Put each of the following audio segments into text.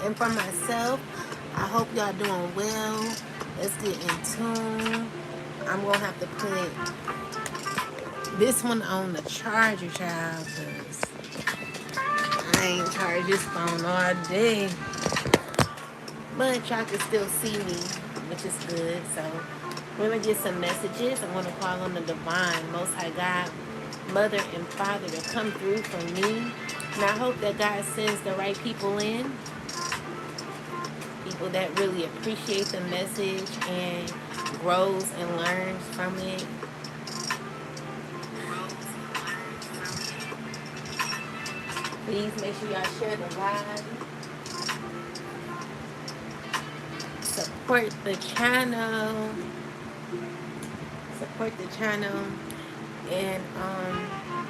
And for myself, I hope y'all doing well. Let's get in tune. I'm going to have to put this one on the charger, child, because I ain't charged this phone all day. But y'all can still see me, which is good. So we're going to get some messages. I want to call on the divine, Most High God, Mother and Father to come through for me. And I hope that God sends the right people in, people that really appreciate the message and grows and learns from it. Please make sure y'all share the live. Support the channel. Support the channel. And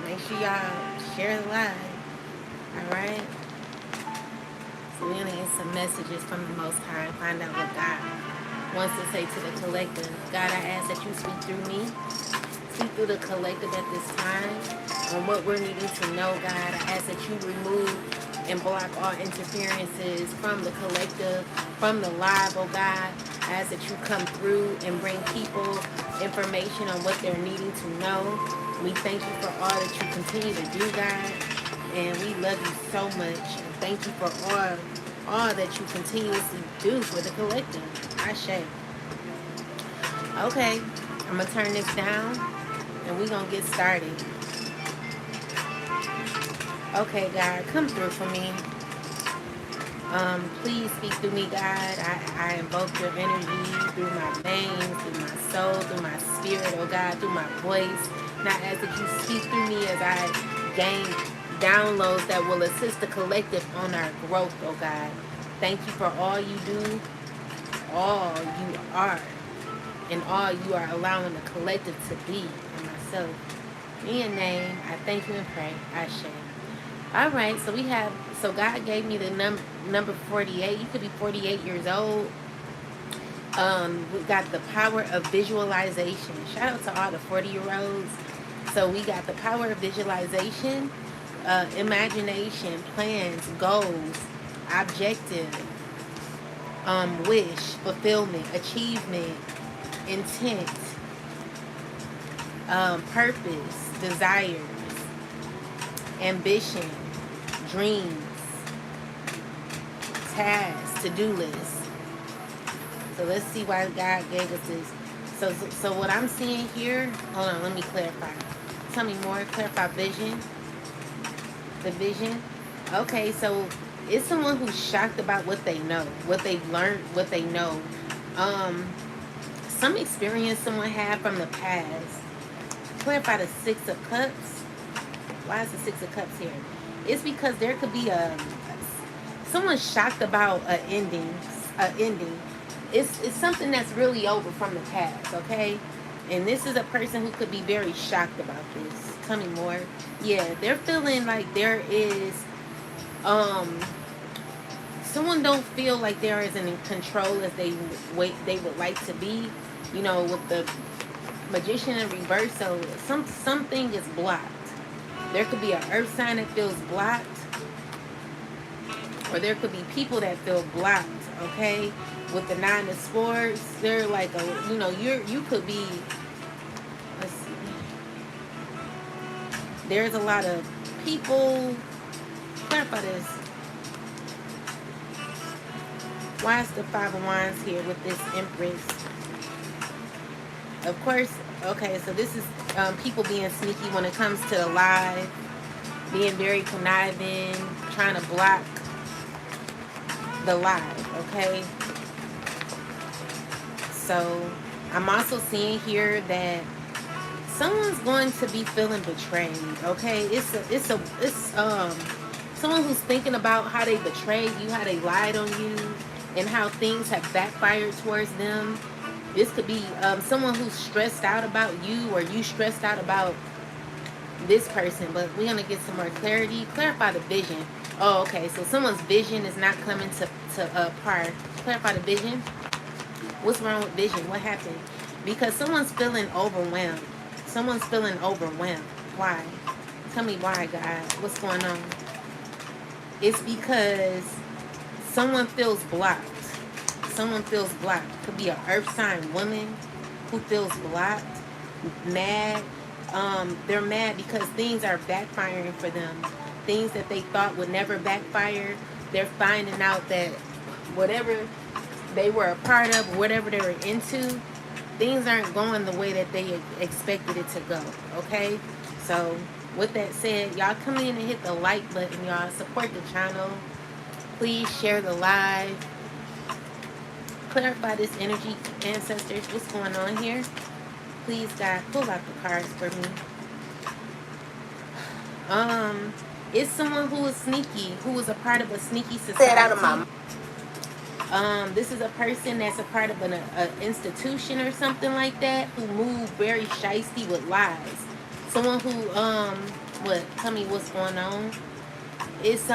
make sure y'all share the live. Alright? So we're going to get some messages from the Most High and find out what God wants to say to the collective. God, I ask that you speak through me. Speak through the collective at this time on what we're needing to know, God. I ask that you remove and block all interferences from the collective, from the live, oh God. I ask that you come through and bring people information on what they're needing to know. We thank you for all that you continue to do, God. And we love you so much. And thank you for all that you continuously do for the collective. Ashe. Okay, I'm going to turn this down and we're going to get started. Okay, God, come through for me. Please speak through me, God. I invoke your energy through my veins, through my soul, through my spirit, oh God, through my voice. And I ask that you speak through me as I gain downloads that will assist the collective on our growth, oh God. Thank you for all you do, all you are, and all you are allowing the collective to be, and myself. In your name, I thank you and pray. Ashe. All right, so God gave me the number 48. You could be 48 years old. We got the power of visualization. Shout out to all the 40-year-olds. So we got the power of visualization, imagination, plans, goals, objective, wish, fulfillment, achievement, intent, purpose, desires, ambition, dreams, tasks, to-do lists. So let's see why God gave us this. So what I'm seeing here, hold on, let me clarify. Tell me more, clarify vision. The vision. Okay, so it's someone who's shocked about what they know, what they've learned, what they know. Some experience someone had from the past. Clarify the Six of Cups. Why is the Six of Cups here? It's because there could be someone shocked about an ending. It's something that's really over from the past, okay? And this is a person who could be very shocked about this. Tell me more. Yeah, they're feeling like there is someone don't feel like there is in control as they would like to be, you know, with the Magician in reverse. So something is blocked. There could be an earth sign that feels blocked, or there could be people that feel blocked, okay? With the Nine of Swords, they're like you could be, let's see. There's a lot of people. Clarify this. Why is the Five of Wands here with this Empress? Of course, okay, so this is people being sneaky when it comes to the live, being very conniving, trying to block the live, okay? So I'm also seeing here that someone's going to be feeling betrayed, okay? It's someone who's thinking about how they betrayed you, how they lied on you, and how things have backfired towards them. This could be someone who's stressed out about you, or you stressed out about this person. But we're going to get some more clarity. Clarify the vision. Oh, okay. So someone's vision is not coming to par. Clarify the vision. What's wrong with vision? What happened? Because someone's feeling overwhelmed. Someone's feeling overwhelmed. Why? Tell me why, God. What's going on? It's because someone feels blocked. Someone feels blocked. Could be an earth sign woman who feels blocked, mad. They're mad because things are backfiring for them. Things that they thought would never backfire, they're finding out that whatever they were a part of, whatever they were into, things aren't going the way that they expected it to go. Okay? So, with that said, y'all come in and hit the like button, y'all. Support the channel. Please share the live. Clarify this energy, ancestors. What's going on here? Please, God, pull out the cards for me. It's someone who is sneaky, who is a part of a sneaky society. Say it out of my mouth. This is a person that's a part of an institution or something like that, who moved very shiesty with lies. Someone who, what? Tell me what's going on. It's,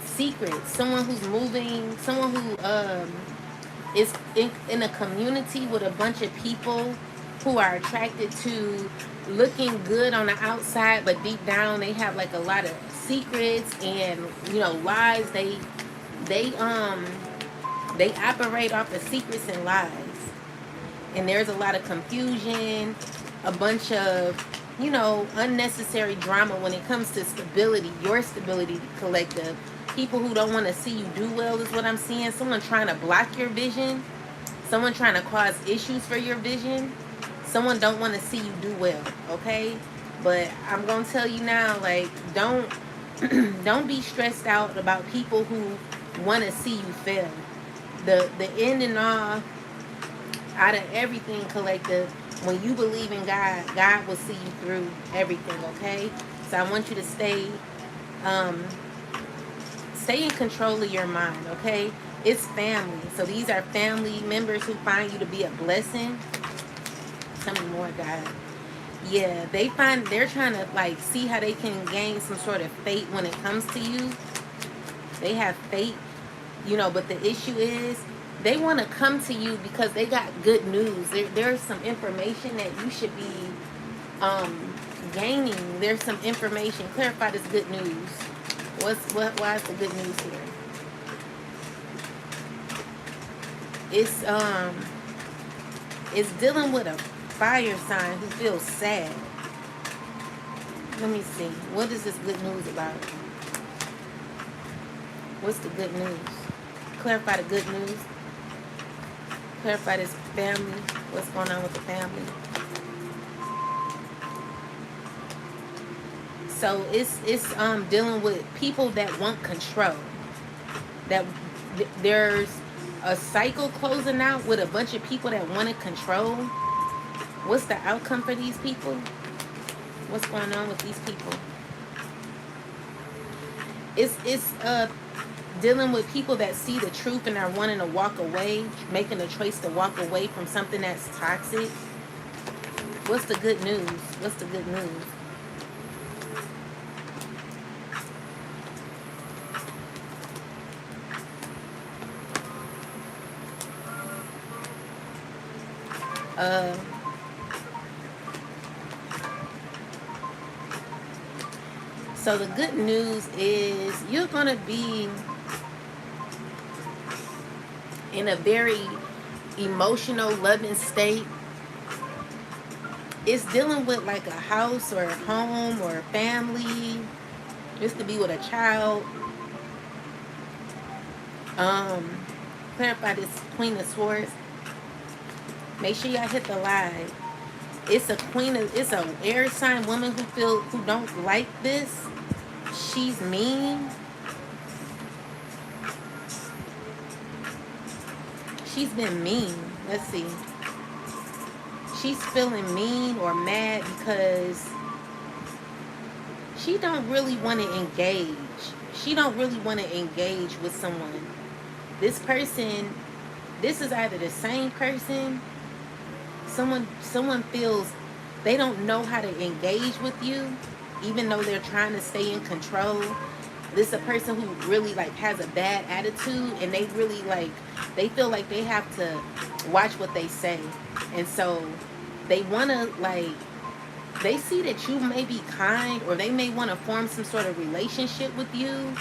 secrets. Someone who's moving, someone who, is in a community with a bunch of people who are attracted to looking good on the outside, but deep down they have like a lot of secrets and, you know, lies. They operate off of secrets and lies, and there's a lot of confusion, a bunch of, you know, unnecessary drama when it comes to stability, your stability collective. People who don't want to see you do well is what I'm seeing. Someone trying to block your vision, someone trying to cause issues for your vision. Someone don't want to see you do well, okay? But I'm going to tell you now, like, don't be stressed out about people who want to see you fail. The end and all, out of everything, collective, when you believe in God, God will see you through everything, okay? So I want you to stay in control of your mind, okay? It's family. So these are family members who find you to be a blessing. Tell me more, God. Yeah, they're trying to like see how they can gain some sort of fate when it comes to you. They have fate, you know, but the issue is they want to come to you because they got good news. There's some information that you should be gaining. There's some information. Clarify this good news. Why is the good news here? It's dealing with a fire sign who feels sad. Let me see. What is this good news about? What's the good news? Clarify the good news. Clarify this family. What's going on with the family? So it's dealing with people that want control. That there's a cycle closing out with a bunch of people that want to control. What's the outcome for these people? What's going on with these people? It's dealing with people that see the truth and are wanting to walk away, making a choice to walk away from something that's toxic. What's the good news? What's the good news? So the good news is you're going to be in a very emotional, loving state. It's dealing with like a house or a home or a family. This could be with a child. Clarify this Queen of Swords. Make sure y'all hit the live. It's it's an air sign woman who don't like this. She's mean. She's been mean. Let's see. She's feeling mean or mad because she don't really want to engage. She don't really want to engage with someone. This person, this is either the same person. Someone feels they don't know how to engage with you, even though they're trying to stay in control. This is a person who really like has a bad attitude, and they really like, they feel like they have to watch what they say. And so they want to like, they see that you may be kind, or they may want to form some sort of relationship with you,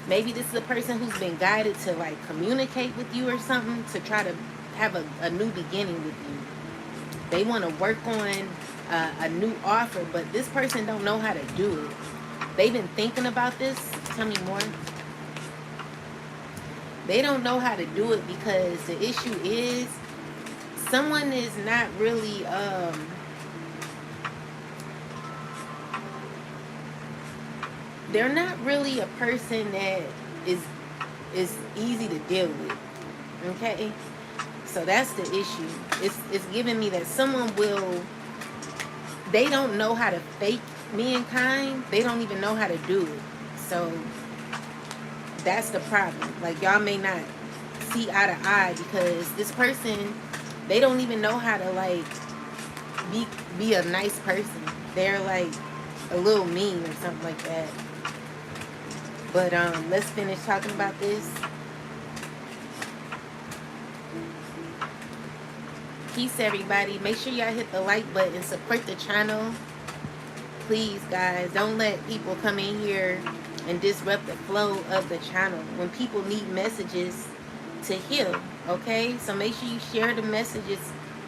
Maybe this is a person who's been guided to like communicate with you or something, to try to have a new beginning with you. They want to work on a new offer, but this person don't know how to do it. They've been thinking about this. Tell me more. They don't know how to do it because the issue is someone is not really they're not really a person that is easy to deal with. Okay? So that's the issue. It's giving me that someone will, they don't know how to fake mankind. They don't even know how to do it. So that's the problem. Like, y'all may not see eye to eye because this person, they don't even know how to like be a nice person. They're like a little mean or something like that. But let's finish talking about this. Peace, everybody. Make sure y'all hit the like button, support the channel. Please, guys, don't let people come in here and disrupt the flow of the channel when people need messages to heal. Okay, so make sure you share the messages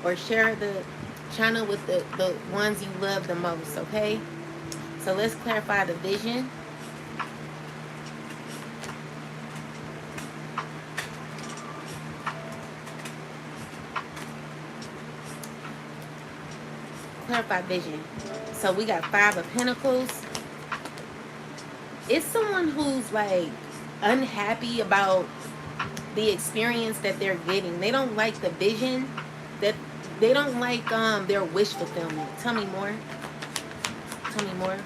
or share the channel with the ones you love the most. Okay, so let's clarify the vision. Clarify vision. So we got 5 of Pentacles. It's someone who's like unhappy about the experience that they're getting. They don't like the vision, that they don't like their wish fulfillment. Tell me more. Tell me more.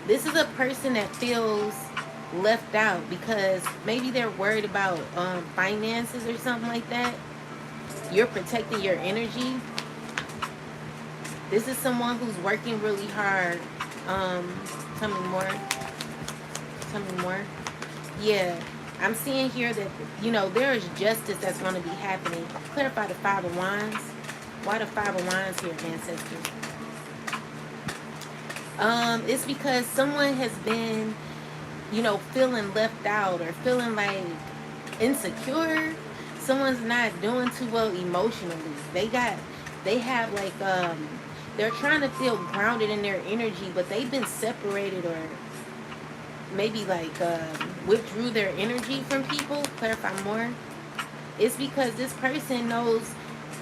This is a person that feels left out because maybe they're worried about finances or something like that. You're protecting your energy. This is someone who's working really hard. Tell me more. Tell me more. Yeah, I'm seeing here that, you know, there is justice that's going to be happening. Clarify the 5 of Wands. Why the 5 of Wands here, ancestors? It's because someone has been, you know, feeling left out or feeling like insecure. Someone's not doing too well emotionally. They have like, they're trying to feel grounded in their energy, but they've been separated or maybe like withdrew their energy from people. Clarify more. It's because this person knows,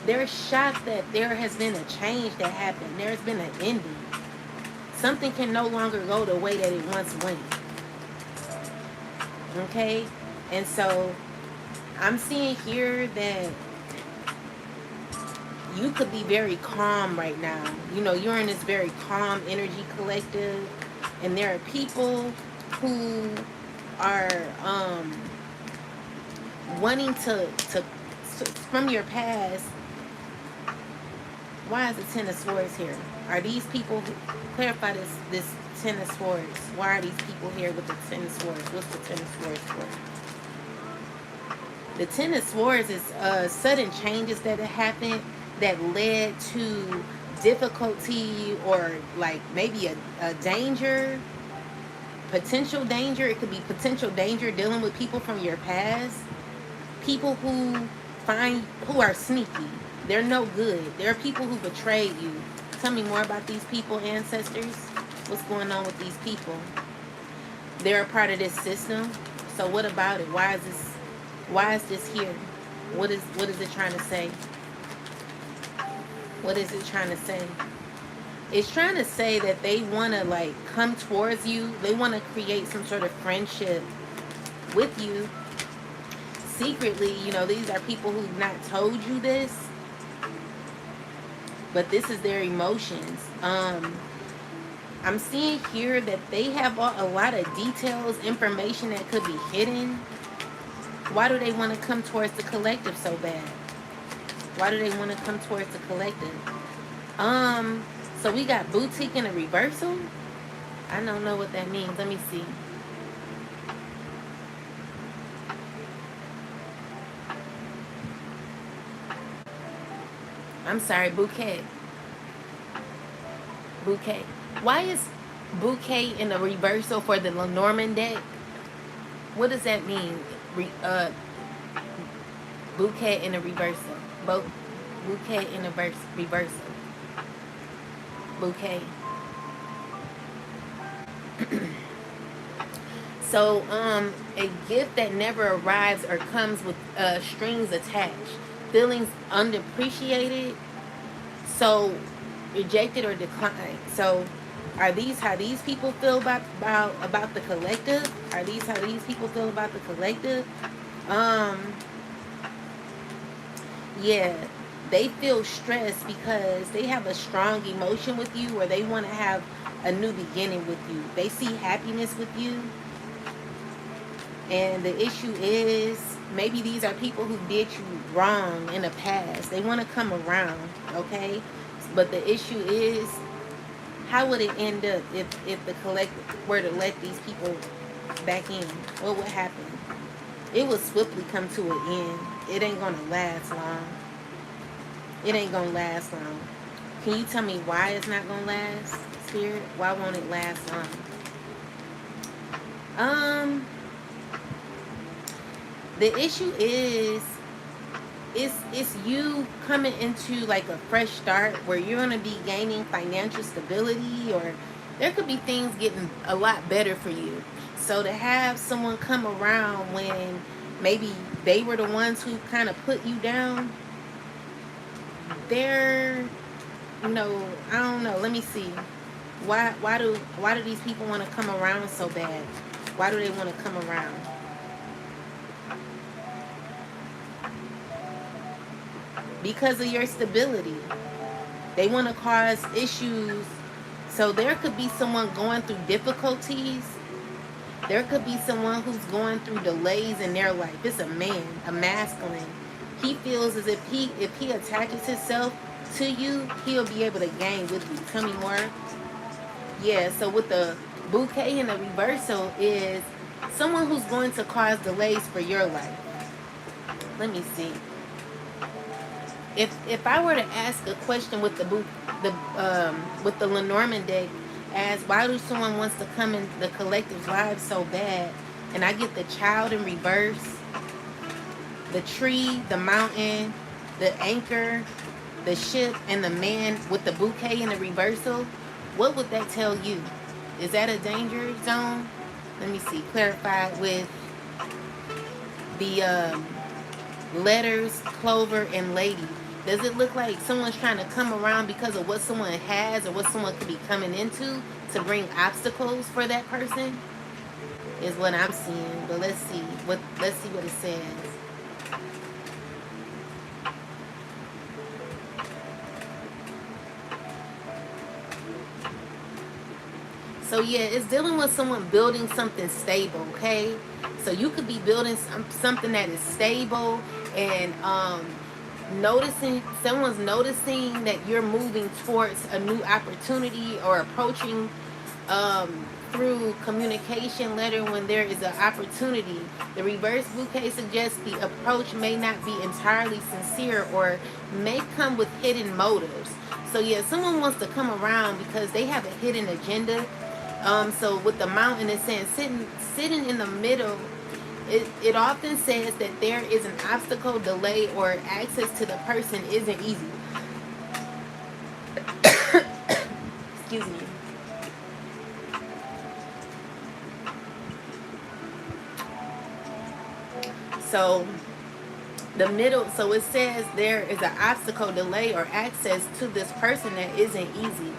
they're shocked that there has been a change that happened. There's been an ending. Something can no longer go the way that it once went. Okay? And so I'm seeing here that you could be very calm right now. You know, you're in this very calm energy collective, and there are people who are wanting to from your past. Why is the 10 of Swords here? Are these people, clarify this 10 of Swords. Why are these people here with the 10 of Swords? What's the 10 of Swords for? The 10 of Swords is sudden changes that have happened that led to difficulty or like maybe a danger, potential danger. It could be potential danger dealing with people from your past. People who are sneaky. They're no good. There are people who betrayed you. Tell me more about these people, ancestors. What's going on with these people? They're a part of this system. So what about it? Why is this here? What is it trying to say? What is it trying to say? It's trying to say that they want to like come towards you. They want to create some sort of friendship with you. Secretly, you know, these are people who've not told you this, but this is their emotions. I'm seeing here that they have a lot of details, information that could be hidden. Why do they want to come towards the collective so bad? Why do they want to come towards the collective? So we got boutique in a reversal. I don't know what that means. Let me see. I'm sorry, bouquet. Bouquet. Why is Bouquet in the reversal for the Lenormand deck. What does that mean? Bouquet in the reversal. Bouquet in the reversal. Bouquet. So, a gift that never arrives or comes with strings attached, feelings unappreciated, so rejected or declined. So, are these how these people feel about the collective? Are these how these people feel about the collective? Yeah, they feel stressed because they have a strong emotion with you, or they want to have a new beginning with you. They see happiness with you. And the issue is, maybe these are people who did you wrong in the past. They want to come around, okay? But the issue is, how would it end up if the collective were to let these people back in? What would happen? It will swiftly come to an end. It ain't going to last long. It ain't going to last long. Can you tell me why it's not going to last, Spirit? Why won't it last long? The issue is, it's you coming into like a fresh start where you're going to be gaining financial stability, or there could be things getting a lot better for you. So to have someone come around when maybe they were the ones who kind of put you down, they're, I don't know. Let me see. Why do these people want to come around so bad? Why do they want to come around? Because of your stability. They want to cause issues. So there could be someone going through difficulties. There could be someone who's going through delays in their life. It's a man, a masculine. He feels as if he attaches himself to you, he'll be able to gain with you. Tell me more. Yeah, so with the bouquet in the reversal is someone who's going to cause delays for your life. Let me see. If I were to ask a question with with the Lenormand deck, as why do someone wants to come in the collective's lives so bad, and I get the child in reverse, the tree, the mountain, the anchor, the ship, and the man with the bouquet in the reversal, what would that tell you? Is that a danger zone? Let me see. Clarify with the letters, clover, and lady. Does it look like someone's trying to come around because of what someone has or what someone could be coming into to bring obstacles for that person? Is what I'm seeing. But let's see what it says. So yeah, it's dealing with someone building something stable, okay? So you could be building something that is stable, and someone's noticing that you're moving towards a new opportunity, or approaching through communication letter when there is an opportunity. The reverse bouquet suggests the approach may not be entirely sincere or may come with hidden motives. So yeah, someone wants to come around because they have a hidden agenda. So with the mountain, it's saying sitting in the middle. It often says that there is an obstacle, delay, or access to the person isn't easy. Excuse me. So the middle, so it says there is an obstacle, delay, or access to this person that isn't easy.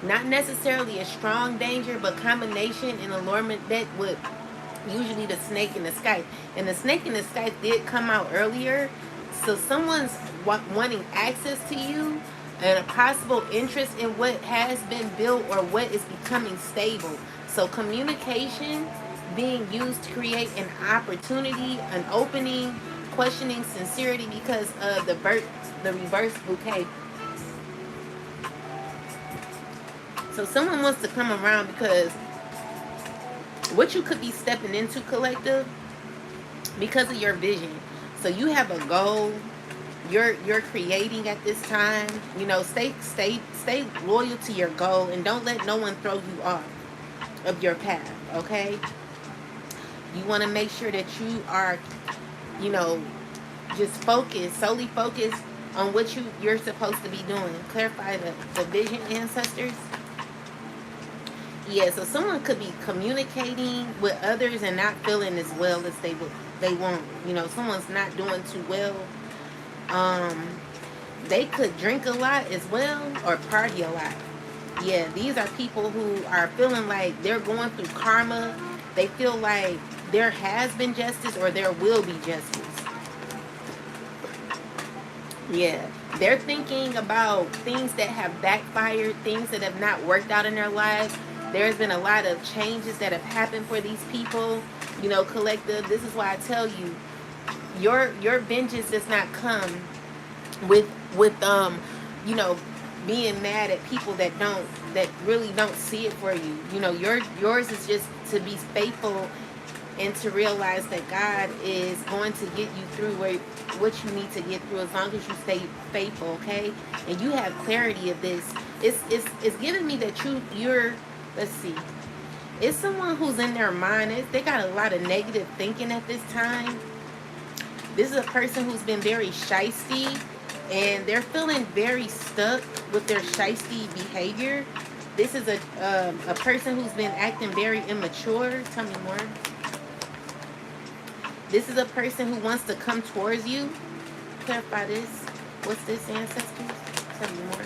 Not necessarily a strong danger, but combination in allurement deck with usually the snake in the sky. And the snake in the sky did come out earlier. So someone's wanting access to you and a possible interest in what has been built or what is becoming stable. So communication being used to create an opportunity, an opening, questioning sincerity because of the reverse bouquet. So someone wants to come around because what you could be stepping into, collective, because of your vision. So you have a goal. You're creating at this time. Stay loyal to your goal and don't let no one throw you off. of your path, okay? You want to make sure that you are, you know, just focused, solely focused on what you're supposed to be doing. Clarify the vision, ancestors. Yeah, so someone could be communicating with others and not feeling as well as they want. You know, someone's not doing too well. Um, they could drink a lot as well or party a lot. Yeah, these are people who are feeling like they're going through karma. They feel like there has been justice or there will be justice. Yeah, they're thinking about things that have backfired, things that have not worked out in their lives. There's been a lot of changes that have happened for these people. You know, collective, this is why I tell you, your vengeance does not come with you know, being mad at people that really don't see it for you. You know, yours is just to be faithful and to realize that God is going to get you through what you need to get through as long as you stay faithful, okay? And you have clarity of this. It's giving me that you're let's see. It's someone who's in their mind. They got a lot of negative thinking at this time. This is a person who's been very shysty, and they're feeling very stuck with their shysty behavior. This is a person who's been acting very immature. Tell me more. This is a person who wants to come towards you. Clarify this. What's this, ancestors? Tell me more.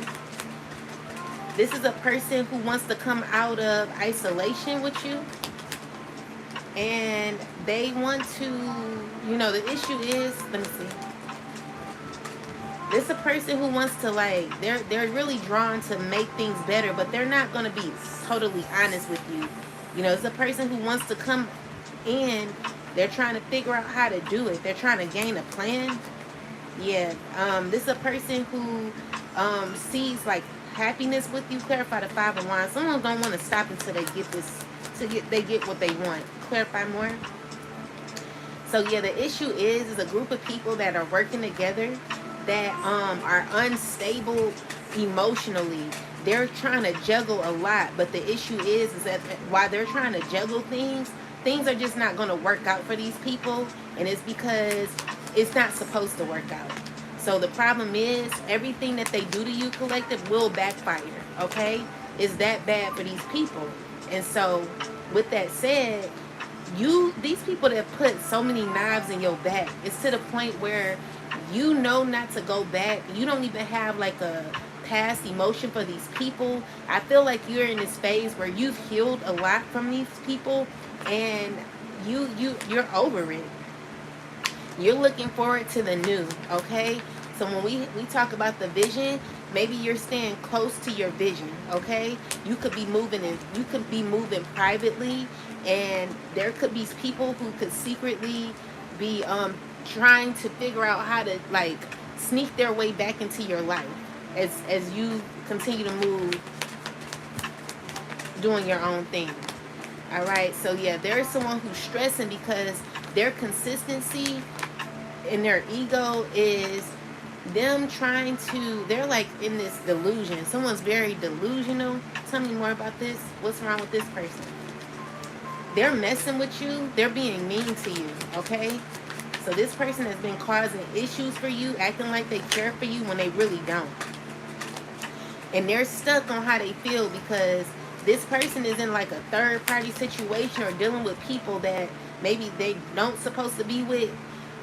This is a person who wants to come out of isolation with you. And they want to, you know, the issue is, let me see. This is a person who wants to, like, they're really drawn to make things better, but they're not going to be totally honest with you. You know, it's a person who wants to come in. They're trying to figure out how to do it. They're trying to gain a plan. Yeah. This is a person who sees, like, happiness with you. Clarify the Five of Wands. Someone don't want to stop until they get this, they get what they want. Clarify more. So yeah, the issue is a group of people that are working together that are unstable emotionally. They're trying to juggle a lot, but the issue is that while they're trying to juggle things are just not going to work out for these people, and it's because it's not supposed to work out. So the problem is everything that they do to you, collective, will backfire, okay? It's that bad for these people. And so with that said, these people that put so many knives in your back, it's to the point where you know not to go back. You don't even have like a past emotion for these people. I feel like you're in this phase where you've healed a lot from these people, and you're over it. You're looking forward to the new, okay? So when we talk about the vision, maybe you're staying close to your vision, okay? You could be moving privately, and there could be people who could secretly be trying to figure out how to, like, sneak their way back into your life as you continue to move doing your own thing. All right, so yeah, there's someone who's stressing because their consistency and their ego is them they're like in this delusion. Someone's very delusional. Tell me more about this. What's wrong with this person? They're messing with you. They're being mean to you, okay? So this person has been causing issues for you, acting like they care for you when they really don't. And they're stuck on how they feel because this person is in like a third party situation or dealing with people that maybe they don't supposed to be with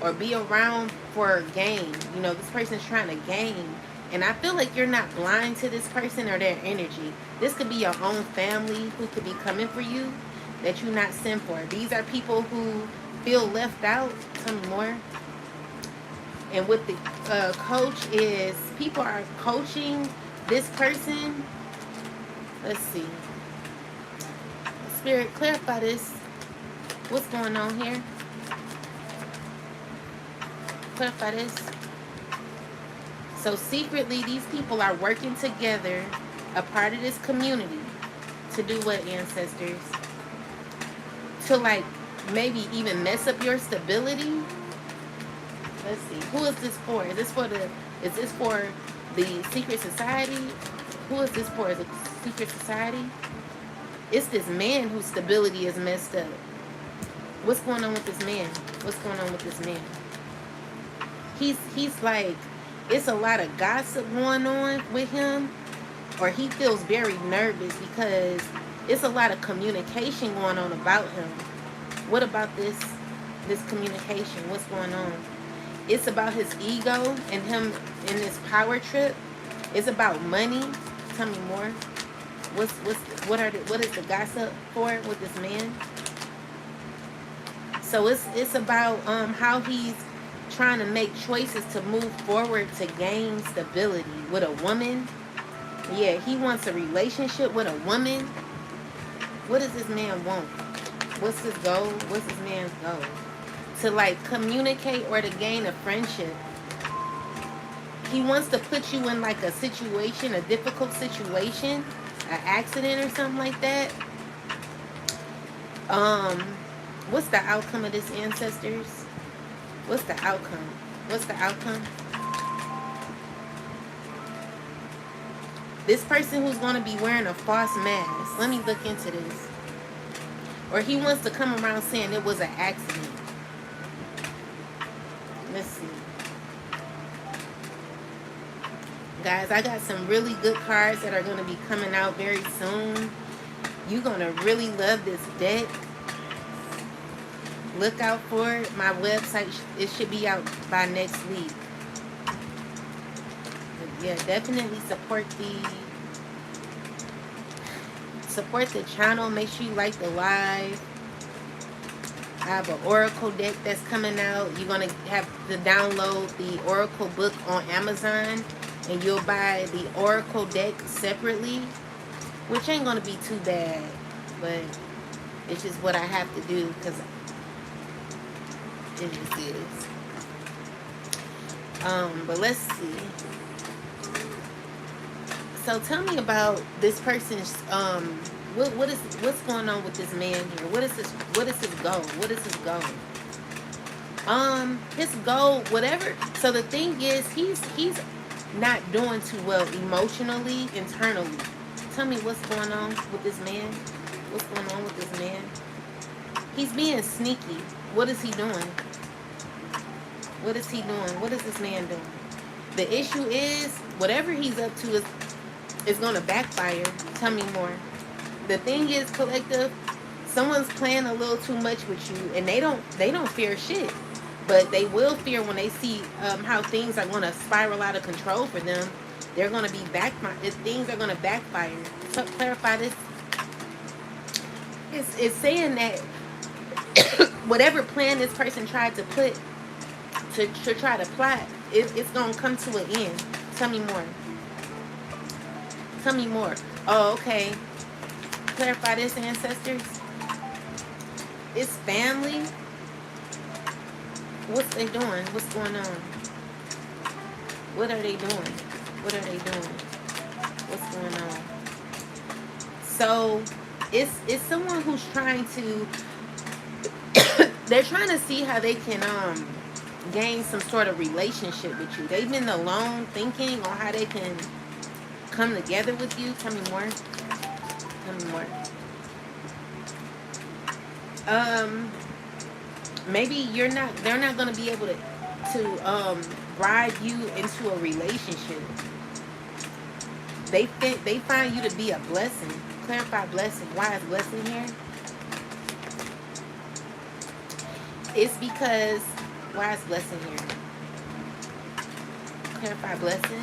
or be around for gain. You know, this person's trying to gain. And I feel like you're not blind to this person or their energy. This could be your own family who could be coming for you that you're not sent for. These are people who feel left out. Tell me more. And with the coach is people are coaching this person. Let's see. Spirit, clarify this. What's going on here? Clarify this. So secretly, these people are working together, a part of this community, to do what, ancestors? To, like, maybe even mess up your stability. Let's see. Who is this for? Is this for the secret society? Who is this for? Is it secret society? It's this man whose stability is messed up. What's going on with this man? What's going on with this man? He's like, it's a lot of gossip going on with him, or he feels very nervous because it's a lot of communication going on about him. What about this communication? What's going on? It's about his ego and him in this power trip. It's about money. Tell me more. What is the gossip for with this man? So it's about how he's trying to make choices to move forward to gain stability with a woman. Yeah, he wants a relationship with a woman. What does this man want? What's his goal? What's this man's goal? To like communicate or to gain a friendship. He wants to put you in like a situation, a difficult situation, an accident or something like that. What's the outcome of this, ancestors? What's the outcome? What's the outcome? This person who's going to be wearing a false mask. Let me look into this. Or he wants to come around saying it was an accident. Let's see. Guys, I got some really good cards that are going to be coming out very soon. You're going to really love this deck. Look out for it. My website, it should be out by next week. But yeah, definitely support the channel. Make sure you like the live. I have an Oracle deck that's coming out. You're going to have to download the Oracle book on Amazon. And you'll buy the Oracle deck separately. Which ain't going to be too bad. But it's just what I have to do. Because it just is. But let's see. So tell me about this person's what's going on with this man here? What is his goal? What is his goal? His goal, whatever. So the thing is, he's not doing too well emotionally, internally. Tell me what's going on with this man. What's going on with this man? He's being sneaky. What is he doing? What is he doing? What is this man doing? The issue is, whatever he's up to is going to backfire. Tell me more. The thing is, collective, someone's playing a little too much with you, and they don't fear shit. But they will fear when they see how things are going to spiral out of control for them. They're going to be things are going to backfire. To clarify this, it's saying that whatever plan this person tried to put to try to plot, it's going to come to an end. Tell me more. Tell me more. Oh, okay. Clarify this, ancestors. It's family. What's they doing? What's going on? What are they doing? What are they doing? What's going on? So it's someone who's trying to they're trying to see how they can gain some sort of relationship with you. They've been alone thinking on how they can come together with you. Tell me more. Tell me more. Maybe they're not going to be able to bribe you into a relationship. They find you to be a blessing. Clarify blessing. Why is blessing here? It's because, why is blessing here? Clarify blessing.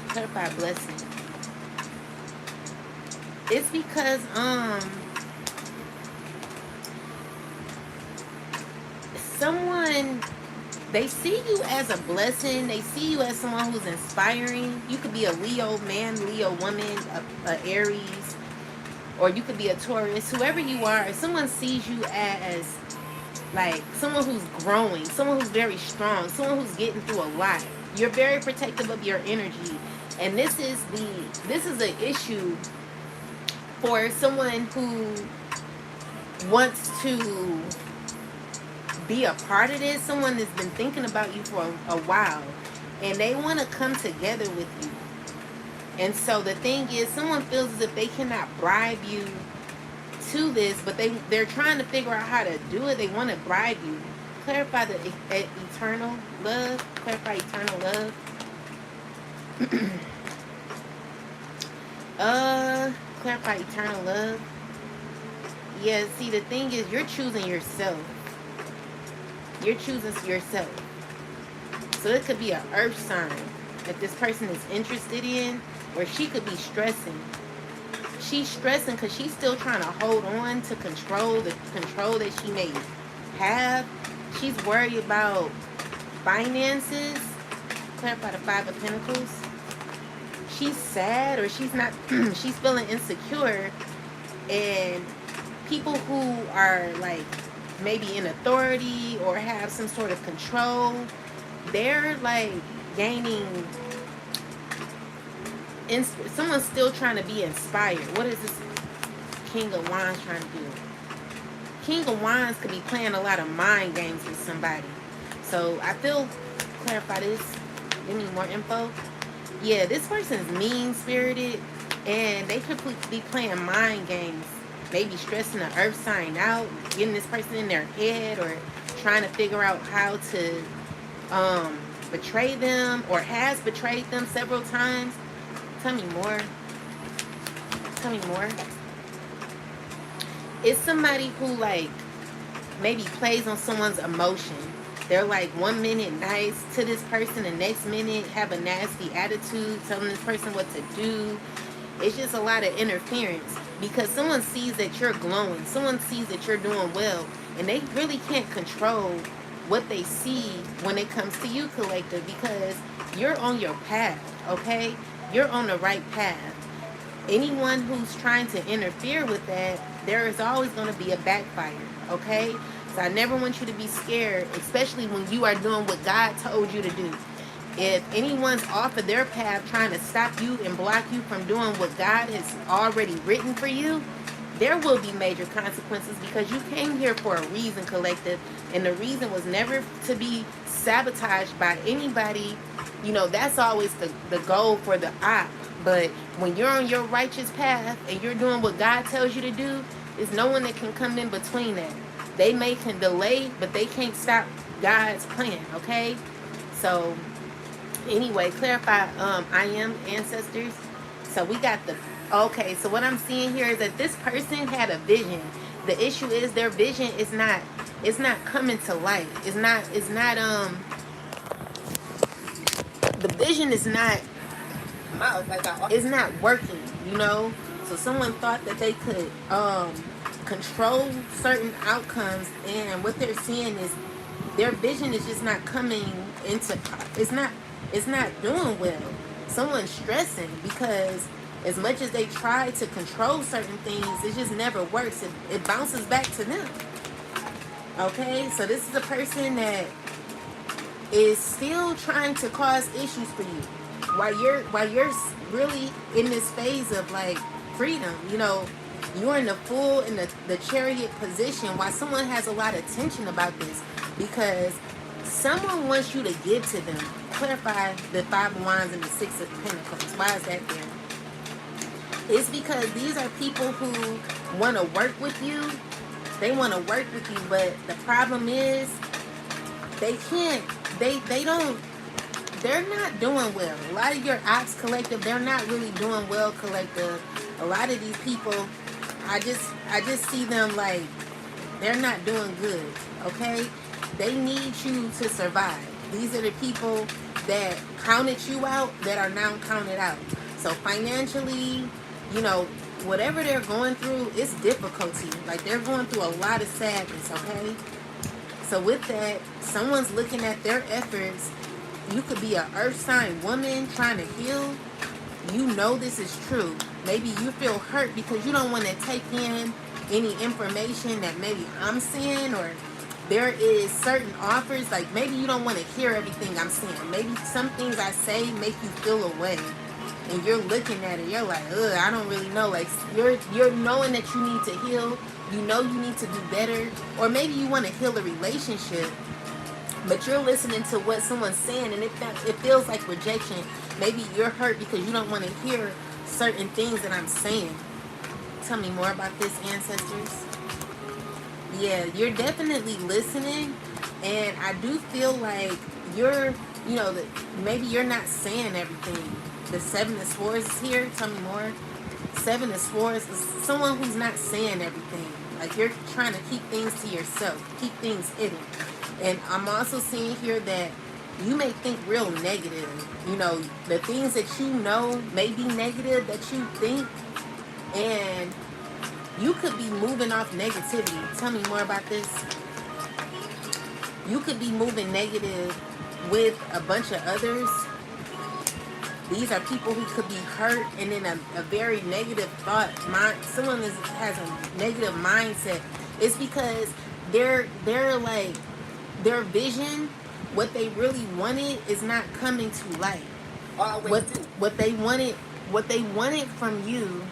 Clarify blessing. It's because someone, they see you as a blessing. They see you as someone who's inspiring. You could be a Leo man, Leo woman, a Aries, or you could be a Taurus. Whoever you are, if someone sees you as like someone who's growing, someone who's very strong, someone who's getting through a lot, you're very protective of your energy. And this is the issue for someone who wants to be a part of this. Someone that's been thinking about you for a while, and they want to come together with you, And so the thing is, someone feels as if they cannot bribe you to this, but they're trying to figure out how to do it. They want to bribe you. Clarify the eternal love. Clarify eternal love. Clarify eternal love. Yeah, see, the thing is, you're choosing yourself. You're choosing yourself. So it could be an earth sign that this person is interested in, or she could be stressing. She's stressing because she's still trying to hold on to the control that she may have. She's worried about finances. Clarify the Five of Pentacles. She's sad, or she's not. She's feeling insecure, and people who are like maybe in authority or have some sort of control, they're like gaining. Someone's still trying to be inspired. What is this King of Wands trying to do? King of Wands could be playing a lot of mind games with somebody. So I feel, clarify this. Give me more info. Yeah, this person's mean-spirited, and they could be playing mind games. Maybe stressing the earth sign out, getting this person in their head, or trying to figure out how to betray them, or has betrayed them several times. Tell me more. Tell me more. It's somebody who like maybe plays on someone's emotion. They're like 1 minute nice to this person, the next minute have a nasty attitude, telling this person what to do. It's just a lot of interference because someone sees that you're glowing. Someone sees that you're doing well, and they really can't control what they see when it comes to you, collective, because you're on your path, okay? You're on the right path. Anyone who's trying to interfere with that, there is always going to be a backfire, okay? So I never want you to be scared, especially when you are doing what God told you to do. If anyone's off of their path trying to stop you and block you from doing what God has already written for you, there will be major consequences, because you came here for a reason, collective, and the reason was never to be sabotaged by anybody. You know, that's always the goal for the op. But when you're on your righteous path and you're doing what God tells you to do, there's no one that can come in between that. They can delay, but they can't stop God's plan, okay? So, anyway, clarify, I am ancestors. So we got okay, so what I'm seeing here is that this person had a vision. The issue is their vision is not coming to light. The vision is not working, you know. So someone thought that they could control certain outcomes, and what they're seeing is their vision is just not coming into, it's not doing well. Someone's stressing because as much as they try to control certain things, it just never works. It bounces back to them. Okay, so this is a person that is still trying to cause issues for you while you're really in this phase of like freedom. You know, you're in the chariot position while someone has a lot of tension about this, because someone wants you to give to them. Clarify the Five of Wands and the Six of Pentacles. Why is that there? It's because these are people who want to work with you. They want to work with you, but the problem is they can't. They're not doing well. A lot of your Opps, collective, they're not really doing well, collective. A lot of these people, I just see them like they're not doing good, okay? They need you to survive. These are the people that counted you out that are now counted out. So financially, you know, whatever they're going through, it's difficulty. Like, they're going through a lot of sadness, okay? So with that, someone's looking at their efforts. You could be an earth sign woman trying to heal. You know this is true. Maybe you feel hurt because you don't want to take in any information that maybe I'm seeing, or there is certain offers. Like, maybe you don't want to hear everything I'm saying. Maybe some things I say make you feel away, and you're looking at it, you're like, ugh, I don't really know. Like, you're knowing that you need to heal. You know you need to do better. Or maybe you want to heal a relationship, but you're listening to what someone's saying, and it feels like rejection. Maybe you're hurt because you don't want to hear certain things that I'm saying. Tell me more about this, ancestors. Yeah, you're definitely listening, and I do feel like you're, maybe you're not saying everything. The Seven of Swords is here. Tell me more. Seven of Swords is someone who's not saying everything. Like, you're trying to keep things to yourself, keep things hidden. And I'm also seeing here that you may think real negative. The things that you know may be negative that you think, and you could be moving off negativity. Tell me more about this. You could be moving negative with a bunch of others. These are people who could be hurt and in a very negative thought. Someone has a negative mindset. It's because they're like, their vision, what they really wanted, is not coming to light. What they wanted from you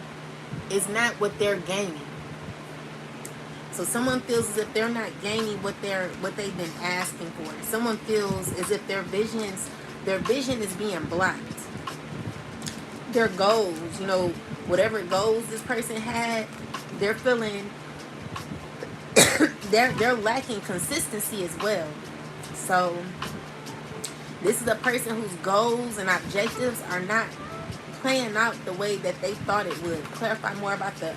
is not what they're gaining. So someone feels as if they're not gaining what they've been asking for. Someone feels as if their vision is being blocked. Their goals, whatever goals this person had, they're feeling they're lacking consistency as well. So this is a person whose goals and objectives are not playing out the way that they thought it would. Clarify more about the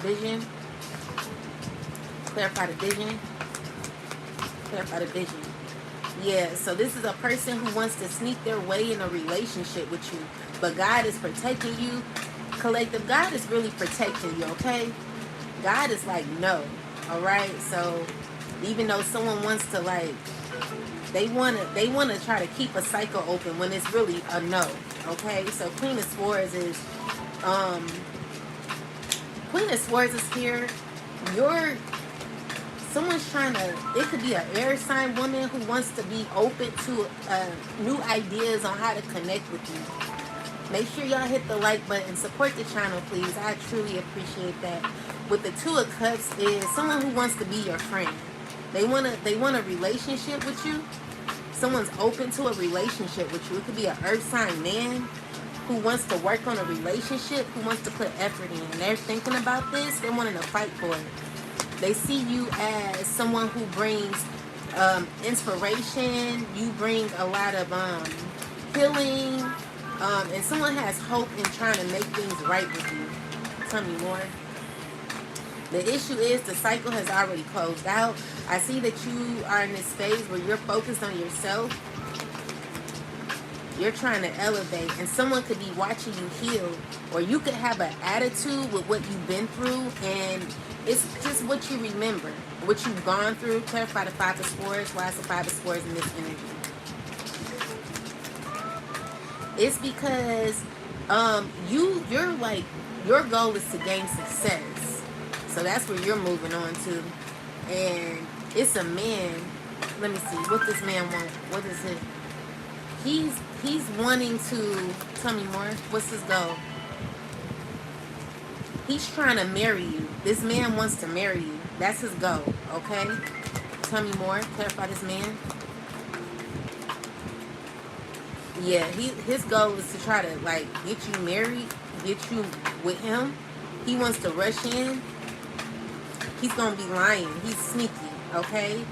vision. Clarify the vision. Clarify the vision. Yeah, so this is a person who wants to sneak their way in a relationship with you, but God is protecting you. Collective, God is really protecting you, okay? God is like, no, all right? So even though someone wants to, like, they want to try to keep a cycle open when it's really a no, okay? So Queen of Swords is here. Someone's trying to, it could be an air sign woman who wants to be open to new ideas on how to connect with you. Make sure y'all hit the like button. Support the channel, please. I truly appreciate that. With the Two of Cups is someone who wants to be your friend. They want a relationship with you. Someone's open to a relationship with you. It could be an earth sign man who wants to work on a relationship, who wants to put effort in. And they're thinking about this. They're wanting to fight for it. They see you as someone who brings inspiration. You bring a lot of healing. And someone has hope in trying to make things right with you. Tell me more. The issue is the cycle has already closed out. I see that you are in this phase where you're focused on yourself. You're trying to elevate, and someone could be watching you heal, or you could have an attitude with what you've been through, and it's just what you remember, what you've gone through. Clarify the Five of Swords. Why is the Five of Swords in this energy? It's because you're like, your goal is to gain success. So that's where you're moving on to. And it's a man. Let me see. What this man want? What is it? He's wanting to, tell me more. What's his goal? He's trying to marry you. This man wants to marry you. That's his goal, okay? Tell me more. Clarify this man. Yeah, his goal is to try to, like, get you married, get you with him. He wants to rush in. He's going to be lying. He's sneaky, okay?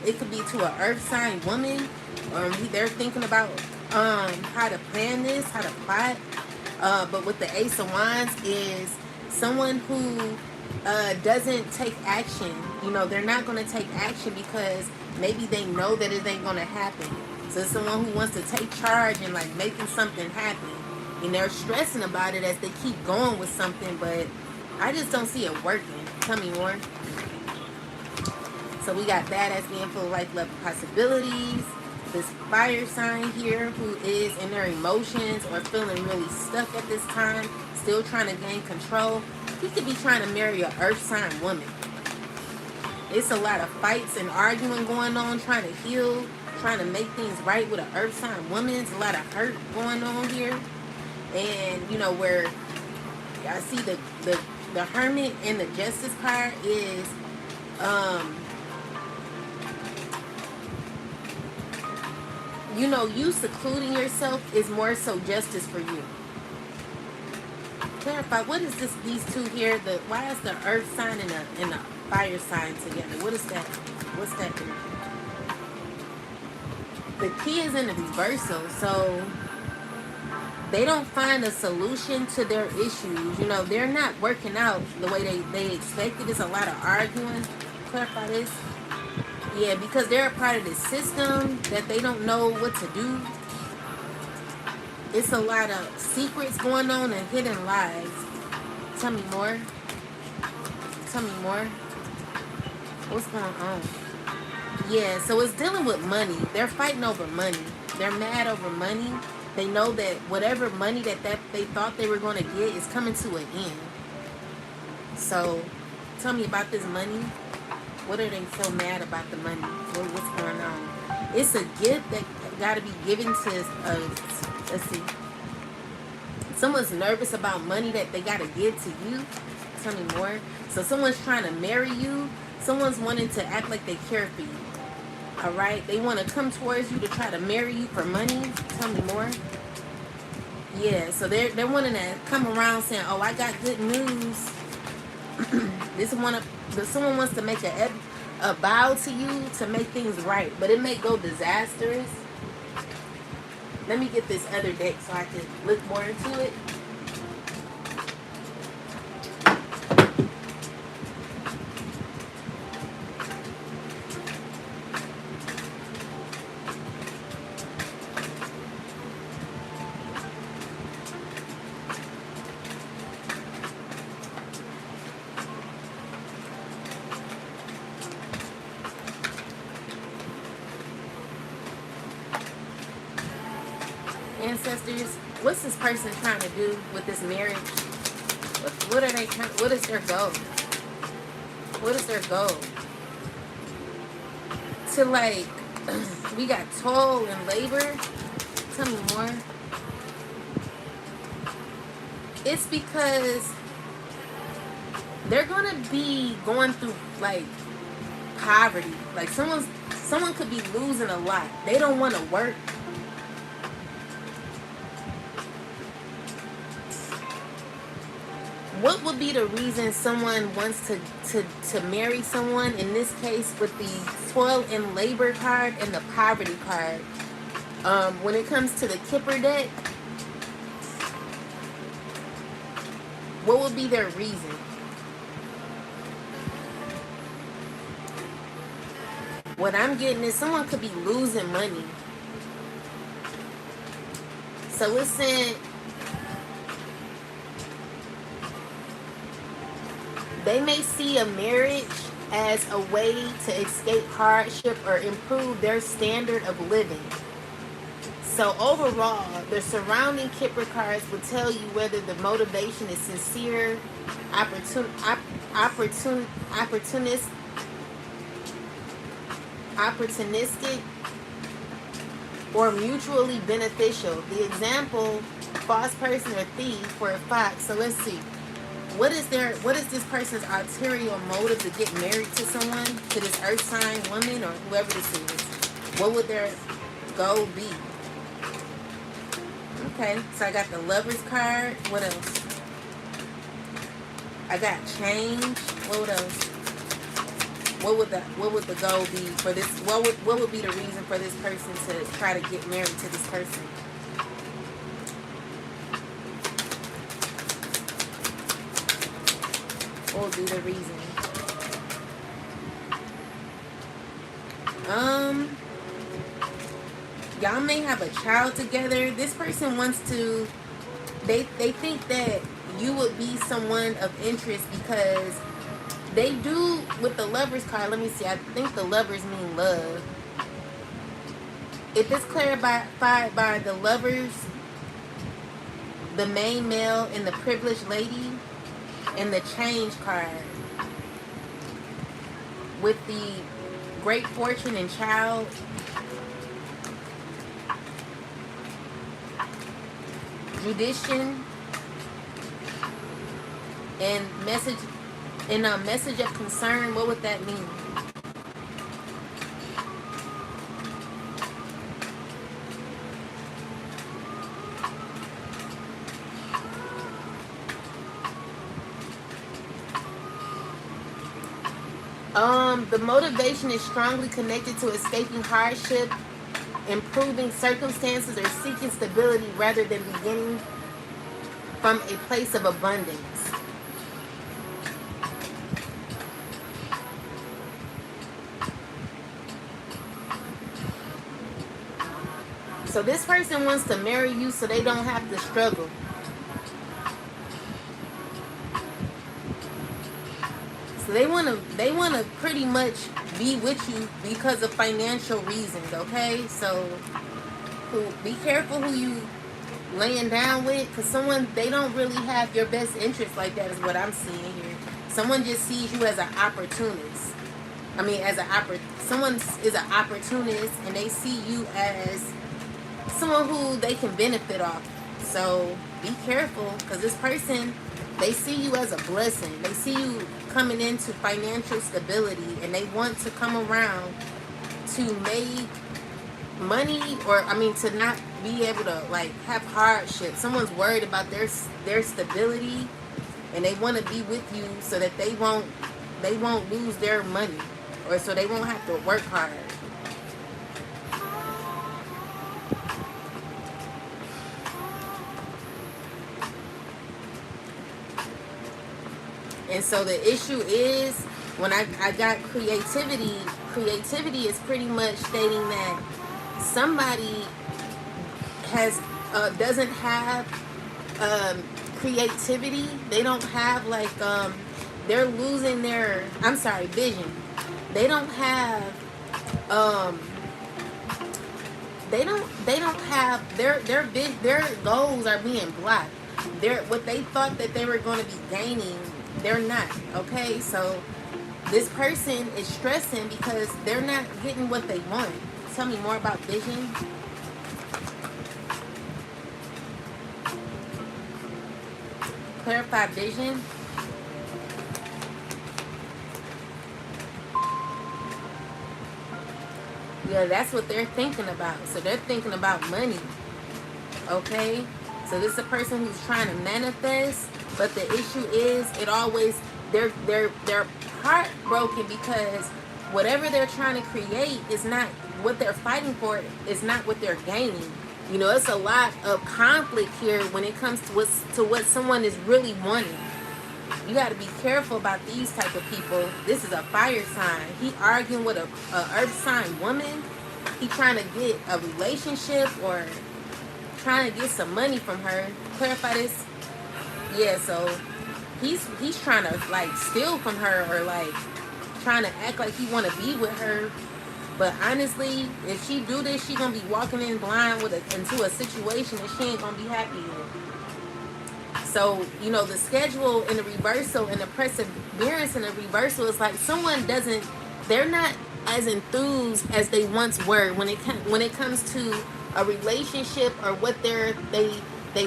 It could be to an earth sign woman. They're thinking about how to plan this, how to plot. But with the Ace of Wands is someone who doesn't take action. They're not going to take action because maybe they know that it ain't going to happen. So it's someone who wants to take charge and, like, making something happen. And they're stressing about it as they keep going with something, but I just don't see it working. Tell me more. So we got badass being full of life, love, and possibilities. This fire sign here who is in their emotions or feeling really stuck at this time, still trying to gain control. He could be trying to marry an earth sign woman. It's a lot of fights and arguing going on, trying to heal, trying to make things right with an earth sign woman. There's a lot of hurt going on here. And, where I see the Hermit and the Justice card is, You know, you secluding yourself is more so justice for you. Clarify, what is this? These two here. Why is the earth sign and the fire sign together? What is that? What's that energy? The key is in the reversal, so they don't find a solution to their issues. You know, they're not working out the way they expected. It's a lot of arguing. Clarify this. Yeah, because they're a part of the system that they don't know what to do. It's a lot of secrets going on and hidden lies. Tell me more. Tell me more. What's going on? Yeah, so it's dealing with money. They're fighting over money. They're mad over money. They know that whatever money that they thought they were going to get is coming to an end. So, tell me about this money. What are they so mad about the money? What's going on? It's a gift that got to be given to let's see. Someone's nervous about money that they got to give to you. Tell me more. So someone's trying to marry you. Someone's wanting to act like they care for you. All right? They want to come towards you to try to marry you for money. Tell me more. Yeah, so they're wanting to come around saying, oh, I got good news. Someone wants to make a vow to you to make things right, but it may go disastrous. Let me get this other deck so I can look more into it. Ancestors, what's this person trying to do with this marriage? What are they trying? What is their goal? What is their goal? To like, we got toil and labor. Tell me more. It's because they're gonna be going through like poverty. Like someone could be losing a lot. They don't want to work. What would be the reason someone wants to marry someone, in this case with the toil and labor card and the poverty card? When it comes to the Kipper deck, what would be their reason? What I'm getting is someone could be losing money. So it's saying they may see a marriage as a way to escape hardship or improve their standard of living. So overall, the surrounding Kipper cards will tell you whether the motivation is sincere, opportunistic, or mutually beneficial. The example, false person or thief for a fox. So let's see. What is this person's ulterior motive to get married to someone, to this earth sign woman or whoever this is? What would their goal be? Okay, so I got the Lover's card. What else? I got change. What else? What would the goal be for this? What would be the reason for this person to try to get married to this person? What would be the reason? Y'all may have a child together. This person wants to, they think that you would be someone of interest because they do, with the Lover's card, let me see, I think the Lovers mean love. If it's clarified by the Lovers, the main male, and the privileged lady, and the change card, with the great fortune and child, judition, and message of concern. What would that mean? The motivation is strongly connected to escaping hardship, improving circumstances, or seeking stability rather than beginning from a place of abundance. So this person wants to marry you so they don't have to struggle. So they wanna pretty much be with you because of financial reasons, okay? So be careful who you laying down with, because they don't really have your best interest like that, is what I'm seeing here. Someone just sees you as an opportunist. I mean, someone is an opportunist, and they see you as someone who they can benefit off. So be careful, because this person, they see you as a blessing. They see you coming into financial stability, and they want to come around to make money, or to not be able to like have hardship. Someone's worried about their stability, and they want to be with you so that they won't lose their money, or so they won't have to work hard. And so the issue is, when I got creativity is pretty much stating that somebody doesn't have creativity. They don't have they're losing their vision. They don't have they don't have their goals are being blocked. What they thought that they were going to be gaining, they're not. Okay, so this person is stressing because they're not getting what they want. Tell me more about vision. Clarify vision. Yeah, that's what they're thinking about. So they're thinking about money. Okay? So this is a person who's trying to manifest, but the issue is they're heartbroken because whatever they're trying to create is not what they're fighting for, is not what they're gaining. It's a lot of conflict here when it comes to what someone is really wanting. You got to be careful about these type of people. This is a fire sign. He arguing with a earth sign woman. He trying to get a relationship or trying to get some money from her. Clarify this. Yeah, so he's trying to steal from her, or trying to act like he want to be with her. But honestly, if she do this, she gonna be walking in blind into a situation that she ain't gonna be happy in. So the schedule in the reversal and the perseverance in the reversal is like they're not as enthused as they once were when it comes to a relationship or what they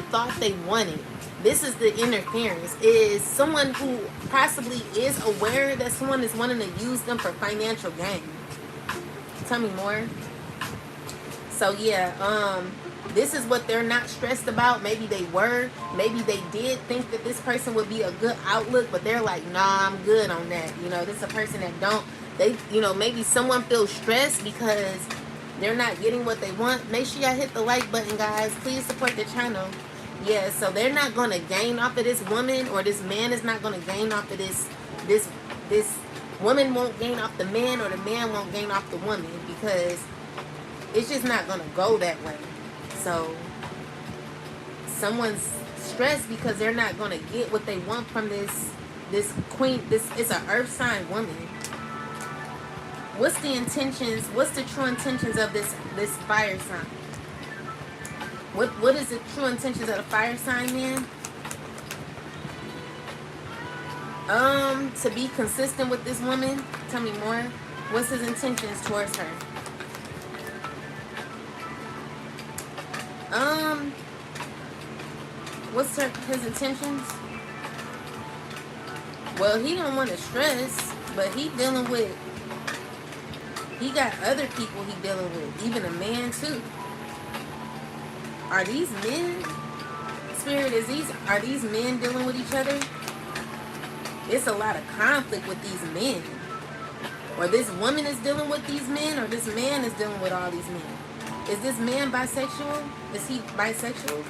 thought they wanted. This is the interference. Is someone who possibly is aware that someone is wanting to use them for financial gain. Tell me more. So yeah, this is what they're not stressed about. Maybe they were. Maybe they did think that this person would be a good outlook, but they're like, nah, I'm good on that. This is a person that don't. Maybe someone feels stressed because they're not getting what they want. Make sure y'all hit the like button, guys. Please support the channel. Yeah, so they're not going to gain off of this woman, or this man is not going to gain off of this woman won't gain off the man, or the man won't gain off the woman, because it's just not going to go that way. So someone's stressed because they're not going to get what they want from this queen. It's an earth sign woman. What's the intentions? What's the true intentions of this fire sign? What is the true intentions of the fire sign, man? To be consistent with this woman. Tell me more. What's his intentions towards her? What's his intentions? Well, he don't want to stress, but he got other people he dealing with, even a man too. Are these men? Spirit, are these men dealing with each other? It's a lot of conflict with these men. Or this woman is dealing with these men, or this man is dealing with all these men. Is this man bisexual? Is he bisexual?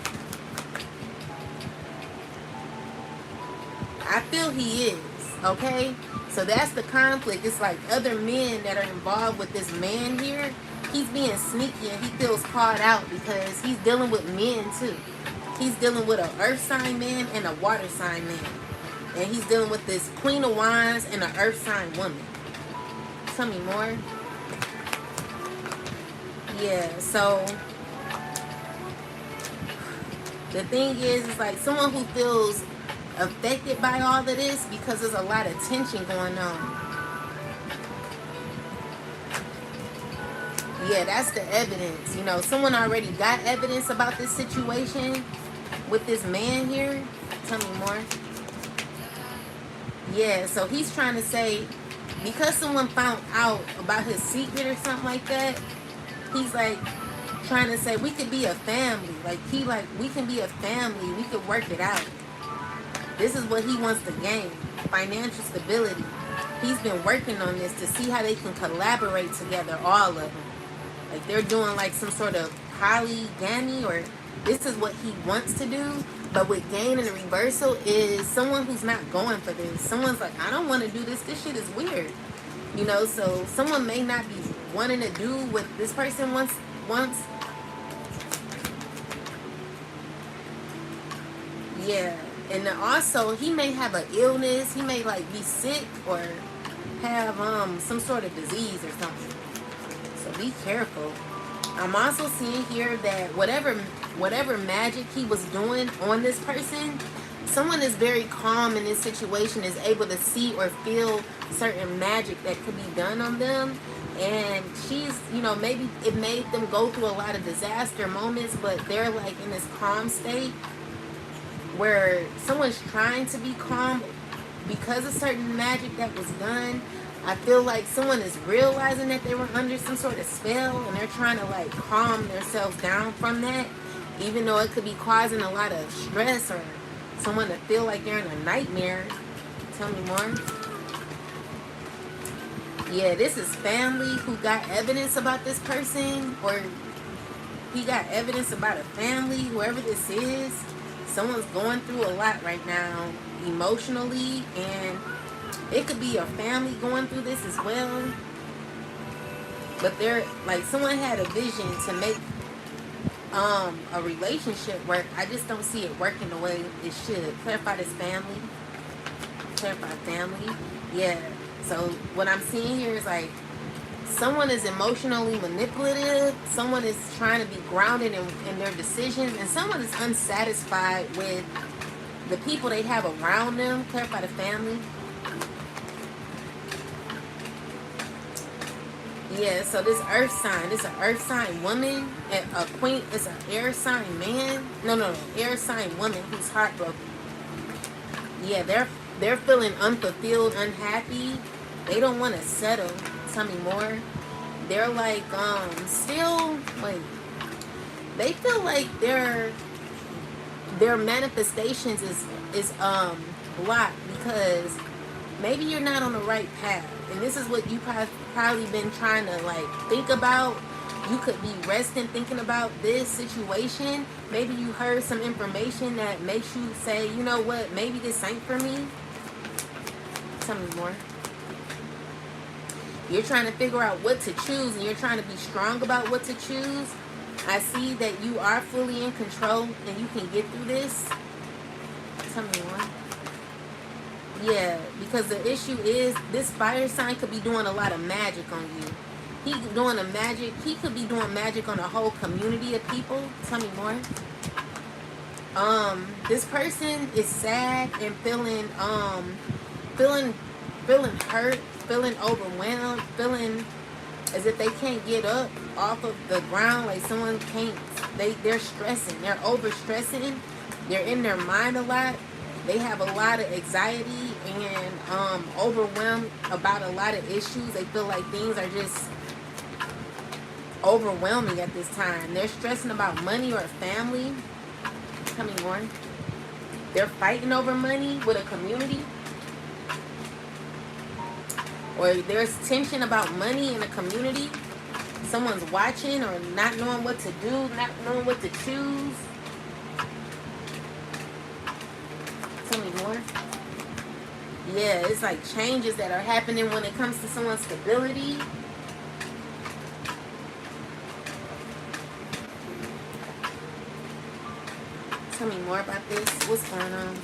I feel he is, okay? So that's the conflict. It's like other men that are involved with this man here. He's being sneaky and he feels called out because he's dealing with men too. He's dealing with an earth sign man and a water sign man. And he's dealing with this Queen of Wands and an earth sign woman. Tell me more. Yeah, so the thing is, it's like someone who feels affected by all of this because there's a lot of tension going on. Yeah, that's the evidence. You know, someone already got evidence about this situation with this man here. Tell me more. Yeah, so he's trying to say, because someone found out about his secret or something like that, he's like trying to say we could be a family. We can be a family. We could work it out. This is what he wants to gain. Financial stability. He's been working on this to see how they can collaborate together, all of them. Like they're doing like some sort of polygamy, or this is what he wants to do. But with gain and the reversal is someone who's not going for this. Someone's like, I don't want to do this. This shit is weird. You know, so someone may not be wanting to do what this person wants. Yeah. And then also, he may have an illness. He may like be sick or have some sort of disease or something. So be careful. I'm also seeing here that whatever magic he was doing on this person, someone is very calm in this situation, is able to see or feel certain magic that could be done on them. And she's, you know, maybe it made them go through a lot of disaster moments, but they're like in this calm state where someone's trying to be calm because of certain magic that was done. I feel like someone is realizing that they were under some sort of spell and they're trying to like calm themselves down from that, even though it could be causing a lot of stress or someone to feel like they're in a nightmare. Tell me more. Yeah, this is family who got evidence about this person, or he got evidence about a family, whoever this is. Someone's going through a lot right now emotionally, and it could be a family going through this as well. But they're like, someone had a vision to make a relationship work. I just don't see it working the way it should. Clarify this family. Clarify family. Yeah. So what I'm seeing here is like someone is emotionally manipulative. Someone is trying to be grounded in their decisions, and someone is unsatisfied with the people they have around them. Clarify the family. Yeah, so this earth sign, this is an earth sign woman, and a queen is an air sign man. No, air sign woman who's heartbroken. Yeah, they're feeling unfulfilled, unhappy. They don't want to settle. Tell me more. They're like still wait. They feel like their manifestations is blocked because maybe you're not on the right path. And this is what you probably been trying to like think about. You could be resting thinking about this situation. Maybe you heard some information that makes you say, you know what, maybe this ain't for me. Tell me more. You're trying to figure out what to choose, and you're trying to be strong about what to choose. I see that you are fully in control and you can get through this. Tell me more. Yeah, because the issue is this fire sign could be doing a lot of magic on you. He could be doing magic on a whole community of people. Tell me more. This person is sad and feeling hurt, feeling overwhelmed, feeling as if they can't get up off of the ground, like someone can't, they're stressing, they're overstressing, they're in their mind a lot. They have a lot of anxiety and overwhelmed about a lot of issues. They feel like things are just overwhelming at this time. They're stressing about money or family. Tell me more. They're fighting over money with a community. or there's tension about money in a community. Someone's watching or not knowing what to do, not knowing what to choose. Tell me more. Yeah, it's like changes that are happening when it comes to someone's stability. Tell me more about this. What's going on?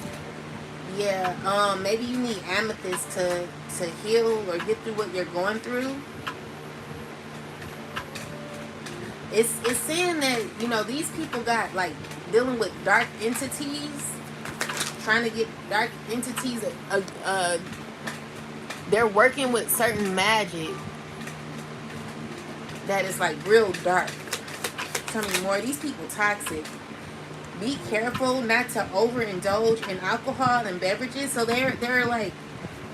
Yeah, maybe you need amethyst to heal or get through what you're going through. It's saying that, you know, these people got like dealing with dark entities, trying to get dark entities. They're working with certain magic that is like real dark. Tell me more. These people toxic. Be careful not to overindulge in alcohol and beverages. So they're like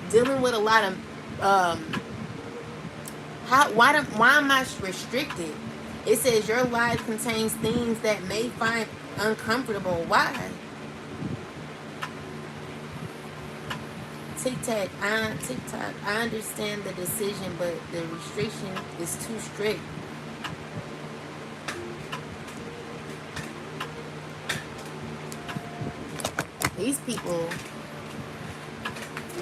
dealing with a lot of why am I restricted? It says your life contains things that may find uncomfortable. Why? TikTok, I understand the decision, but the restriction is too strict. These people,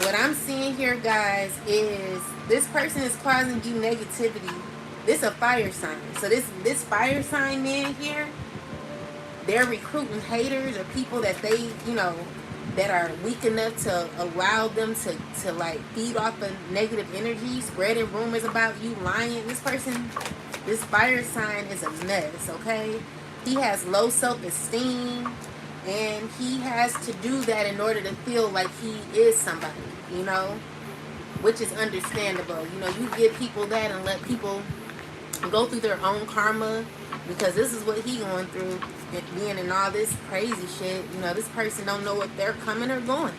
what I'm seeing here, guys, is this person is causing you negativity. This is a fire sign. So this fire sign man here, they're recruiting haters or people that they, you know, that are weak enough to allow them to like feed off of negative energy, spreading rumors about you, lying. This person, this fire sign is a mess, okay? He has low self-esteem, and he has to do that in order to feel like he is somebody, you know, which is understandable. You know, you give people that and let people go through their own karma, because this is what he going through, being in all this crazy shit. You know, this person don't know if they're coming or going.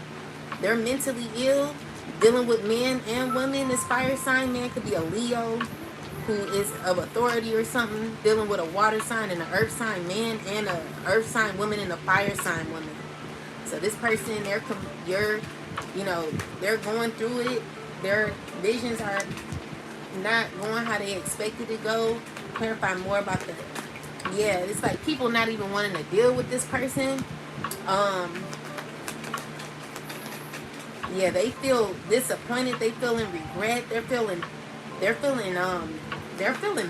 They're mentally ill, dealing with men and women. This fire sign man could be a Leo who is of authority or something, dealing with a water sign and an earth sign man and a earth sign woman and a fire sign woman. So this person, you know, they're going through it. Their visions are not going how they expected to go. Clarify more about that. Yeah, it's like people not even wanting to deal with this person. Yeah, they feel disappointed. They feeling regret. They're feeling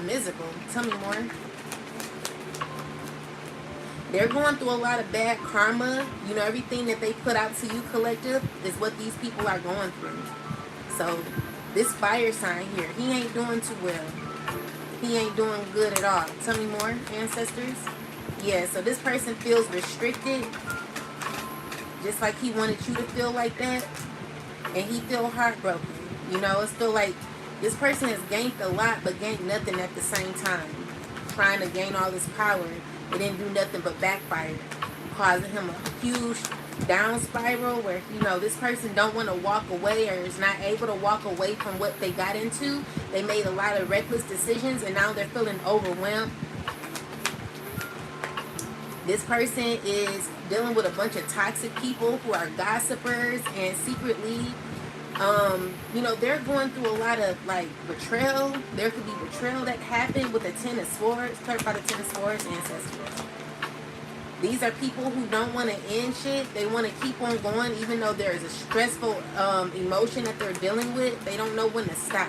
miserable. Tell me more. They're going through a lot of bad karma. You know, everything that they put out to you, collective, is what these people are going through. So this fire sign here, he ain't doing too well. He ain't doing good at all. Tell me more, ancestors. Yeah, so this person feels restricted, just like he wanted you to feel like that. And he feel heartbroken. You know, it's still like this person has gained a lot but gained nothing at the same time. Trying to gain all this power, it didn't do nothing but backfire, causing him a huge down spiral where, you know, this person don't want to walk away or is not able to walk away from what they got into. They made a lot of reckless decisions and now they're feeling overwhelmed. This person is dealing with a bunch of toxic people who are gossipers and secretly, you know, they're going through a lot of like betrayal. There could be betrayal that happened with the Ten of Swords. Clarify the Ten of Swords, ancestors. These are people who don't want to end shit. They want to keep on going even though there is a stressful emotion that they're dealing with. They don't know when to stop.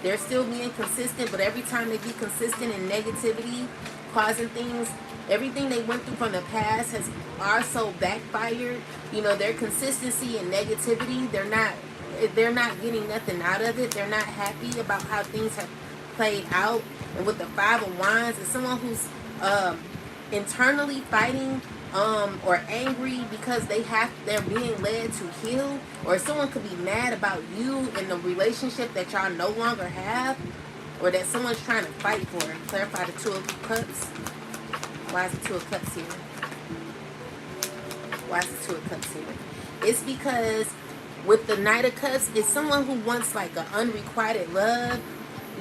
They're still being consistent, but every time they be consistent in negativity, causing things, everything they went through from the past has also backfired. You know, their consistency and negativity, they're not getting nothing out of it. They're not happy about how things have played out. And with the Five of Wands, it's someone who's internally fighting or angry because they're being led to heal, or someone could be mad about you in the relationship that y'all no longer have, or that someone's trying to fight for. Clarify the Two of Cups. Why is the Two of Cups here? Why is the Two of Cups here? It's because with the Knight of Cups, it's someone who wants like an unrequited love.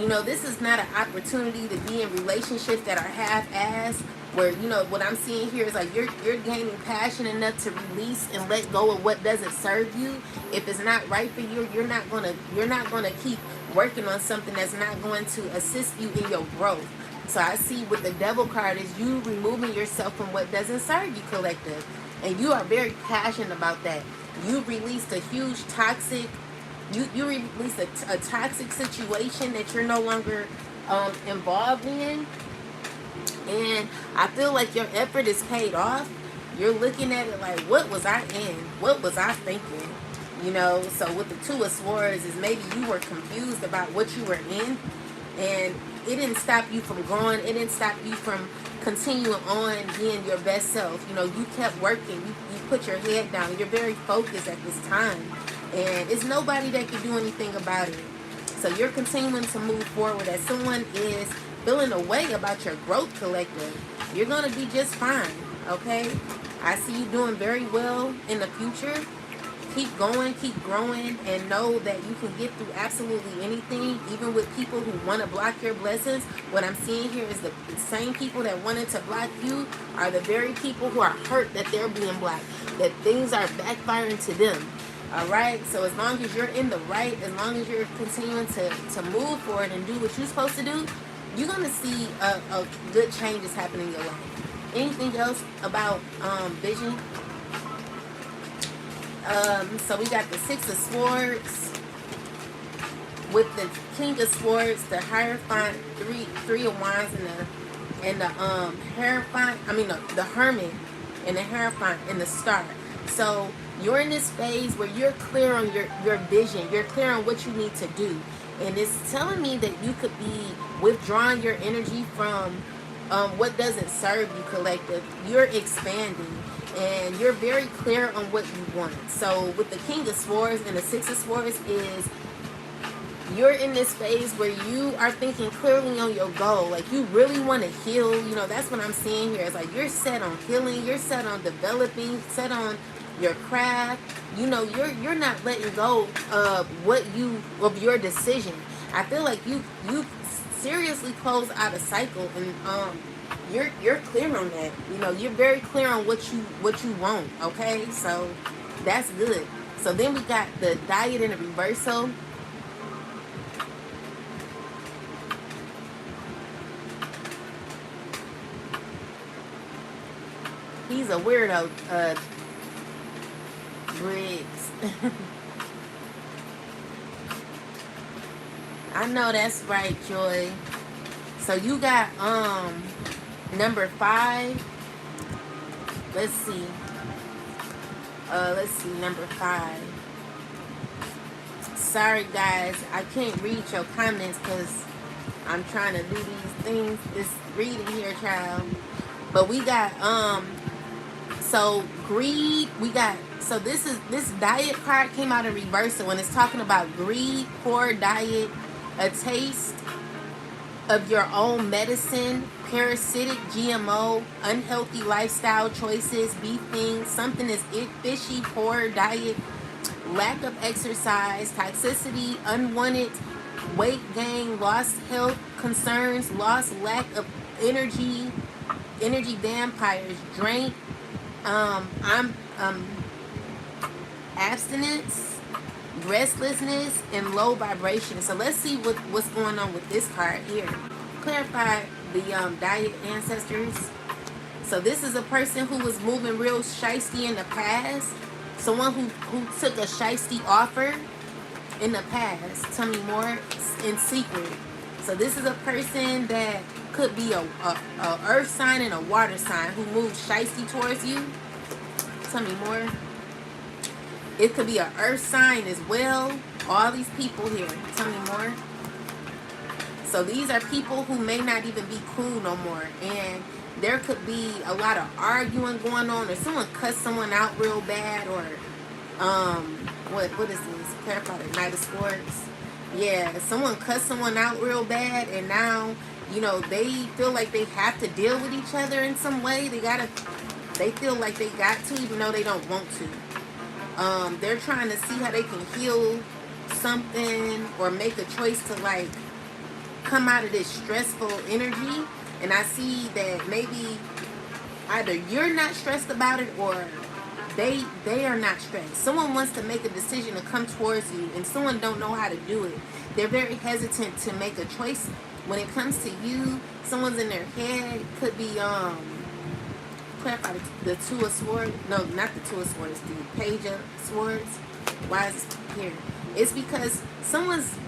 You know, this is not an opportunity to be in relationships that are half-assed where, you know, what I'm seeing here is like you're gaining passion enough to release and let go of what doesn't serve you. If it's not right for you, you're not gonna keep working on something that's not going to assist you in your growth. So I see with the devil card is you removing yourself from what doesn't serve you, collective. And you are very passionate about that. You released a huge toxic, you released a toxic situation that you're no longer involved in. And I feel like your effort is paid off. You're looking at it like, what was I in? What was I thinking? You know, so with the Two of Swords is maybe you were confused about what you were in, and it didn't stop you from growing. It didn't stop you from continuing on being your best self. You know, you kept working. You put your head down. You're very focused at this time, and it's nobody that can do anything about it. So you're continuing to move forward. As someone is feeling a way about your growth, collective, you're going to be just fine, okay? I see you doing very well in the future. Keep going, keep growing, and know that you can get through absolutely anything, even with people who want to block your blessings. What I'm seeing here is the same people that wanted to block you are the very people who are hurt that they're being blocked, that things are backfiring to them. All right, so as long as you're in the right, as long as you're continuing to move forward and do what you're supposed to do, you're going to see a good changes happen in your life. Anything else about vision? So we got the Six of Swords with the King of Swords, the Hierophant, three of Wands, and the Hierophant. I mean the Hermit and the Hierophant and the Star. So you're in this phase where you're clear on your vision. You're clear on what you need to do, and it's telling me that you could be withdrawing your energy from what doesn't serve you, collective. You're expanding. And you're very clear on what you want. So with the King of Swords and the Six of Swords is you're in this phase where you are thinking clearly on your goal. Like you really want to heal. You know, that's what I'm seeing here. It's like you're set on healing. You're set on developing. Set on your craft. You know, you're not letting go of your decision. I feel like you seriously close out a cycle, and you're clear on that. You know, you're very clear on what you want, okay? So that's good. So then we got the Diet in a reversal. He's a weirdo, Briggs. I know that's right, Joy. So you got number 5. Let's see. Number 5. Sorry guys, I can't read your comments because I'm trying to do these things, this reading here, child. But we got so greed, so this Diet card came out in reversal, and it's talking about greed, poor diet, a taste of your own medicine, parasitic GMO, unhealthy lifestyle choices, beefing, something is fishy, poor diet, lack of exercise, toxicity, unwanted weight gain, lost health concerns, lack of energy vampires, drink, abstinence, restlessness, and low vibration. So let's see what's going on with this card here. Clarify the Diet ancestors. So this is a person who was moving real shiesty in the past. Someone who took a shiesty offer in the past. Tell me more in secret. So this is a person that could be a earth sign and a water sign who moves shiesty towards you. Tell me more. It could be an earth sign as well. All these people here. Tell me more. So these are people who may not even be cool no more. And there could be a lot of arguing going on, or someone cussed someone out real bad, or what is this? Clarify the Knight of Swords. Yeah, someone cussed someone out real bad, and now, you know, they feel like they have to deal with each other in some way. They feel like they got to, even though they don't want to. They're trying to see how they can heal something or make a choice to like come out of this stressful energy. And I see that maybe Either you're not stressed about it, or they are not stressed. Someone wants to make a decision to come towards you, and someone don't know how to do it. They're very hesitant to make a choice when it comes to you. Someone's in their head. Could be clarify the Two of Swords. No, not the Two of Swords. The Page of Swords. Why is this here? It's because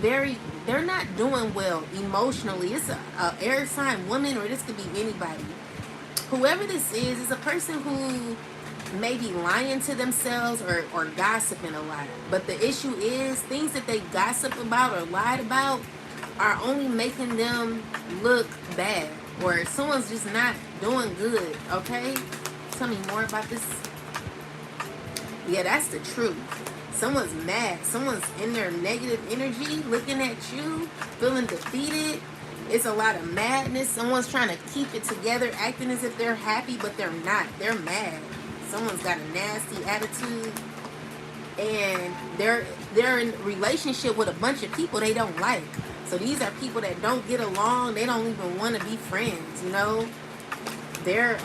they're not doing well emotionally. It's a air sign woman, or this could be anybody. Whoever this is a person who may be lying to themselves, or gossiping a lot. But the issue is, things that they gossip about or lied about are only making them look bad, or someone's just not doing good, okay? Tell me more about this. Yeah, that's the truth. Someone's mad. Someone's in their negative energy, looking at you, feeling defeated. It's a lot of madness. Someone's trying to keep it together, acting as if they're happy, but they're not. They're mad. Someone's got a nasty attitude, and they're in relationship with a bunch of people they don't like. So these are people that don't get along. They don't even want to be friends, you know. They're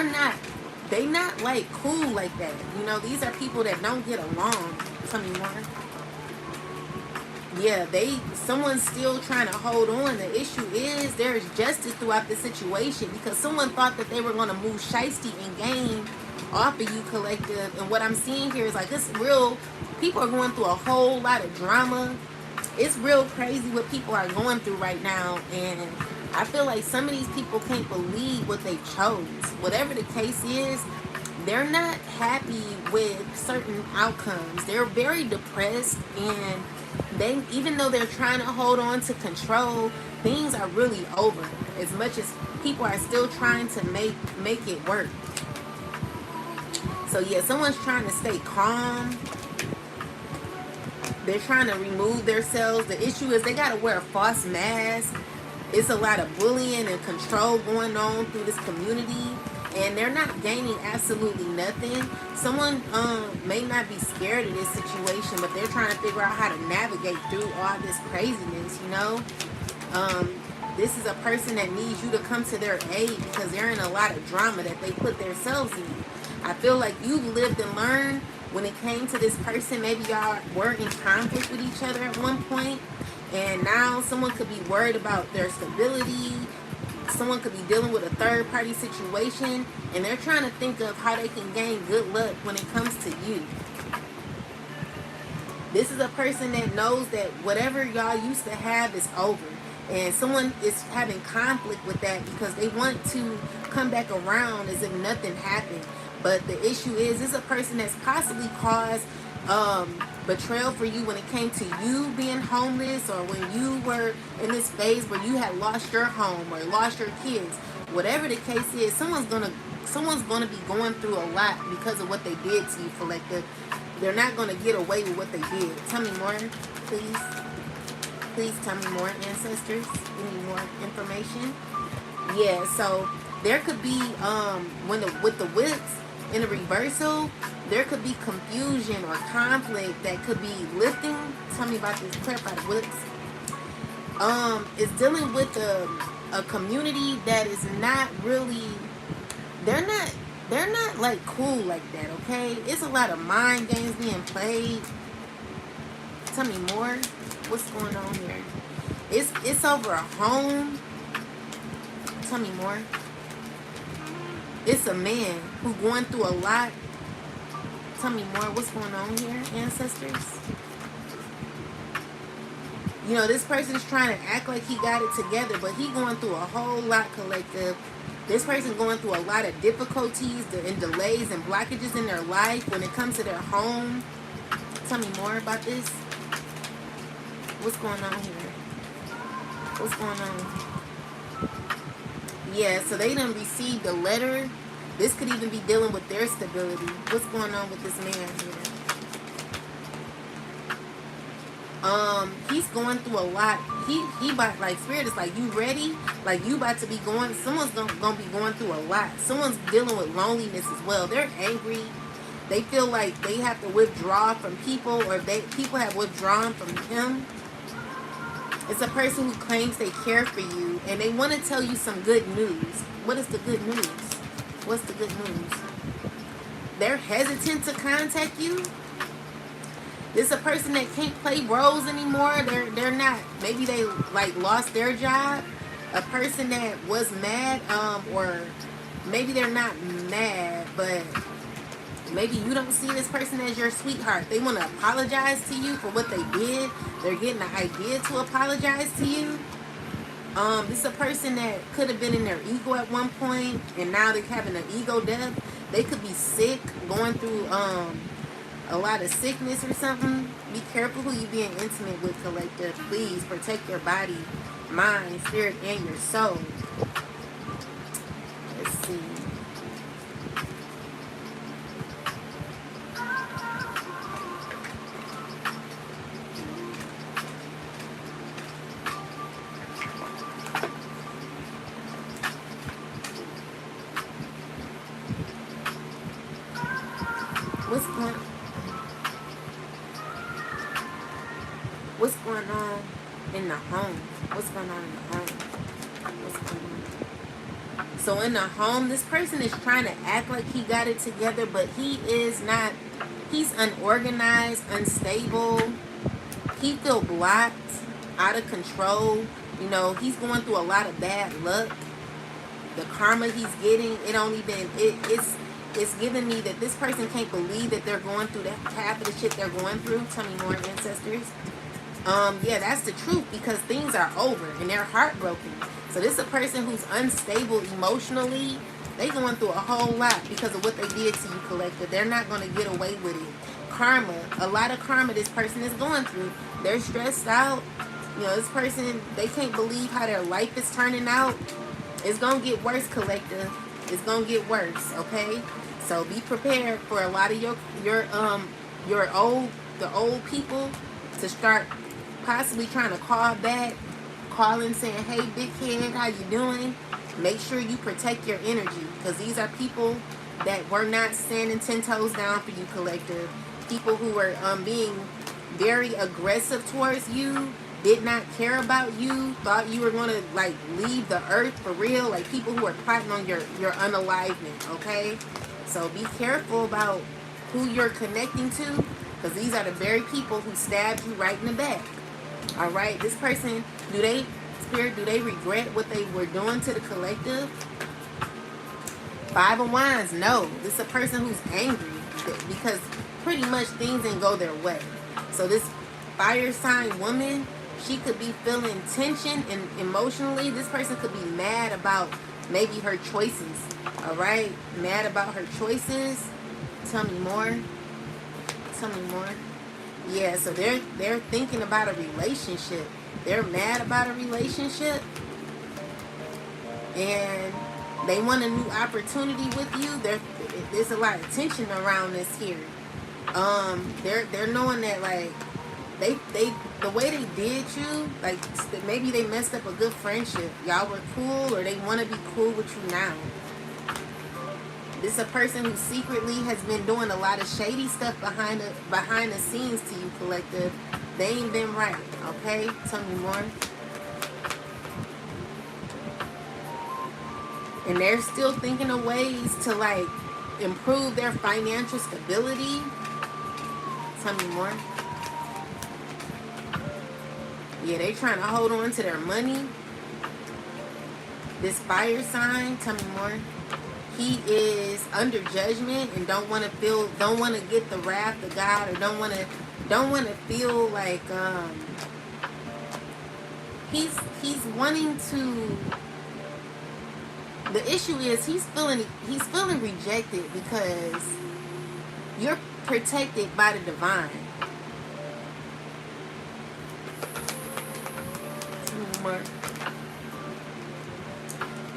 not like cool like that. You know, these are people that don't get along. Tell me more. Yeah, someone's still trying to hold on. The issue is there's justice throughout the situation, because someone thought that they were going to move shiesty and gain off of you, collective. And what I'm seeing here is like, it's real. People are going through a whole lot of drama. It's real crazy what people are going through right now. And I feel like some of these people can't believe what they chose. Whatever the case is, they're not happy with certain outcomes. They're very depressed, and even though they're trying to hold on to control, things are really over. As much as people are still trying to make it work. So yeah, someone's trying to stay calm. They're trying to remove themselves. The issue is they gotta wear a false mask. It's a lot of bullying and control going on through this community, and they're not gaining absolutely nothing. Someone may not be scared of this situation, but they're trying to figure out how to navigate through all this craziness, you know. This is a person that needs you to come to their aid, because they're in a lot of drama that they put themselves in. I feel like you've lived and learned when it came to this person. Maybe y'all were in conflict with each other at one point, and now someone could be worried about their stability. Someone could be dealing with a third-party situation, and they're trying to think of how they can gain good luck when it comes to you. This is a person that knows that whatever y'all used to have is over, and someone is having conflict with that because they want to come back around as if nothing happened. But the issue is, it's a person that's possibly caused betrayal for you when it came to you being homeless, or when you were in this phase where you had lost your home or lost your kids. Whatever the case is, someone's gonna be going through a lot because of what they did to you, collective. They're not gonna get away with what they did. Tell me more, please. Please tell me more, ancestors. Give me more information. Yeah, so there could be with the whips in the reversal, there could be confusion or conflict that could be lifting. Tell me about this. Clarify the whips. It's dealing with a community that is not really. They're not like cool like that. Okay, it's a lot of mind games being played. Tell me more. What's going on here? It's over a home. Tell me more. It's a man who's going through a lot. Tell me more. What's going on here, ancestors? You know, this person's trying to act like he got it together, but he going through a whole lot, collective. This person's going through a lot of difficulties and delays and blockages in their life when it comes to their home. Tell me more about this. What's going on here? What's going on? Yeah, so they done received a letter. This could even be dealing with their stability. What's going on with this man here? He's going through a lot. He about, like, spirit is like, you ready? Like, you about to be going, someone's gonna be going through a lot. Someone's dealing with loneliness as well. They're angry. They feel like they have to withdraw from people, or people have withdrawn from him. It's a person who claims they care for you and they want to tell you some good news. What is the good news? What's the good news? They're hesitant to contact you. This is a person that can't play roles anymore. They're not. Maybe they like lost their job. A person that was mad, or maybe they're not mad, but maybe you don't see this person as your sweetheart. They want to apologize to you for what they did. They're getting the idea to apologize to you. This is a person that could have been in their ego at one point, and now they're having an ego death. They could be sick, going through a lot of sickness or something. Be careful who you being intimate with, collective. Please protect your body, mind, spirit, and your soul. Let's see. What's going on in the home? What's going on in the home? What's going on? So in the home, this person is trying to act like he got it together, but he is not. He's unorganized, unstable. He feel blocked, out of control. You know, he's going through a lot of bad luck. The karma he's getting, it don't even, it's giving me that this person can't believe that they're going through that half of the shit they're going through. Tell me more, ancestors. Yeah, that's the truth, because things are over and they're heartbroken. So this is a person who's unstable emotionally. They going through a whole lot because of what they did to you, collective. They're not going to get away with it. Karma, a lot of karma this person is going through. They're stressed out. You know, this person, they can't believe how their life is turning out. It's going to get worse, collective. It's going to get worse, okay? So be prepared for a lot of the old people to start possibly trying to call back, calling saying, hey, big head, how you doing? Make sure you protect your energy, because these are people that were not standing 10 toes down for you, collective. People who were being very aggressive towards you, did not care about you, thought you were going to like leave the earth for real, like people who are plotting on your unalivement, okay? So be careful about who you're connecting to, because these are the very people who stabbed you right in the back. All right, this person, do they regret what they were doing to the collective? 5 of Wands, no. This is a person who's angry because pretty much things didn't go their way. So this fire sign woman, she could be feeling tension and emotionally. This person could be mad about maybe her choices. All right, mad about her choices. Tell me more. Tell me more. Yeah, so they're thinking about a relationship. They're mad about a relationship, and they want a new opportunity with you. There's a lot of tension around this here. They're knowing that like they the way they did you, like maybe they messed up a good friendship. Y'all were cool, or they want to be cool with you now. This is a person who secretly has been doing a lot of shady stuff behind the scenes to you, collective. They ain't been right, okay? Tell me more. And they're still thinking of ways to like improve their financial stability. Tell me more. Yeah, they trying to hold on to their money. This fire sign, tell me more. He is under judgment and don't want to get the wrath of God, or don't want to feel like he's wanting to. The issue is he's feeling rejected because you're protected by the divine.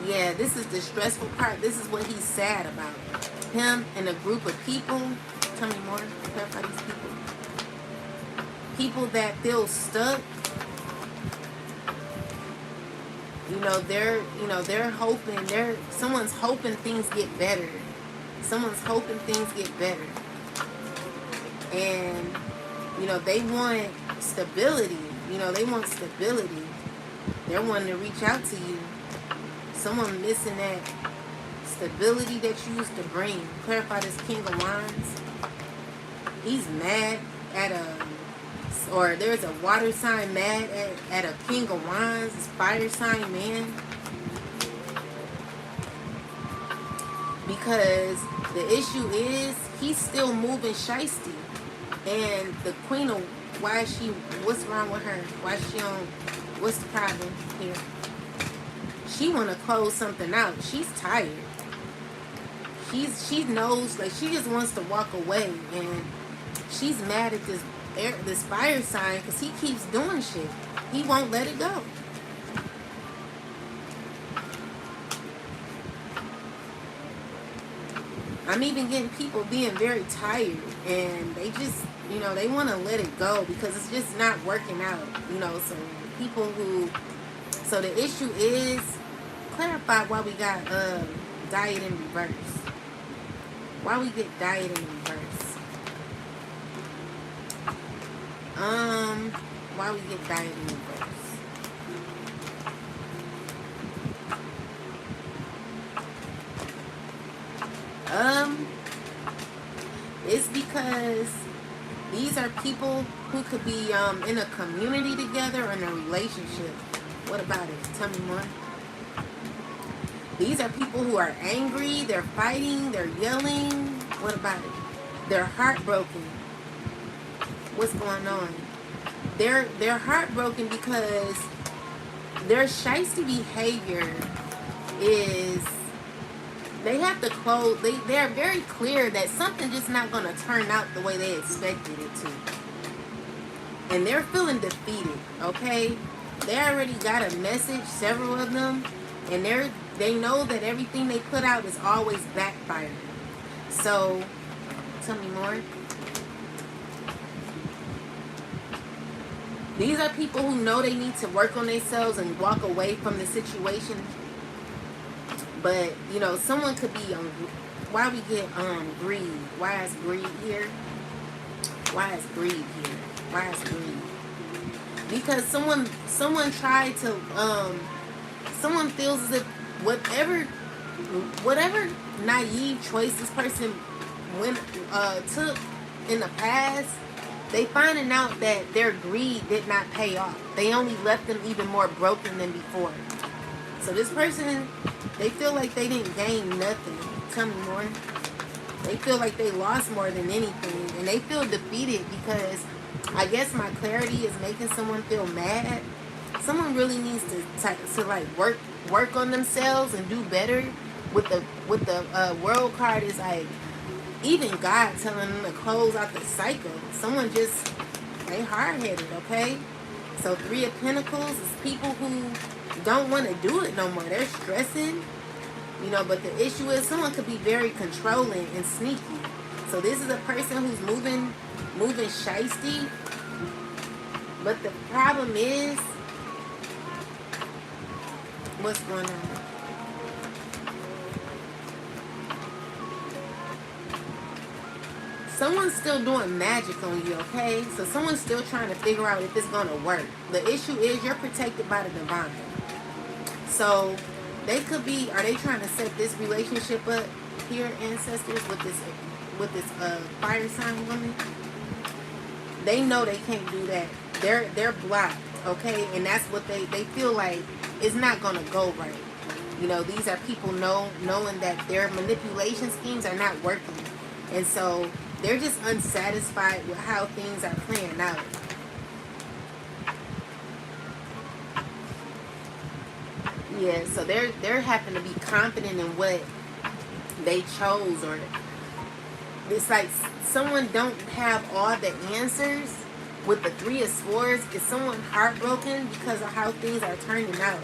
Yeah, this is the stressful part. This is what he's sad about. Him and a group of people. Tell me more. Clarify these people. People that feel stuck. They're hoping. Someone's hoping things get better. Someone's hoping things get better. And they want stability. You know, they want stability. They're wanting to reach out to you. Someone missing that stability that you used to bring. Clarify this King of Wands. He's mad at or there's a water sign mad at a King of Wands, this fire sign man. Because the issue is he's still moving shiesty. And the Queen of, what's wrong with her? Why is she on, what's the problem here? She want to close something out. She's tired. She knows, like, she just wants to walk away. And she's mad at this fire sign because he keeps doing shit. He won't let it go. I'm even getting people being very tired, and they just, you know, they want to let it go because it's just not working out, you know. So people who, so the issue is, clarify why we got diet in reverse. Why we get diet in reverse? Why we get diet in reverse? It's because these are people who could be in a community together or in a relationship. What about it? Tell me more. These are people who are angry, they're fighting, they're yelling. What about it? They're heartbroken. What's going on? They're heartbroken because their shiesty behavior is, they have to close, they're very clear that something just not going to turn out the way they expected it to. And they're feeling defeated, okay? They already got a message, several of them, and they know that everything they put out is always backfiring. So, tell me more. These are people who know they need to work on themselves and walk away from the situation. But, you know, someone could be why we get greed? Why is greed here? Why is greed here? Why is greed? Because someone tried to someone feels as if whatever naive choice this person took in the past, they finding out that their greed did not pay off. They only left them even more broken than before. So this person, they feel like they didn't gain nothing. Tell me more. They feel like they lost more than anything. And they feel defeated because I guess my clarity is making someone feel mad. Someone really needs to like work on themselves and do better. With the world card is like, even God telling them to close out the cycle. Someone just, they hard-headed, okay? So 3 of Pentacles is people who don't want to do it no more. They're stressing, you know, but the issue is someone could be very controlling and sneaky. So this is a person who's moving shiesty. But the problem is, what's going on? Someone's still doing magic on you, okay? So someone's still trying to figure out if it's going to work. The issue is you're protected by the divine. So they could be, are they trying to set this relationship up here, ancestors, with this fire sign woman? They know they can't do that. They're blocked, okay? And that's what they feel like it's not going to go right. You know, these are people knowing that their manipulation schemes are not working. And so they're just unsatisfied with how things are playing out. Yeah, so they're having to be confident in what they chose, or it's like someone don't have all the answers. With the 3 of Swords, is someone heartbroken because of how things are turning out?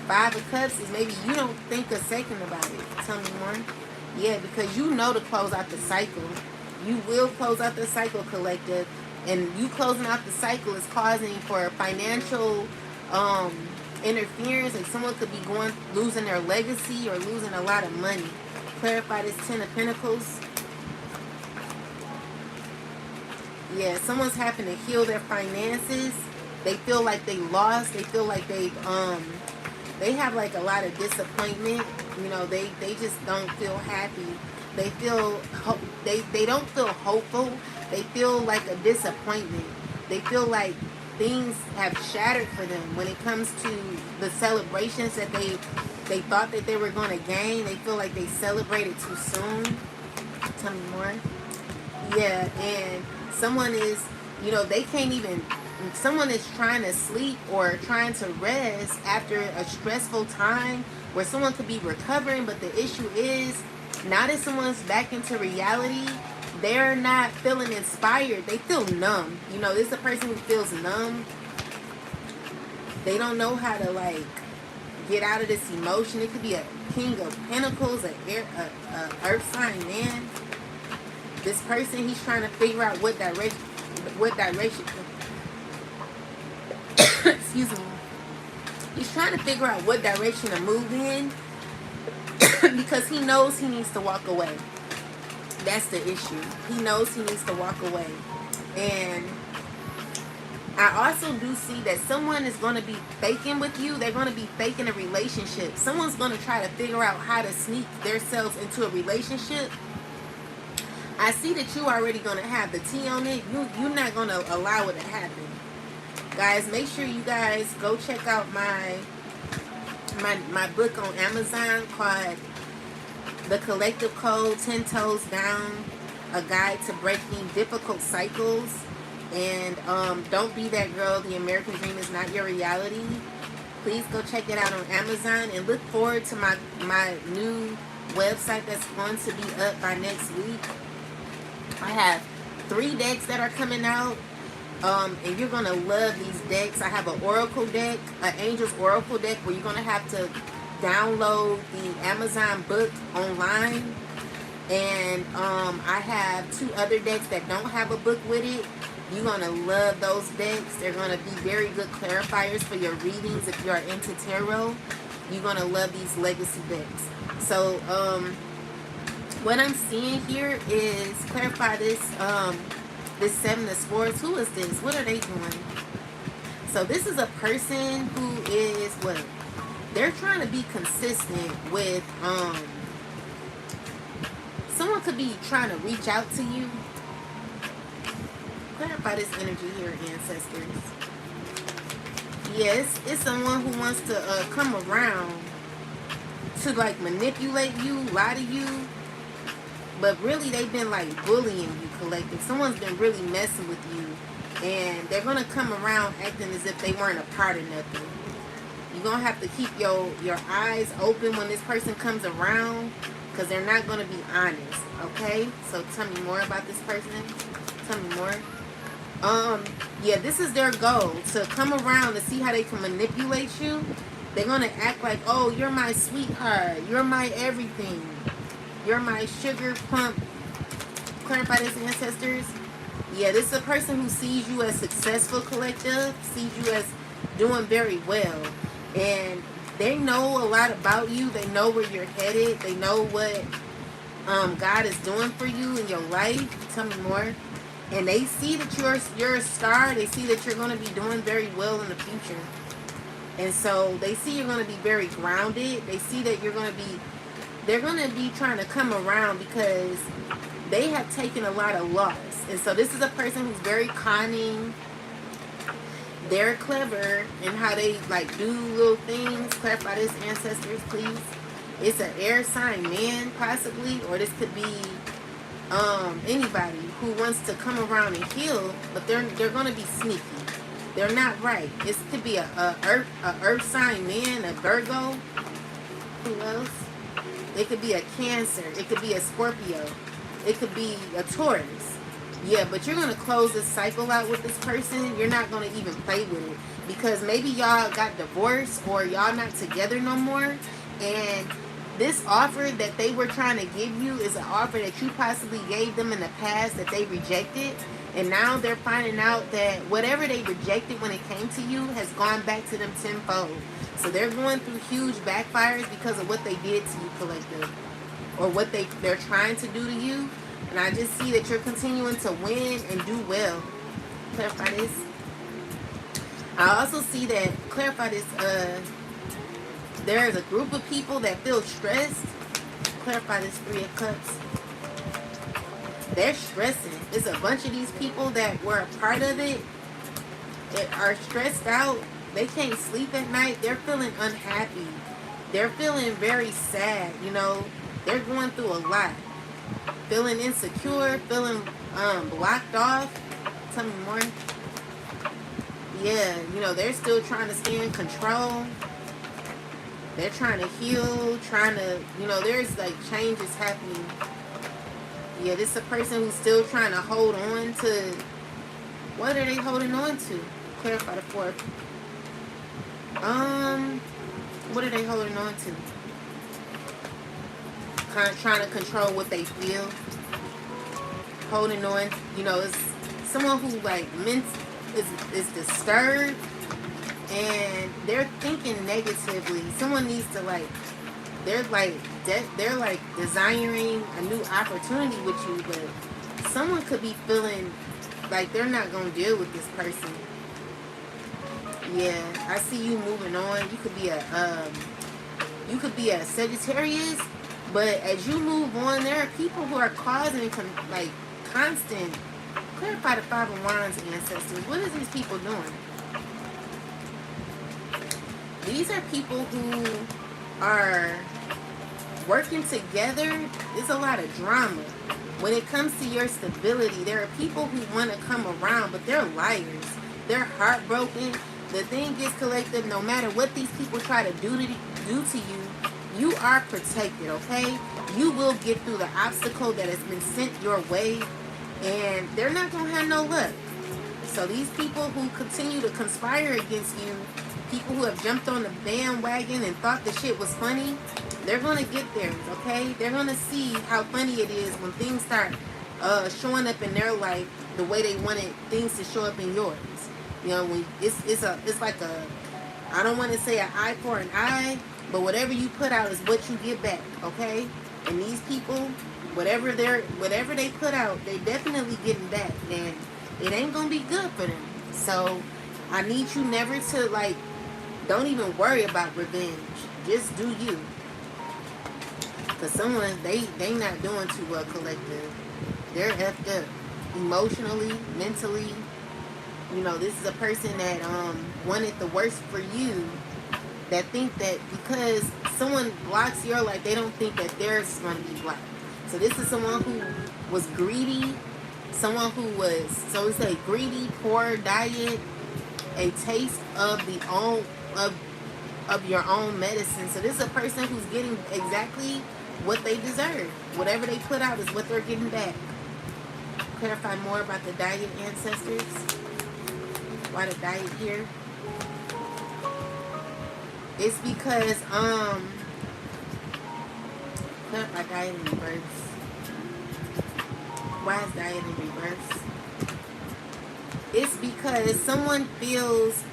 5 of Cups is maybe you don't think a second about it. Tell me more. Yeah, because you know to close out the cycle. You will close out the cycle, collective. And you closing out the cycle is causing for financial interference. Like someone could be losing their legacy or losing a lot of money. Clarify this 10 of Pentacles. Yeah, someone's having to heal their finances. They feel like they lost. They feel like they have like a lot of disappointment. You know, they just don't feel happy. They feel they don't feel hopeful. They feel like a disappointment. They feel like things have shattered for them when it comes to the celebrations that they thought that they were going to gain. They feel like they celebrated too soon. Tell me more. Yeah, and someone is, you know, they can't even, someone is trying to sleep or trying to rest after a stressful time where someone could be recovering, but the issue is, now that someone's back into reality, they're not feeling inspired. They feel numb. You know, this is a person who feels numb. They don't know how to, like, get out of this emotion. It could be a King of Pentacles, a Earth sign man. This person, he's trying to figure out what direction excuse me. He's trying to figure out what direction to move in because he knows he needs to walk away. That's the issue. He knows he needs to walk away. And I also do see that someone is going to be faking with you. They're going to be faking a relationship. Someone's going to try to figure out how to sneak themselves into a relationship. I see that you already going to have the tea on it. You're not going to allow it to happen. Guys, make sure you guys go check out my book on Amazon called The Collective Code, 10 Toes Down, a guide to breaking difficult cycles. And don't be that girl. The American dream is not your reality. Please go check it out on Amazon and look forward to my new website that's going to be up by next week. I have 3 decks that are coming out. And you're going to love these decks. I have an Oracle deck, an Angel's Oracle deck, where you're going to have to download the Amazon book online. And I have 2 other decks that don't have a book with it. You're going to love those decks. They're going to be very good clarifiers for your readings if you are into tarot. You're going to love these legacy decks. So, what I'm seeing here is, clarify this, this 7 of Swords. Who is this? What are they doing? So this is a person who is, what? They're trying to be consistent with, someone could be trying to reach out to you. Clarify this energy here, ancestors. Yes, it's someone who wants to come around to, like, manipulate you, lie to you. But really, they've been, like, bullying you, collective. Someone's been really messing with you. And they're going to come around acting as if they weren't a part of nothing. You're going to have to keep your eyes open when this person comes around, because they're not going to be honest, okay? So tell me more about this person. Tell me more. Yeah, this is their goal, to come around to see how they can manipulate you. They're going to act like, oh, you're my sweetheart. You're my everything. You're my sugar plump. Clarify this, ancestors. Yeah, this is a person who sees you as successful, collective. Sees you as doing very well. And they know a lot about you. They know where you're headed. They know what God is doing for you in your life. Tell me more. And they see that you're a star. They see that you're going to be doing very well in the future. And so they see you're going to be very grounded. They see that you're going to be, they're going to be trying to come around because they have taken a lot of loss. And so this is a person who's very cunning. They're clever in how they, like, do little things. Clarify this, ancestors, please. It's an air sign man, possibly. Or this could be anybody who wants to come around and heal. But they're going to be sneaky. They're not right. This could be a earth sign man, a Virgo. Who else? It could be a Cancer. It could be a Scorpio. It could be a Taurus. Yeah, but you're going to close this cycle out with this person. You're not going to even play with it. Because maybe y'all got divorced or y'all not together no more. And this offer that they were trying to give you is an offer that you possibly gave them in the past that they rejected. And now they're finding out that whatever they rejected when it came to you has gone back to them tenfold. So they're going through huge backfires because of what they did to you, collective. Or what they're trying to do to you. And I just see that you're continuing to win and do well. Clarify this. I also see that, clarify this, there is a group of people that feel stressed. Clarify this, Three of Cups. They're stressing. It's a bunch of these people that were a part of it that are stressed out. They can't sleep at night. They're feeling unhappy. They're feeling very sad, you know. They're going through a lot. Feeling insecure, feeling blocked off. Tell me more. Yeah, you know, they're still trying to stay in control. They're trying to heal, trying to, you know, there's like changes happening. Yeah, this is a person who's still trying to hold on to, what are they holding on to? Clarify the fourth. What are they holding on to? Kind of trying to control what they feel. Holding on, you know, it's someone who like is disturbed and they're thinking negatively. Someone needs to like, they're like desiring a new opportunity with you, but someone could be feeling like they're not gonna deal with this person. Yeah, I see you moving on. You could be a Sagittarius, but as you move on, there are people who are causing like constant. Clarify the Five of Wands, ancestors. What is these people doing? These are people who are working together. There's a lot of drama. When it comes to your stability, there are people who want to come around, but they're liars. They're heartbroken. The thing is, collective, no matter what these people try to do to you, you are protected, okay? You will get through the obstacle that has been sent your way, and they're not going to have no luck. So these people who continue to conspire against you, people who have jumped on the bandwagon and thought the shit was funny, they're going to get theirs, okay? They're going to see how funny it is when things start showing up in their life the way they wanted things to show up in yours. You know, when it's like a, I don't want to say an eye for an eye, but whatever you put out is what you get back, okay? And these people, whatever they put out, they definitely getting back, and it ain't gonna be good for them. So I need you never to like, don't even worry about revenge. Just do you. Cause someone they not doing too well, collective. They're effed up emotionally, mentally. You know, this is a person that wanted the worst for you, that think that because someone blocks your life, they don't think that theirs is going to be blocked. So this is someone who was greedy, someone who was, so we say, greedy, poor diet, a taste of your own medicine. So this is a person who's getting exactly what they deserve. Whatever they put out is what they're getting back. Clarify more about the diet, ancestors. Why the diet here? It's because clarify diet in reverse. Why is diet in reverse? It's because someone feels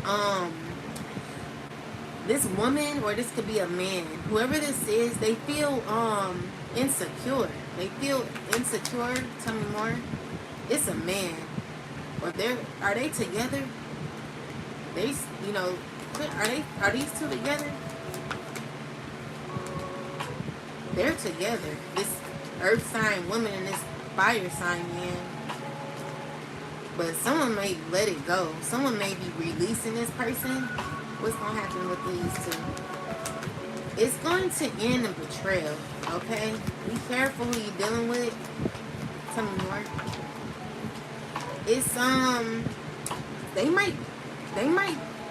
this woman, or this could be a man, whoever this is, they feel insecure. They feel insecure. Tell me more. It's a man. Or are they together? They, you know, are these two together? They're together. This earth sign woman and this fire sign man. But someone may let it go. Someone may be releasing this person. What's going to happen with these two? It's going to end in betrayal, okay? Be careful who you're dealing with. Tell me more. It's, they might,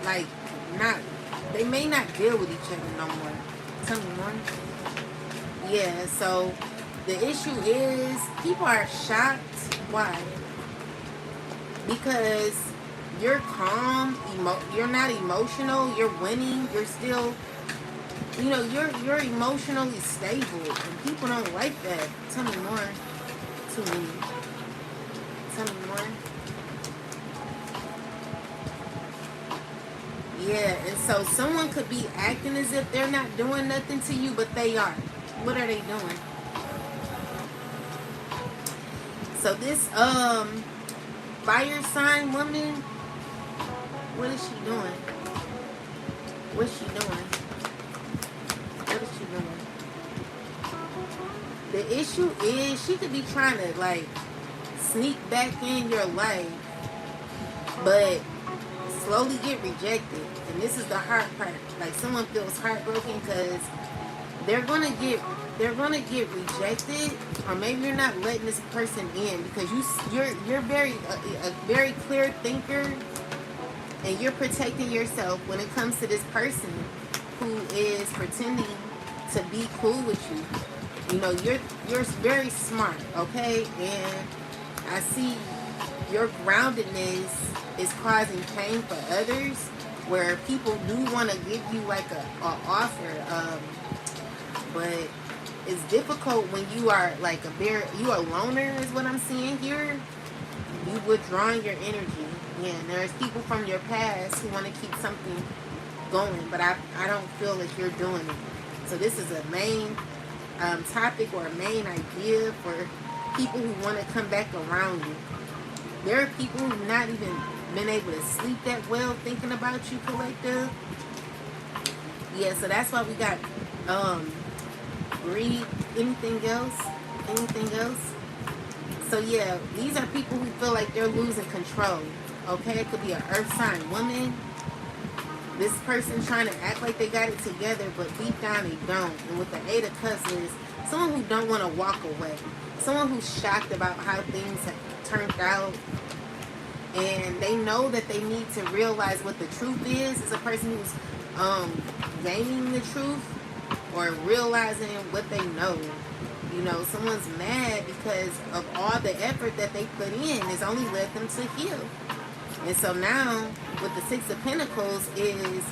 like, not, they may not deal with each other no more. Tell me more. Yeah, so the issue is people are shocked. Why? Because you're calm, you're not emotional, you're winning, you're still, you know, you're emotionally stable, and people don't like that. Tell me more. Too many. Tell me more. Yeah, and so someone could be acting as if they're not doing nothing to you, but they are. What are they doing? So this fire sign woman, What is she doing? What's she doing? What is she doing? The issue is she could be trying to like sneak back in your life, but slowly get rejected. And this is the hard part. Like someone feels heartbroken because they're gonna get rejected, or maybe you're not letting this person in because you're very a very clear thinker, and you're protecting yourself when it comes to this person who is pretending to be cool with you. You know, you're very smart, okay? And I see your groundedness is causing pain for others, where people do want to give you like a offer, but it's difficult when you are like you are a loner is what I'm seeing here. You withdrawing your energy. Yeah, and there's people from your past who want to keep something going, but I don't feel like you're doing it. So this is a main topic or a main idea for people who want to come back around you. There are people who've not even been able to sleep that well thinking about you, collective. Yeah, so that's why we got greed. Anything else? So yeah, these are people who feel like they're losing control. Okay, it could be an earth sign woman. This person trying to act like they got it together, but deep down they don't. And with the 8 of Cups is someone who don't want to walk away. Someone who's shocked about how things have turned out. And they know that they need to realize what the truth is. It's a person who's gaining the truth or realizing what they know. You know, someone's mad because of all the effort that they put in has only led them to heal. And so now, with the 6 of Pentacles, is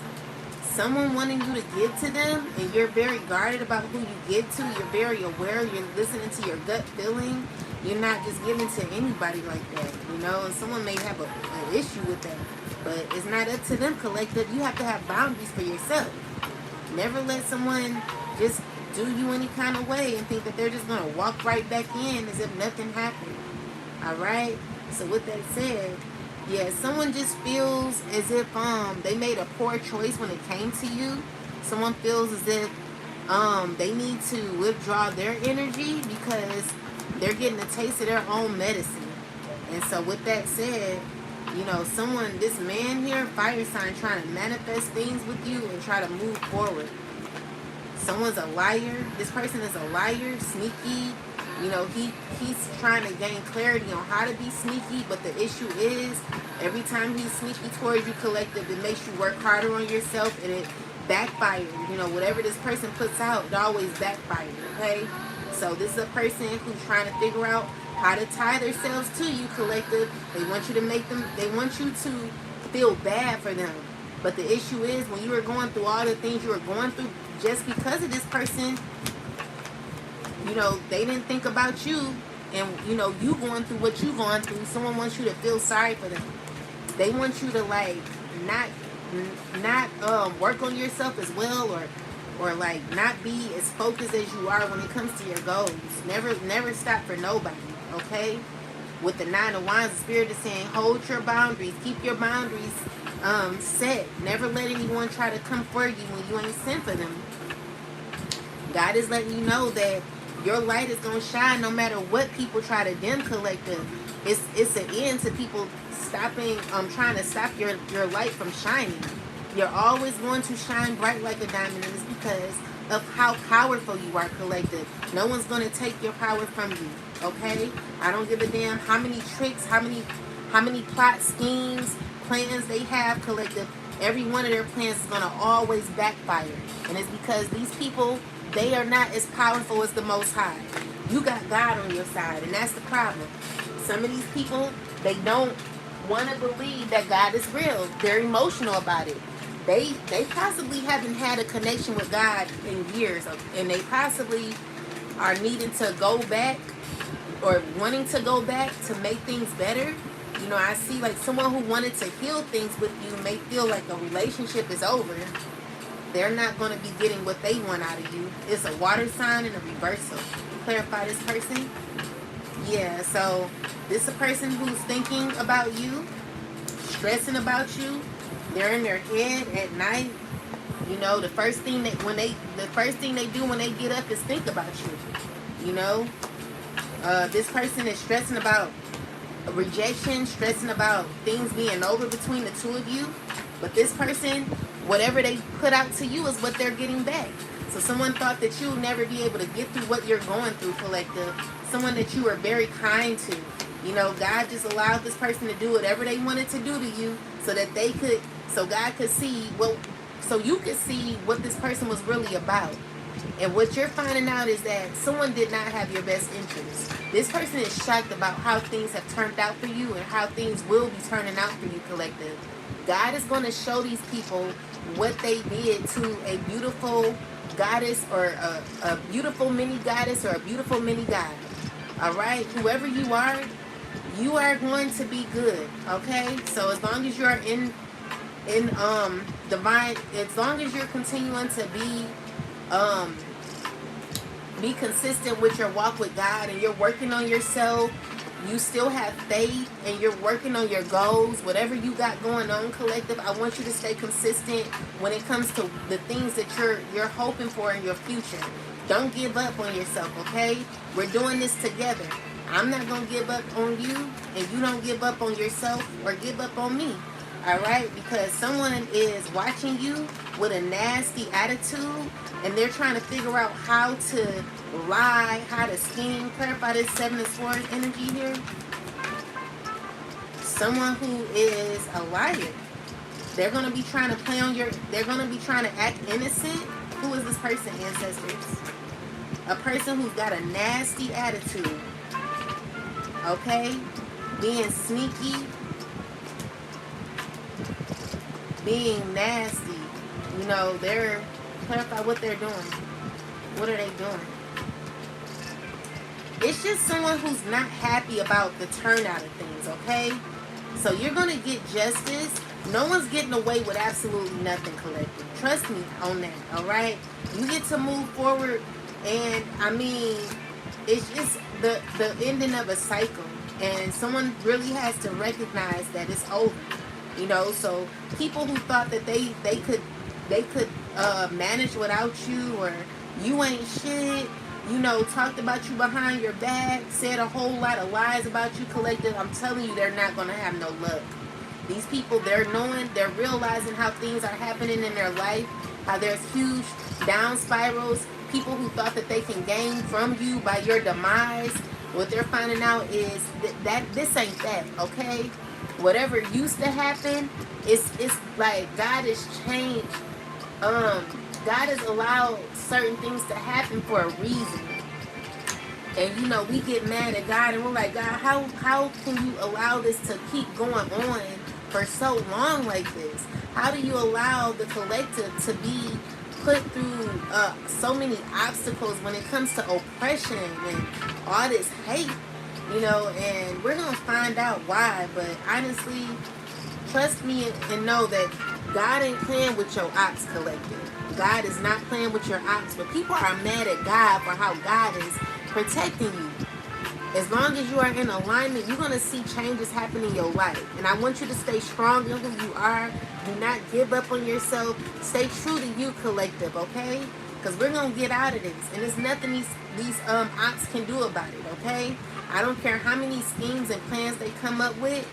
someone wanting you to give to them, and you're very guarded about who you give to. You're very aware. You're listening to your gut feeling. You're not just giving to anybody like that, you know. And someone may have an issue with that, but it's not up to them, collective. You have to have boundaries for yourself. Never let someone just do you any kind of way and think that they're just going to walk right back in as if nothing happened. All right? So with that said, yeah, someone just feels as if they made a poor choice when it came to you. Someone feels as if they need to withdraw their energy because they're getting a taste of their own medicine. And so with that said, you know, this man here, fire sign, trying to manifest things with you and try to move forward. Someone's a liar. This person is a liar, sneaky. You know, he's trying to gain clarity on how to be sneaky, but the issue is every time he's sneaky towards you, collective, it makes you work harder on yourself, and it backfires. You know, whatever this person puts out, it always backfires, okay? So this is a person who's trying to figure out how to tie themselves to you, collective. They want you to feel bad for them. But the issue is when you were going through all the things you were going through, just because of this person, you know, they didn't think about you, and you know, you going through what you going through. Someone wants you to feel sorry for them. They want you to like not work on yourself as well, or like not be as focused as you are when it comes to your goals. Never stop for nobody. Okay. With the 9 of Wands, the Spirit is saying hold your boundaries, keep your boundaries set. Never let anyone try to come for you when you ain't sent for them. God is letting you know that your light is going to shine no matter what people try to dim, collective. It's an end to people stopping, trying to stop your light from shining. You're always going to shine bright like a diamond, and it's because of how powerful you are, collective. No one's going to take your power from you, okay? I don't give a damn how many tricks, how many plot schemes, plans they have, collective. Every one of their plans is going to always backfire. And it's because these people, they are not as powerful as the Most High. You got God on your side, and that's the problem. Some of these people, they don't want to believe that God is real. They're emotional about it. They possibly haven't had a connection with God in years, and they possibly are needing to go back or wanting to go back to make things better. You know, I see like someone who wanted to heal things with you may feel like a relationship is over. They're not going to be getting what they want out of you. It's a water sign and a reversal. Clarify this person. Yeah, so this is a person who's thinking about you, stressing about you, They're in their head at night. You know, the first thing they do when they get up is think about you. You know, this person is stressing about rejection, stressing about things being over between the two of you. But this person, whatever they put out to you is what they're getting back. So someone thought that you'll never be able to get through what you're going through, collective. Someone that you were very kind to. You know, God just allowed this person to do whatever they wanted to do to you so that they could, so God could see what, so you could see what this person was really about. And what you're finding out is that someone did not have your best interest. This person is shocked about how things have turned out for you and how things will be turning out for you, collective. God is going to show these people what they did to a beautiful goddess or a beautiful mini goddess or a beautiful mini god. All right? Whoever you are going to be good. Okay? So as long as you're in divine, as long as you're continuing to be consistent with your walk with God and you're working on yourself, you still have faith and you're working on your goals, whatever you got going on, collective, I want you to stay consistent when it comes to the things that you're hoping for in your future. Don't give up on yourself, okay? We're doing this together. I'm not going to give up on you, and you don't give up on yourself or give up on me. All right, because someone is watching you with a nasty attitude and they're trying to figure out how to lie, how to scheme. Clarify this Seven of Swords energy here. Someone who is a liar. They're going to be trying to play on your, they're going to be trying to act innocent. Who is this person, ancestors? A person who's got a nasty attitude. Okay? Being sneaky. Being nasty. You know, they're, clarify what they're doing. What are they doing? It's just someone who's not happy about the turnout of things, okay? So you're going to get justice. No one's getting away with absolutely nothing, collective. Trust me on that, all right? You get to move forward, and, I mean, it's just the ending of a cycle. And someone really has to recognize that it's over. You know, so people who thought that they could manage without you, or you ain't shit, you know, talked about you behind your back, said a whole lot of lies about you, collective, I'm telling you, they're not going to have no luck. These people, they're realizing how things are happening in their life, how there's huge down spirals, people who thought that they can gain from you by your demise. What they're finding out is that this ain't that, okay? Whatever used to happen, it's like God has changed. God has allowed certain things to happen for a reason. And you know, we get mad at God and we're like, God, how can you allow this to keep going on for so long like this? How do you allow the collective to be put through so many obstacles when it comes to oppression and all this hate? You know, and we're going to find out why. But honestly, trust me and know that God ain't playing with your Opps, collective. God is not playing with your Opps. But people are mad at God for how God is protecting you. As long as you are in alignment, you're going to see changes happen in your life. And I want you to stay strong in who you are. Do not give up on yourself. Stay true to you, collective, okay? Because we're going to get out of this. And there's nothing these Opps can do about it, okay? I don't care how many schemes and plans they come up with.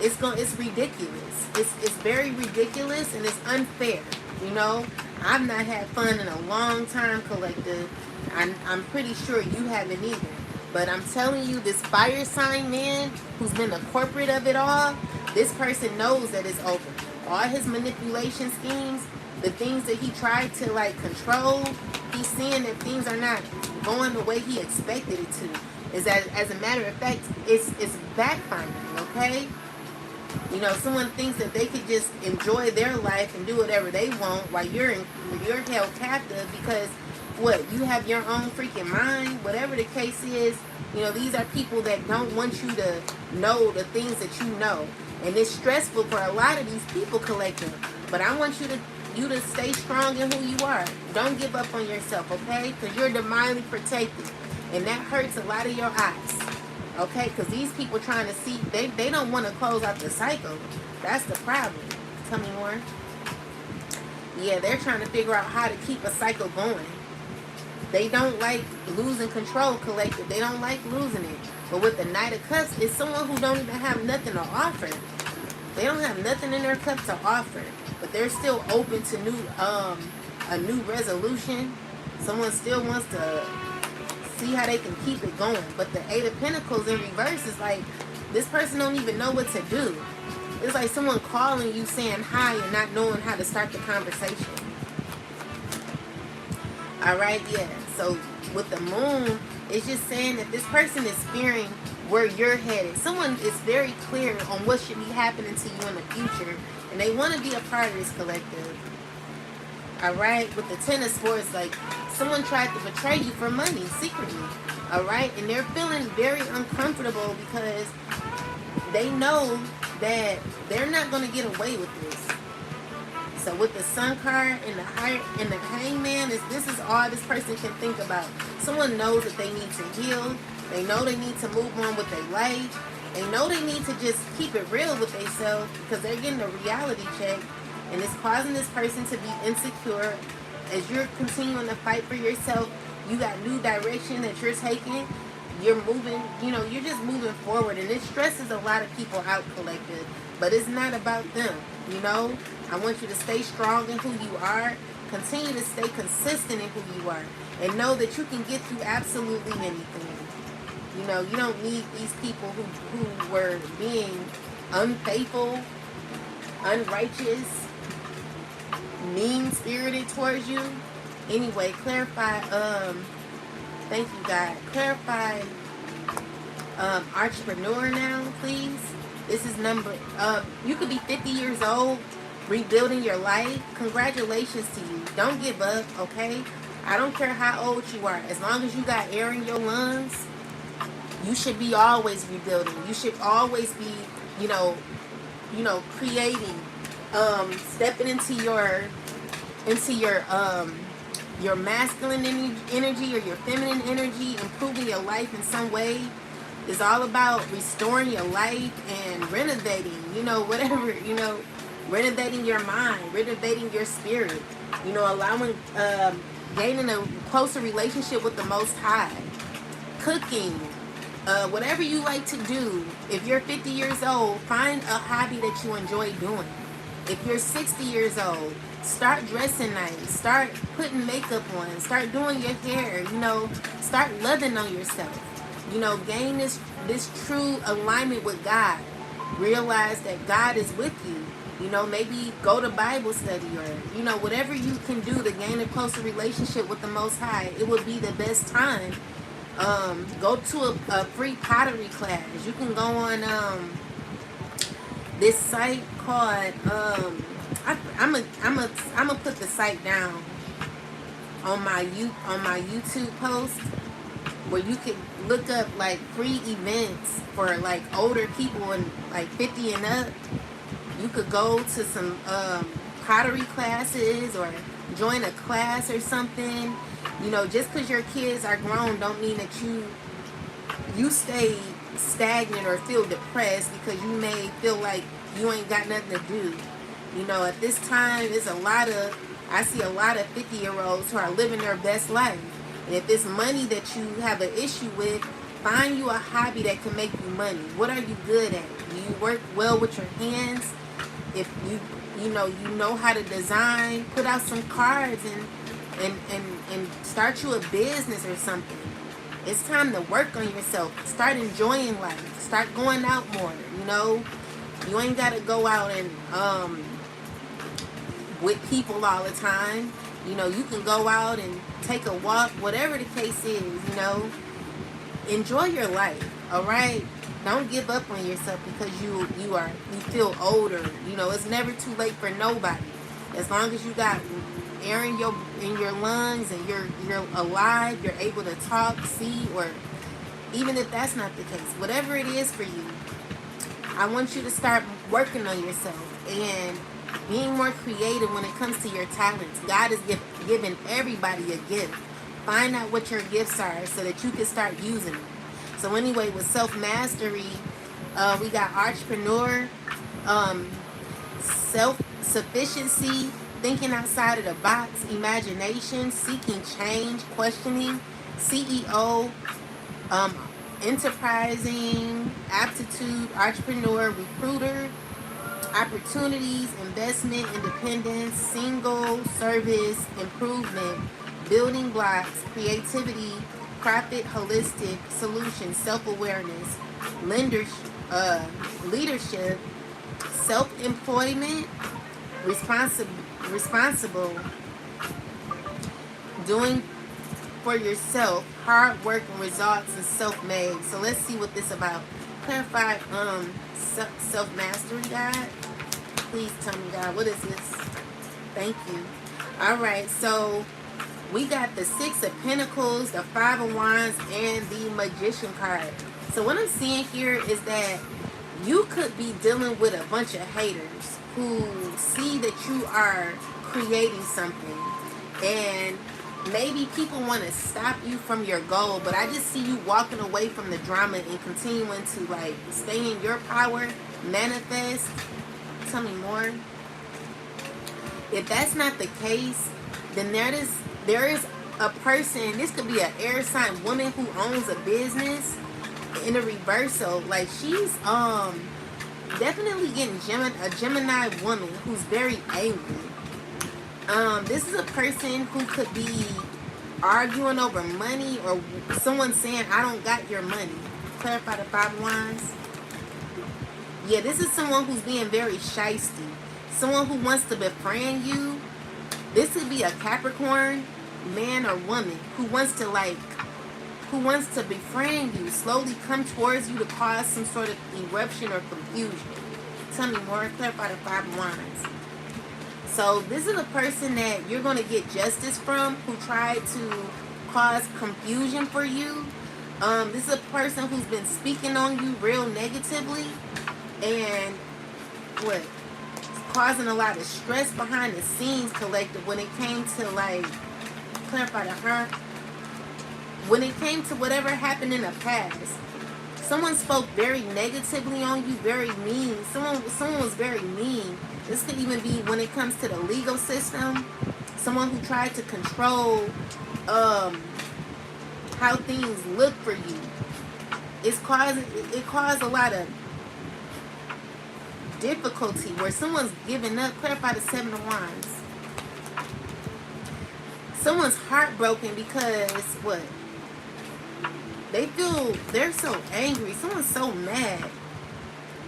It's ridiculous. It's very ridiculous and it's unfair. You know, I've not had fun in a long time, collective. I'm pretty sure you haven't either. But I'm telling you, this fire sign man who's been the corporate of it all, this person knows that it's over. All his manipulation schemes, the things that he tried to like control, he's seeing that things are not going the way he expected it to. Is that, as a matter of fact, it's backfiring, okay? You know, someone thinks that they could just enjoy their life and do whatever they want while you're held captive because, what, you have your own freaking mind? Whatever the case is, you know, these are people that don't want you to know the things that you know. And it's stressful for a lot of these people, collective. But I want you to stay strong in who you are. Don't give up on yourself, okay? Because you're divinely protected. And that hurts a lot of your eyes. Okay, because these people trying to see, they don't want to close out the cycle. That's the problem. Tell me more. Yeah, they're trying to figure out how to keep a cycle going. They don't like losing control, collective. They don't like losing it. But with the Knight of Cups, it's someone who don't even have nothing to offer. They don't have nothing in their cup to offer, but they're still open to a new resolution. Someone still wants to see how they can keep it going. But the Eight of Pentacles in reverse is like, this person don't even know what to do. It's like someone calling you saying hi and not knowing how to start the conversation. Alright, yeah. So with the Moon, it's just saying that this person is fearing where you're headed. Someone is very clear on what should be happening to you in the future, and they want to be a part of this collective. Alright, with the Ten of Swords, like someone tried to betray you for money secretly. Alright, and they're feeling very uncomfortable because they know that they're not going to get away with this. So with the Sun card and the Hangman, this is all this person can think about. Someone knows that they need to heal. They know they need to move on with their life. They know they need to just keep it real with themselves because they're getting a reality check. And it's causing this person to be insecure. As you're continuing to fight for yourself, you got new direction that you're taking. You're moving, you're just moving forward. And it stresses a lot of people out, collective. But it's not about them, I want you to stay strong in who you are. Continue to stay consistent in who you are. And know that you can get through absolutely anything. You don't need these people who were being unfaithful, unrighteous, mean-spirited towards you. Anyway, clarify, thank you, God. Clarify entrepreneur now, please. This is you could be 50 years old, rebuilding your life. Congratulations to you. Don't give up, okay? I don't care how old you are. As long as you got air in your lungs, you should be always rebuilding. You should always be, creating, stepping into your masculine energy or your feminine energy, improving your life in some way. Is all about restoring your life and renovating, whatever, renovating your mind, renovating your spirit, allowing, gaining a closer relationship with the Most High, cooking, whatever you like to do. If you're 50 years old, find a hobby that you enjoy doing. If you're 60 years old, start dressing nice, start putting makeup on, start doing your hair, start loving on yourself. Gain this true alignment with God. Realize that God is with you. Maybe go to Bible study or, whatever you can do to gain a closer relationship with the Most High. It would be the best time. Go to a free pottery class. You can go on this site called I'm gonna put the site down on my YouTube post, where you can look up like free events for like older people and like 50 and up. You could go to some pottery classes or join a class or something. Just because your kids are grown don't mean that you stay stagnant or feel depressed because you may feel like you ain't got nothing to do. At this time, I see a lot of 50-year-olds who are living their best life. And if it's money that you have an issue with, find you a hobby that can make you money. What are you good at? Do you work well with your hands? If you know how to design, put out some cards and start you a business or something. It's time to work on yourself. Start enjoying life. Start going out more. You ain't got to go out and with people all the time. You can go out and take a walk, whatever the case is, enjoy your life, all right? Don't give up on yourself because you feel older. It's never too late for nobody. As long as you got air in your lungs and you're alive, you're able to talk, see, or even if that's not the case, whatever it is for you, I want you to start working on yourself and being more creative when it comes to your talents. God is giving everybody a gift. Find out what your gifts are so that you can start using them. So anyway, with self-mastery, we got entrepreneur, self-sufficiency, thinking outside of the box, imagination, seeking change, questioning, CEO, um, enterprising, aptitude, entrepreneur, recruiter, opportunities, investment, independence, single, service, improvement, building blocks, creativity, profit, holistic, solution, self-awareness, lenders, leadership, self-employment, responsible, doing for yourself, hard work and results, and self-made. So let's see what this about. Clarify self-mastery, God. Please tell me, God, what is this? Thank you. All right, so we got the Six of Pentacles, the Five of Wands, and the Magician card. So what I'm seeing here is that you could be dealing with a bunch of haters who see that you are creating something, and maybe people want to stop you from your goal, but I just see you walking away from the drama and continuing to like stay in your power, manifest. Tell me more. If that's not the case, then there is a person, this could be an air sign woman who owns a business in a reversal. Like she's definitely getting a Gemini woman who's very angry. This is a person who could be arguing over money, or someone saying, I don't got your money. Clarify the Five of Wands. Yeah, this is someone who's being very shysty. Someone who wants to befriend you. This could be a Capricorn man or woman who wants to befriend you, slowly come towards you to cause some sort of eruption or confusion. Tell me more. Clarify the Five of Wands. So this is a person that you're going to get justice from, who tried to cause confusion for you. This is a person who's been speaking on you real negatively and causing a lot of stress behind the scenes, collective, when it came to like, clarify to her, when it came to whatever happened in the past. Someone spoke very negatively on you, very mean. Someone was very mean. This could even be when it comes to the legal system. Someone who tried to control how things look for you. It caused a lot of difficulty where someone's giving up. Clarify the Seven of Wands. Someone's heartbroken because what? They're so angry. Someone's so mad.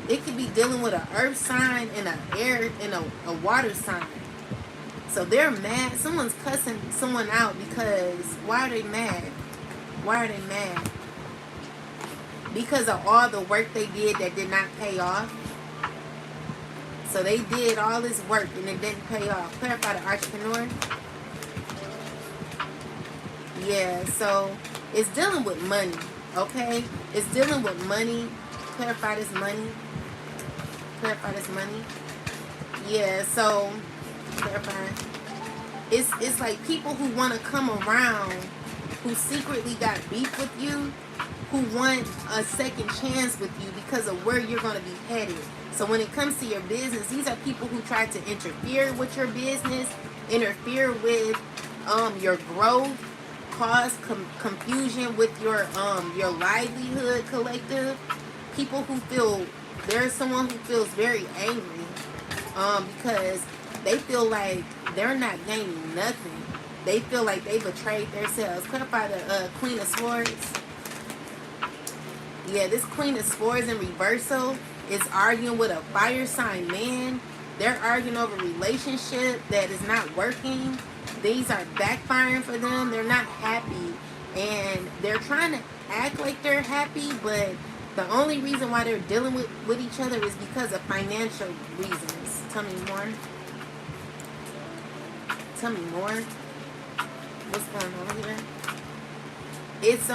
It could be dealing with an earth sign and a water sign. So they're mad. Someone's cussing someone out because why are they mad? Why are they mad? Because of all the work they did that did not pay off. So they did all this work and it didn't pay off. Clarify the entrepreneur. Yeah, so it's dealing with money, okay? It's dealing with money. Clarify this money. Clarify this money. Yeah, so clarify. It's like people who want to come around, who secretly got beef with you, who want a second chance with you because of where you're going to be headed. So when it comes to your business, these are people who try to interfere with your business, interfere with your growth, cause confusion with your livelihood, collective. People who feel, there's someone who feels very angry because they feel like they're not gaining nothing. They feel like they betrayed themselves. Clarify the Queen of Swords. Yeah, this Queen of Swords in reversal is arguing with a fire sign man. They're arguing over a relationship that is not working. These are backfiring for them. They're not happy. And they're trying to act like they're happy, but the only reason why they're dealing with each other is because of financial reasons. Tell me more. Tell me more. What's going on here? It's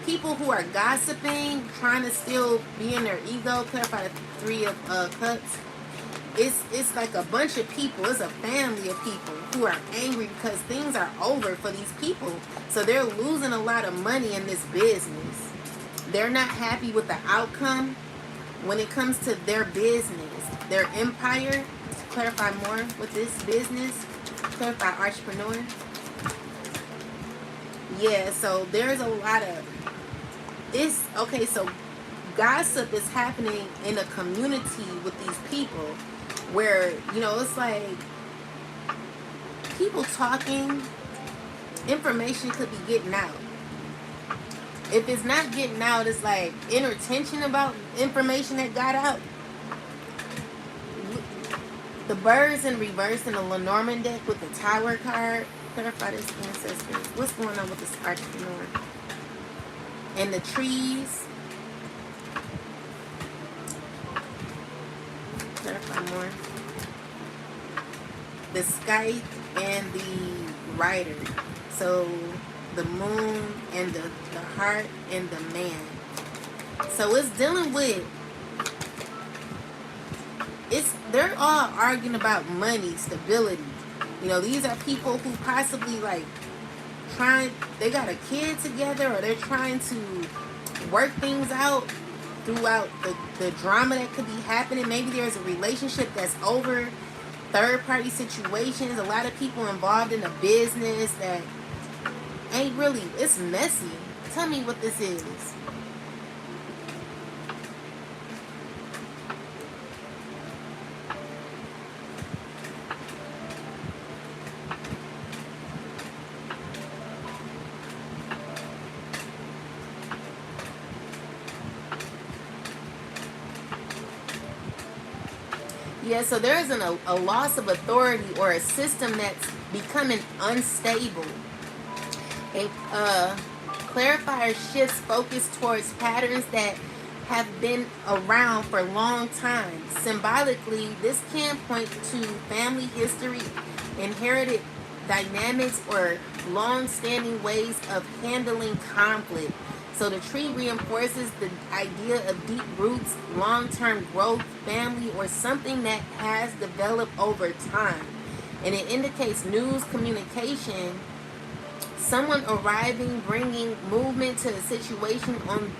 people who are gossiping, trying to still be in their ego. Clarify the Three of Cups. It's like a bunch of people. It's a family of people who are angry because things are over for these people. So they're losing a lot of money in this business. They're not happy with the outcome when it comes to their business, their empire. To clarify more with this business, clarify entrepreneur. Yeah, so there's a lot of it's okay. So gossip is happening in a community with these people, where it's like people talking, information could be getting out. If it's not getting out, it's like inner tension about information that got out. The birds in reverse in the Lenormand deck with the Tower card. Clarify this, ancestors. What's going on with this entrepreneur? And the trees. Clarify more. The sky and the rider. So the moon and the heart and the man. So it's dealing with, they're all arguing about money, stability. These are people who possibly they got a kid together, or they're trying to work things out throughout the drama that could be happening. Maybe there's a relationship that's over, third party situations, a lot of people involved in a business that ain't really, it's messy. Tell me what this is. Yeah, so there isn't a loss of authority or a system that's becoming unstable. A clarifier shifts focus towards patterns that have been around for a long time. Symbolically, this can point to family history, inherited dynamics, or long-standing ways of handling conflict. So the tree reinforces the idea of deep roots, long-term growth, family, or something that has developed over time. And it indicates news, communication, someone arriving, bringing movement to a situation on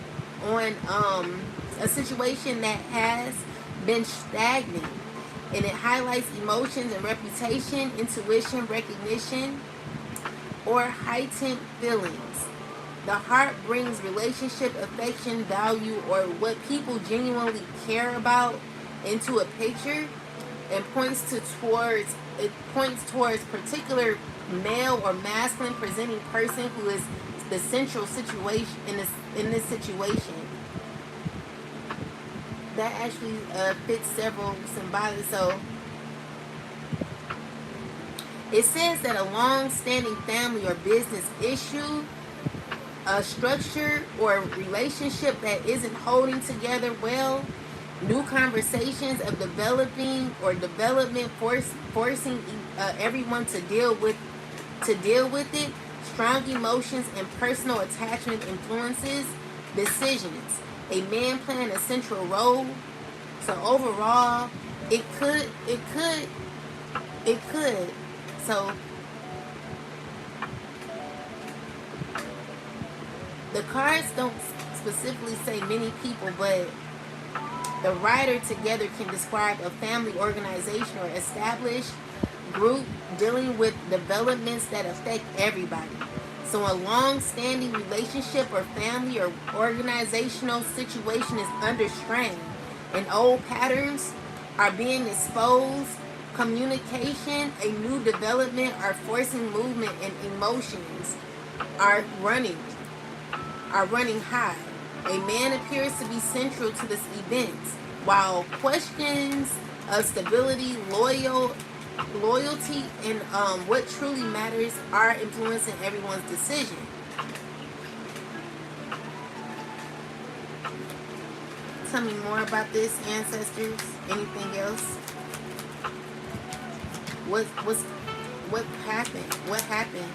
a situation that has been stagnant. And it highlights emotions and reputation, intuition, recognition, or heightened feelings. The heart brings relationship, affection, value, or what people genuinely care about into a picture, and points towards particular male or masculine presenting person who is the central situation in this situation. That actually fits several symbolic. So it says that a long-standing family or business issue, a structure or relationship that isn't holding together well, new conversations of developing or development forcing everyone to deal with it, strong emotions and personal attachment influences decisions. A man playing a central role. So overall, it could. So the cards don't specifically say many people, but the rider together can describe a family, organization, or established group dealing with developments that affect everybody. So a long-standing relationship or family or organizational situation is under strain, and old patterns are being exposed. Communication, a new development, are forcing movement, and emotions are running high. A man appears to be central to this event, while questions of stability, loyalty, and what truly matters are influencing everyone's decision. Tell me more about this, ancestors. Anything else? What happened? What happened?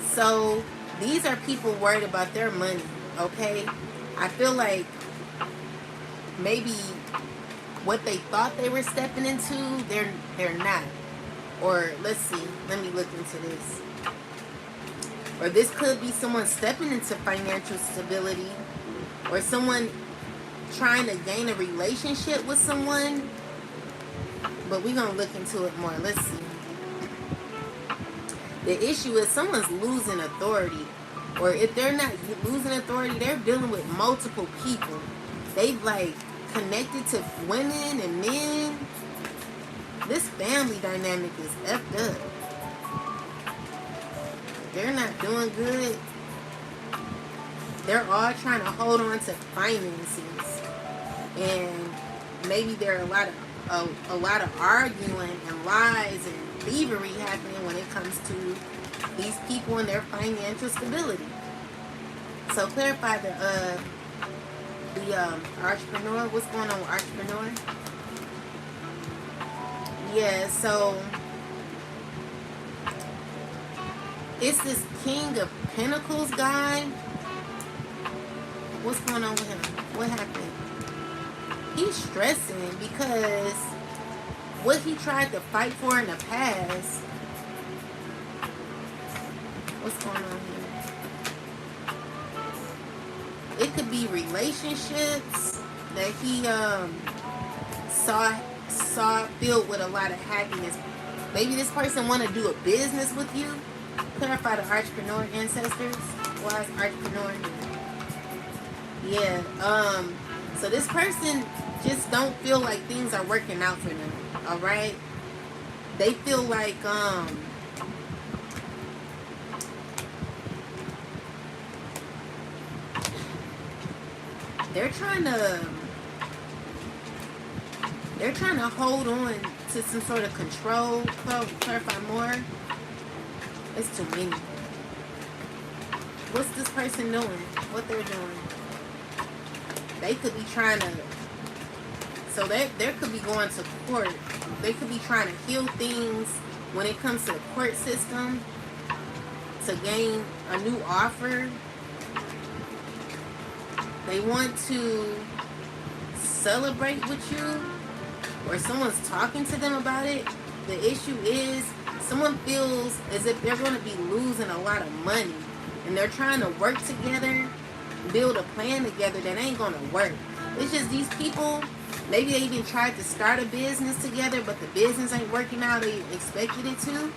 So these are people worried about their money. Okay, I feel like maybe what they thought they were stepping into, they're not. Or let's see. Let me look into this. Or this could be someone stepping into financial stability, or someone trying to gain a relationship with someone. But we're going to look into it more. Let's see. The issue is someone's losing authority. Or if they're not losing authority, they're dealing with multiple people. They've like connected to women and men. This family dynamic is effed up. They're not doing good. They're all trying to hold on to finances. And maybe there are a lot of arguing and lies and thievery happening when it comes to these people and their financial stability. So clarify the entrepreneur. What's going on with entrepreneur? Yeah, so it's this King of Pentacles guy. What's going on with him? What happened? He's stressing because what he tried to fight for in the past. What's going on here? It could be relationships that he saw filled with a lot of happiness. Maybe this person want to do a business with you. Clarify the entrepreneur ancestors. Why is entrepreneur here? Yeah. So this person just don't feel like things are working out for them. All right. They feel like they're trying to hold on to some sort of control. Clarify more. It's too many. What's this person doing? What they're doing? They could be trying to. So there could be going to court. They could be trying to heal things when it comes to the court system to gain a new offer. They want to celebrate with you, or someone's talking to them about it. The issue is someone feels as if they're going to be losing a lot of money, and they're trying to work together, build a plan together that ain't going to work. It's just these people, maybe they even tried to start a business together, but the business ain't working out they expected it to.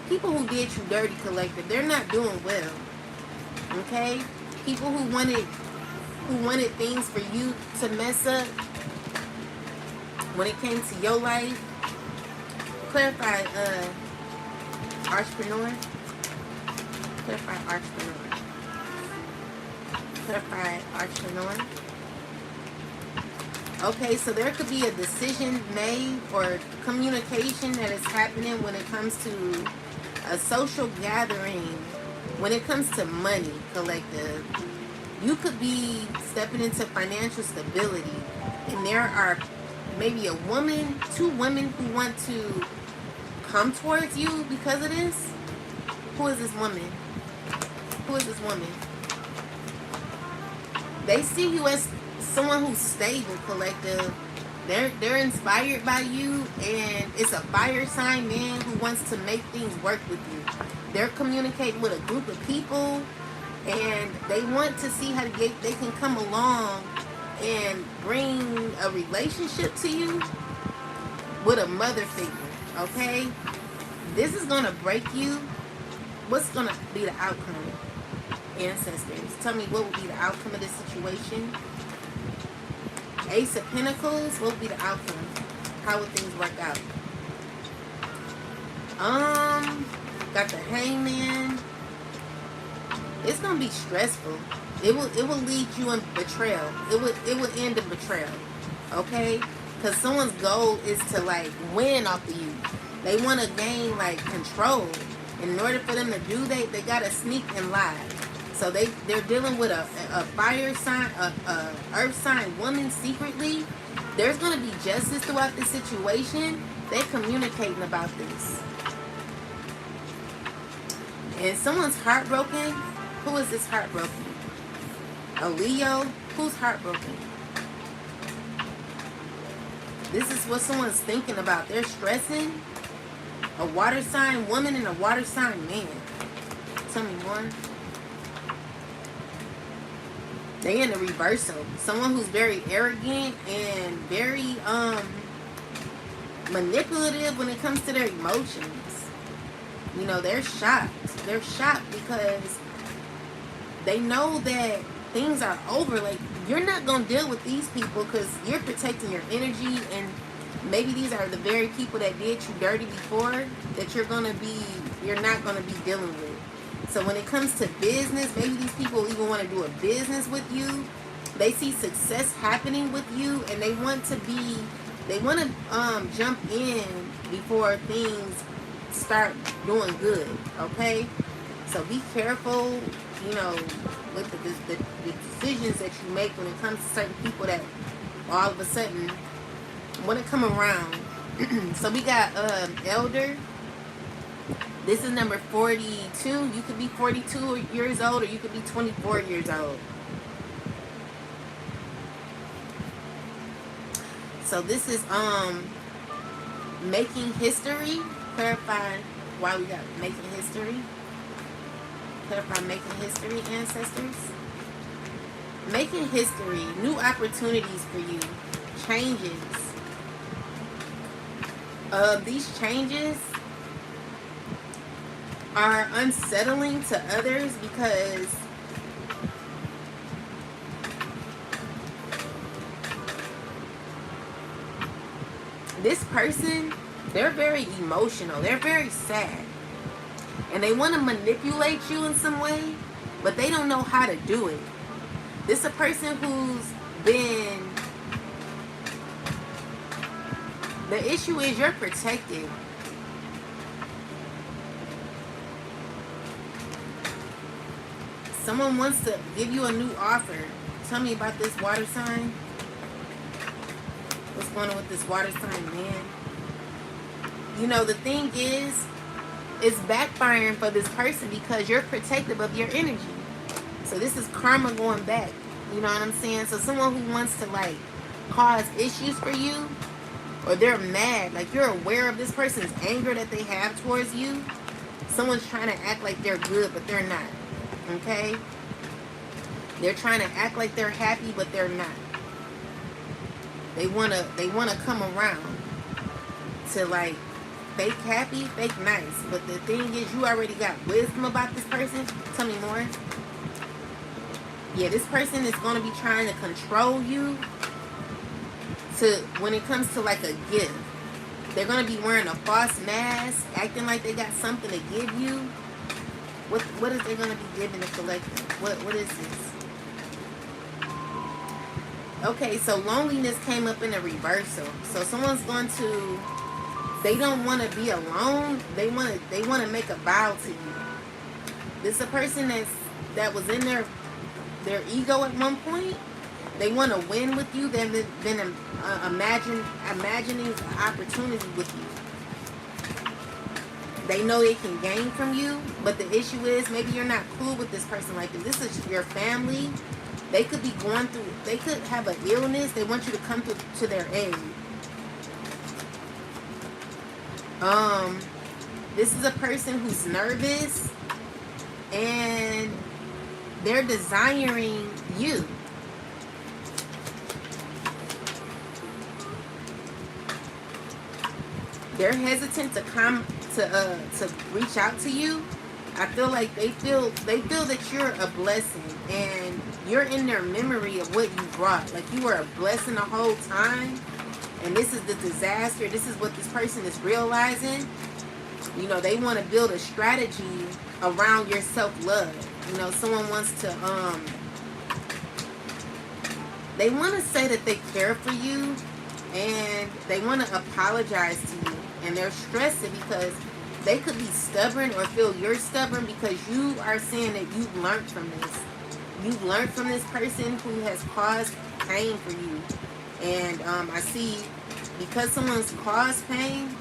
People who did you dirty, collective, they're not doing well. Okay? People who wanted things for you to mess up when it came to your life. Clarify entrepreneur. Clarify entrepreneur. Clarify entrepreneur. Okay, so there could be a decision made or communication that is happening when it comes to a social gathering, when it comes to money, collective. You could be stepping into financial stability, and there are maybe a woman, two women who want to come towards you because of this. Who is this woman? Who is this woman? They see you as someone who's stable, collective. They're inspired by you, and it's a fire sign man who wants to make things work with you. They're communicating with a group of people, and they want to see how they can come along and bring a relationship to you with a mother figure. Okay, this is gonna break you. What's gonna be the outcome, ancestors? Tell me what will be the outcome of this situation. Ace of Pentacles, what will be the outcome? How will things work out? Got the Hangman. It's gonna be stressful. It will lead you in betrayal. It will end in betrayal. Okay? Because someone's goal is to like win off of you. They want to gain like control. And in order for them to do that, they gotta sneak and lie. So they're dealing with a fire sign, a earth sign woman secretly. There's gonna be justice throughout this situation. They're communicating about this. And someone's heartbroken. Who is this heartbroken? A Leo? Who's heartbroken? This is what someone's thinking about. They're stressing. A water sign woman and a water sign man. Tell me more. They in the reversal. Someone who's very arrogant and very manipulative when it comes to their emotions. You know, they're shocked. They're shocked because they know that things are over. Like, you're not going to deal with these people because you're protecting your energy, and maybe these are the very people that did you dirty before that you're not going to be dealing with. So when it comes to business, maybe these people even want to do a business with you. They see success happening with you, and they want to jump in before things start doing good, okay? So be careful, you know, with the decisions that you make when it comes to certain people that all of a sudden want to come around. So we got Elder. This is number 42. You could be 42 years old, or you could be 24 years old. So this is making history. Clarify why we got making history. Clarify making history, ancestors. Making history, new opportunities for you, changes. These changes are unsettling to others because this person, they're very emotional. They're very sad. And they want to manipulate you in some way, but they don't know how to do it. This is a person who's been... The issue is you're protected. Someone wants to give you a new offer. Tell me about this water sign. What's going on with this water sign, man? You know, the thing is, it's backfiring for this person because you're protective of your energy. So this is karma going back. You know what I'm saying? So someone who wants to, like, cause issues for you, or they're mad, like you're aware of this person's anger that they have towards you. Someone's trying to act like they're good, but they're not. Okay? They're trying to act like they're happy, but they're not. They wanna come around to, like, fake happy, fake nice. But the thing is, you already got wisdom about this person. Tell me more. Yeah, this person is gonna be trying to control you when it comes to, like, a gift. They're gonna be wearing a false mask, acting like they got something to give you. What is they gonna be giving the collective? What is this? Okay, so loneliness came up in a reversal. So someone's going to, they don't want to be alone. They want to make a vow to you. This is a person that was in their ego at one point. They want to win with you, then imagining an opportunity with you. They know they can gain from you, but the issue is maybe you're not cool with this person. Like, if this is your family, they could be going through, they could have an illness. They want you to come to their aid. This is a person who's nervous and they're desiring you. They're hesitant to come to reach out to you. I feel like they feel that you're a blessing, and you're in their memory of what you brought. Like, you were a blessing the whole time, and this is the disaster. This is what this person is realizing. You know, they want to build a strategy around your self-love. You know, someone wants to they want to say that they care for you, and they want to apologize to you, and they're stressing because they could be stubborn or feel you're stubborn because you are saying that you've learned from this. You've learned from this person who has caused pain for you. And I see, because someone's caused pain,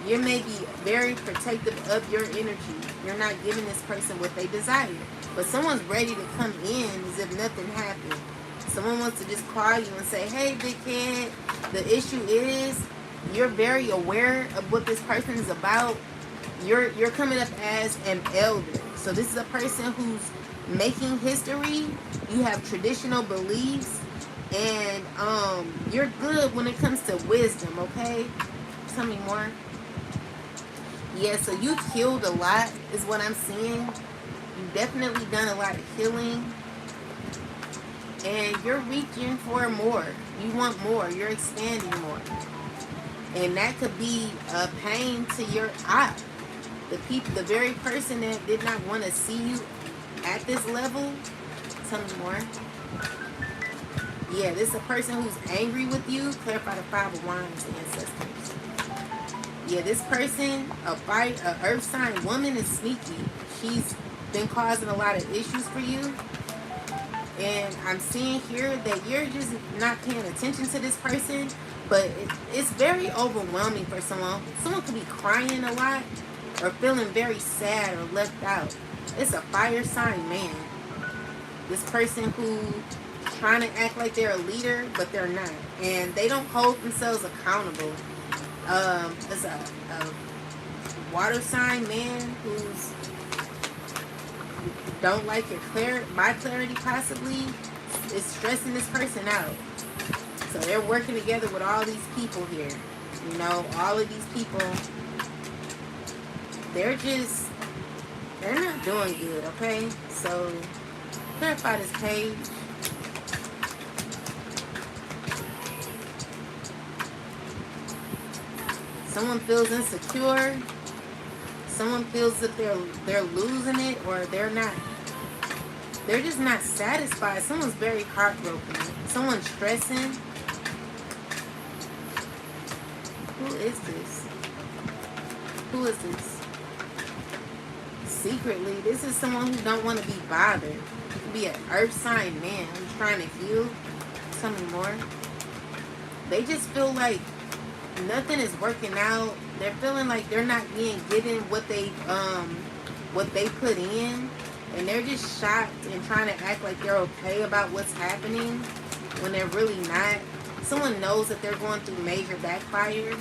you may be very protective of your energy. You're not giving this person what they desire. But someone's ready to come in as if nothing happened. Someone wants to just call you and say, hey, big kid, the issue is you're very aware of what this person is about. You're coming up as an elder. So this is a person who's making history. You have traditional beliefs, and you're good when it comes to wisdom. Okay, tell me more. Yeah, so you've healed a lot, is what I'm seeing. You've definitely done a lot of healing, and you're reaching for more. You want more. You're expanding more, and that could be a pain to your eye. The very person that did not want to see you at this level. Tell me more. Yeah, this is a person who's angry with you. Clarify the 5 of Wands, ancestors. Yeah, this person, a earth sign woman, is sneaky. She's been causing a lot of issues for you. And I'm seeing here that you're just not paying attention to this person. But it's very overwhelming for someone. Someone could be crying a lot or feeling very sad or left out. It's a fire sign man. This person who trying to act like they're a leader, but they're not. And they don't hold themselves accountable. It's a water sign man who's don't like your my clarity possibly is stressing this person out. So they're working together with all these people here. You know, all of these people, they're not doing good, okay? So clarify this page. Someone feels insecure. Someone feels that they're losing it, or they're just not satisfied. Someone's very heartbroken. Someone's stressing. Who is this? Who is this? Secretly, this is someone who don't want to be bothered. It could be an earth sign man who's trying to heal. Tell me more. They just feel like nothing is working out. They're feeling like they're not being given what they put in, and they're just shocked and trying to act like they're okay about what's happening when they're really not. Someone knows that they're going through major backfire,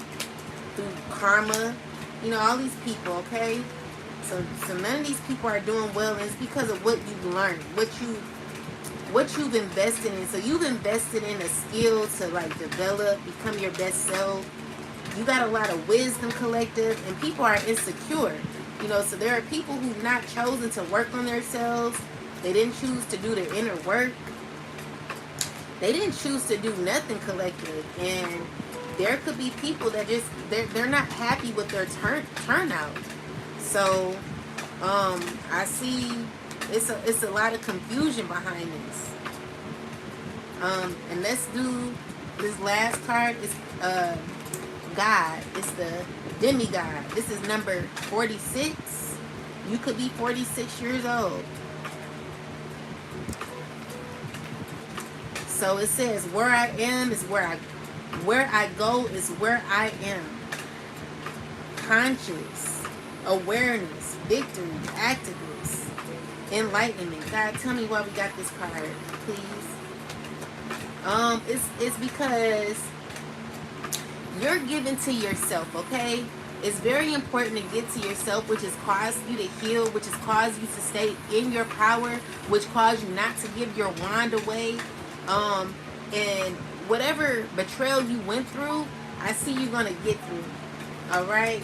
through karma. You know, all these people, okay? So none of these people are doing well, and it's because of what you've learned, what you've invested in. So you've invested in a skill to like develop, become your best self. You got a lot of wisdom collective, and people are insecure. You know, so there are people who've not chosen to work on themselves. They didn't choose to do the inner work. They didn't choose to do nothing collective. And there could be people that just, they're not happy with their turnout. So, I see it's a lot of confusion behind this. And let's do this last card. Is God. It's the demigod. This is number 46. You could be 46 years old. So it says, where I am is where I go is where I am. Conscious, awareness, victory, activist, enlightenment. God, tell me why we got this card, please. It's because you're giving to yourself, okay? It's very important to give to yourself, which has caused you to heal, which has caused you to stay in your power, which caused you not to give your wand away. And whatever betrayal you went through, I see you're going to get through. All right?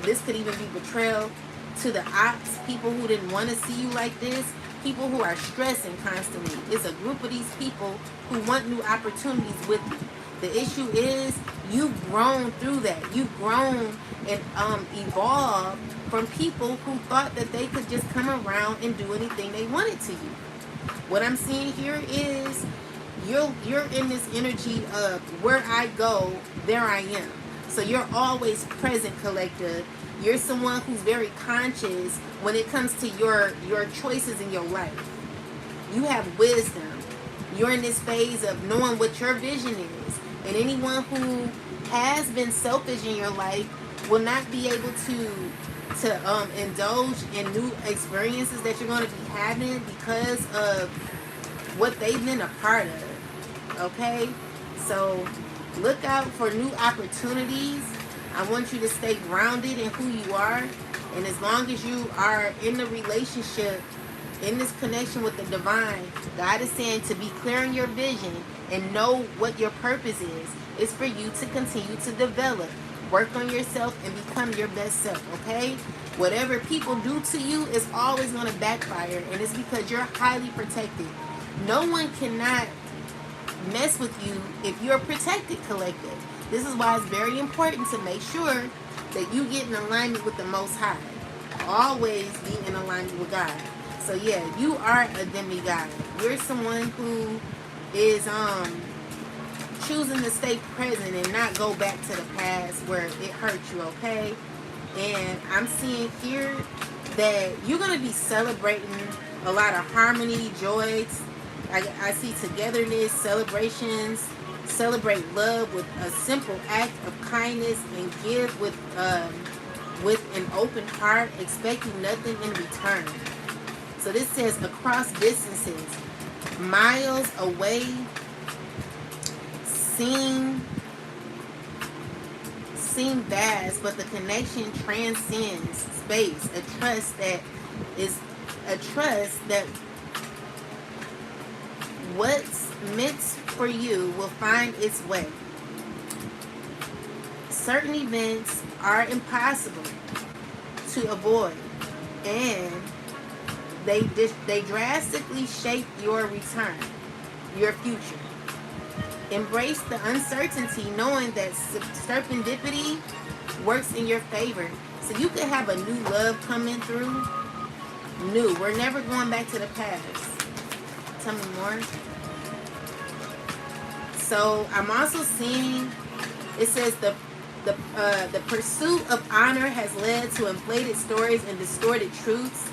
This could even be betrayal to the Opps, people who didn't want to see you like this, people who are stressing constantly. It's a group of these people who want new opportunities with you. The issue is you've grown through that. You've grown and evolved from people who thought that they could just come around and do anything they wanted to you. What I'm seeing here is you're in this energy of where I go, there I am. So you're always present, collective. You're someone who's very conscious when it comes to your choices in your life. You have wisdom. You're in this phase of knowing what your vision is. And anyone who has been selfish in your life will not be able to indulge in new experiences that you're going to be having because of what they've been a part of. Okay? So look out for new opportunities. I want you to stay grounded in who you are. And as long as you are in the relationship in this connection with the divine, God is saying to be clear in your vision and know what your purpose is. It's for you to continue to develop, work on yourself, and become your best self, okay? Whatever people do to you is always going to backfire, and it's because you're highly protected. No one cannot mess with you if you're protected, collective. This is why it's very important to make sure that you get in alignment with the Most High. Always be in alignment with God. So yeah, you are a demigod. You're someone who is choosing to stay present and not go back to the past where it hurt you, okay? And I'm seeing here that you're going to be celebrating a lot of harmony, joy. I see togetherness, celebrations, celebrate love with a simple act of kindness, and give with an open heart, expecting nothing in return. So this says across distances, miles away, seem vast, but the connection transcends space. A trust that what's meant for you will find its way. Certain events are impossible to avoid, and they drastically shape your return, your future. Embrace the uncertainty, knowing that serendipity works in your favor. So you could have a new love coming through. New. We're never going back to the past. Tell me more. So I'm also seeing, it says the pursuit of honor has led to inflated stories and distorted truths.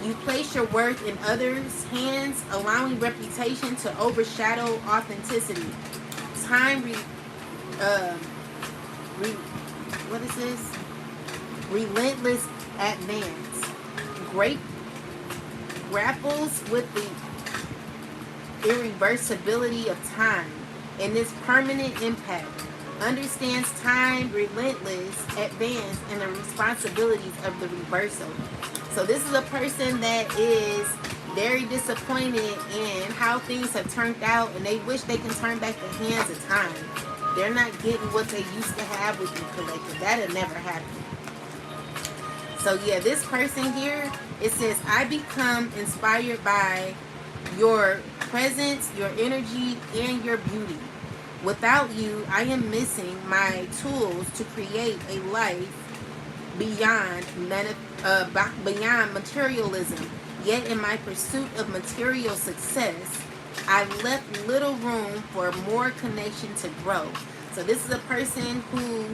You place your worth in others' hands, allowing reputation to overshadow authenticity. What is this? Relentless advance. Great grapples with the irreversibility of time and its permanent impact. Understands time, relentless advance, and the responsibilities of the reversal. So this is a person that is very disappointed in how things have turned out, and they wish they can turn back the hands of time. They're not getting what they used to have with you, collective. That'll never happen. So yeah, this person here, it says, I become inspired by your presence, your energy, and your beauty. Without you, I am missing my tools to create a life beyond materialism. Yet in my pursuit of material success, I left little room for more connection to grow. So this is a person who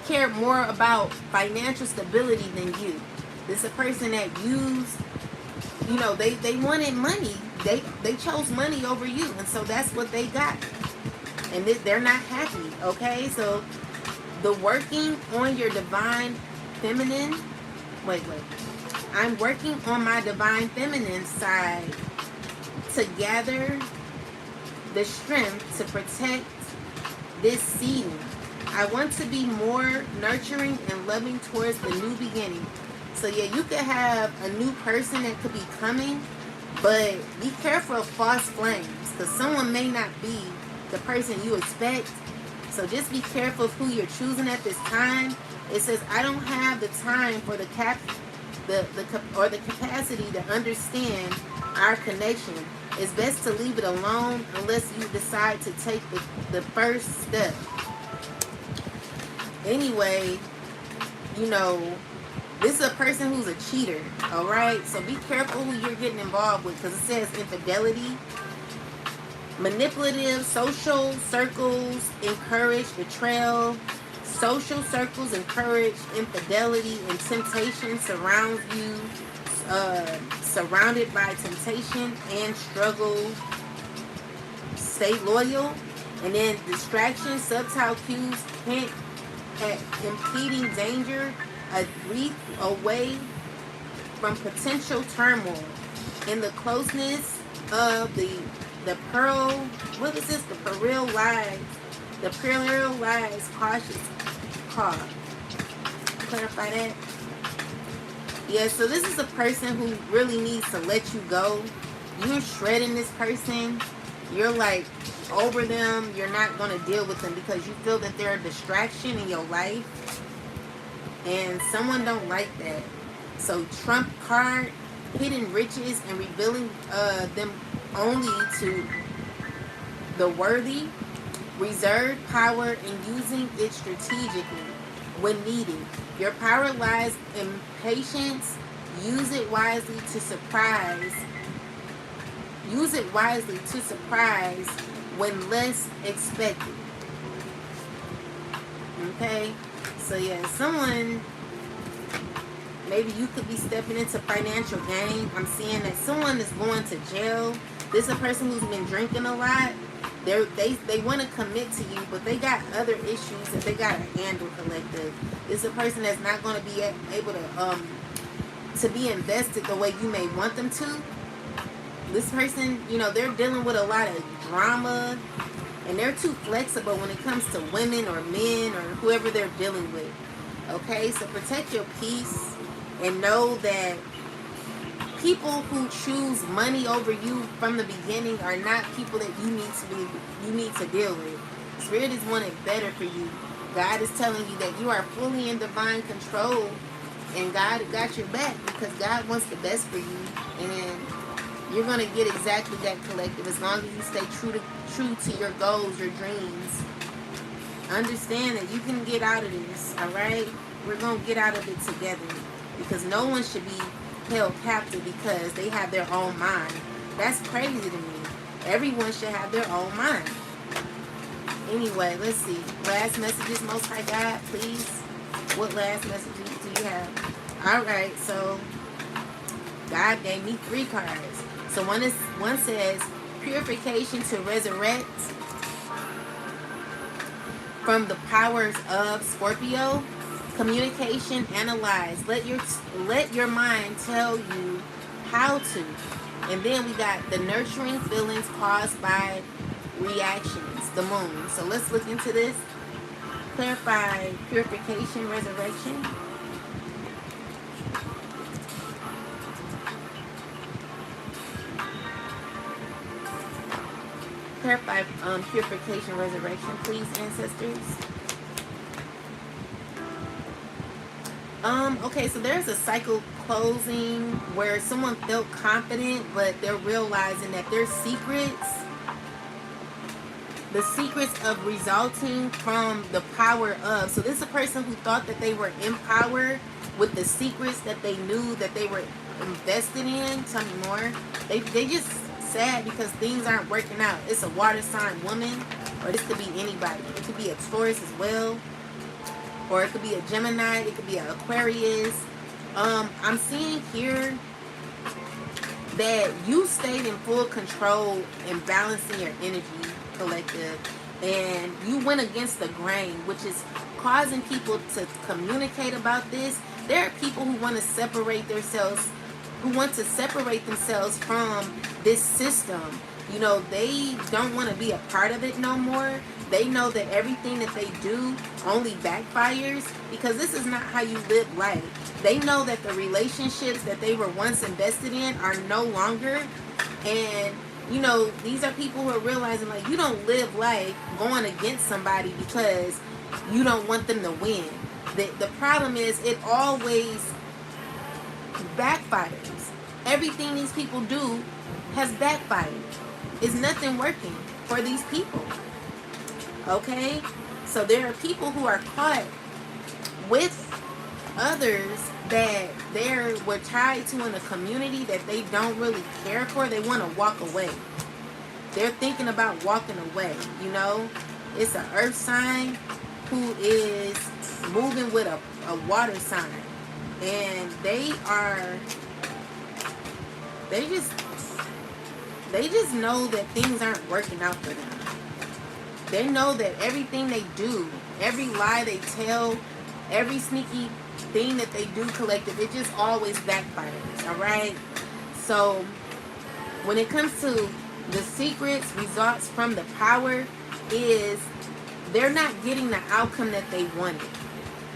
cared more about financial stability than you. This is a person that used, they wanted money. They chose money over you, and so that's what they got. And they're not happy, okay? So the working on your divine feminine, I'm working on my divine feminine side to gather the strength to protect this seeding. I want to be more nurturing and loving towards the new beginning. So yeah, you could have a new person that could be coming, but be careful of false flames, because someone may not be the person you expect. So just be careful of who you're choosing at this time. It says, I don't have the time for the capacity to understand our connection. It's best to leave it alone unless you decide to take the first step. Anyway, this is a person who's a cheater, alright? So be careful who you're getting involved with, because it says infidelity. Manipulative social circles encourage betrayal. Social circles encourage infidelity, and temptation surrounds you, surrounded by temptation and struggle. Stay loyal. And then distraction, subtle cues hint at impeding danger, a reef away from potential turmoil. In the closeness of the pearl, what is this? The pearl lies. The pearl lies cautious. Clarify that. Yeah, so this is a person who really needs to let you go. You're shredding this person. You're like over them. You're not going to deal with them because you feel that they're a distraction in your life. And someone don't like that. So Trump card, hidden riches and revealing them only to the worthy, reserved power and using it strategically when needed. Your power lies in patience. Use it wisely to surprise. Use it wisely to surprise when less expected. Okay? So yeah, someone, maybe you could be stepping into financial gain. I'm seeing that someone is going to jail. This is a person who's been drinking a lot. They want to commit to you, but they got other issues that they got to handle, collective. This is a person that's not going to be able to be invested the way you may want them to. This person, you know, they're dealing with a lot of drama, and they're too flexible when it comes to women or men or whoever they're dealing with. Okay, so protect your peace and know that people who choose money over you from the beginning are not people that you need to deal with. Spirit is wanting better for you. God is telling you that you are fully in divine control, and God got your back because God wants the best for you, and you're gonna get exactly that, collective, as long as you stay true to your goals, your dreams. Understand that you can get out of this. All right, we're gonna get out of it together, because no one should be held captive because they have their own mind. That's crazy to me. Everyone should have their own mind. Anyway, let's see. Last messages, Most High God, please. What last messages do you have? Alright, so God gave me 3 cards. So one says purification to resurrect from the powers of Scorpio. Communication, analyze. Let your mind tell you how to. And then we got the nurturing feelings caused by reactions, the moon. So let's look into this. Clarify purification, resurrection. Clarify purification, resurrection, please, ancestors. Okay, so there's a cycle closing where someone felt confident, but they're realizing that their secrets, the secrets of resulting from the power of. So this is a person who thought that they were in power with the secrets that they knew that they were invested in. Tell me more. They just sad because things aren't working out. It's a water sign woman, or this could be anybody. It could be a Taurus as well. Or it could be a Gemini. It could be an Aquarius. I'm seeing here that you stayed in full control and balancing your energy, collective. And you went against the grain, which is causing people to communicate about this. There are people who want to separate themselves, from this system. You know, they don't want to be a part of it no more. They know that everything that they do only backfires because this is not how you live life. They know that the relationships that they were once invested in are no longer. And, you know, these are people who are realizing, like, you don't live life going against somebody because you don't want them to win. The problem is it always backfires. Everything these people do has backfired. Is nothing working for these people. Okay? So there are people who are caught with others that were tied to in a community that they don't really care for. They want to walk away. They're thinking about walking away, you know? It's an earth sign who is moving with a water sign. And they just know that things aren't working out for them. They know that everything they do, every lie they tell, every sneaky thing that they do, collective, it just always backfires, all right? So when it comes to the secrets, results from the power, is they're not getting the outcome that they wanted.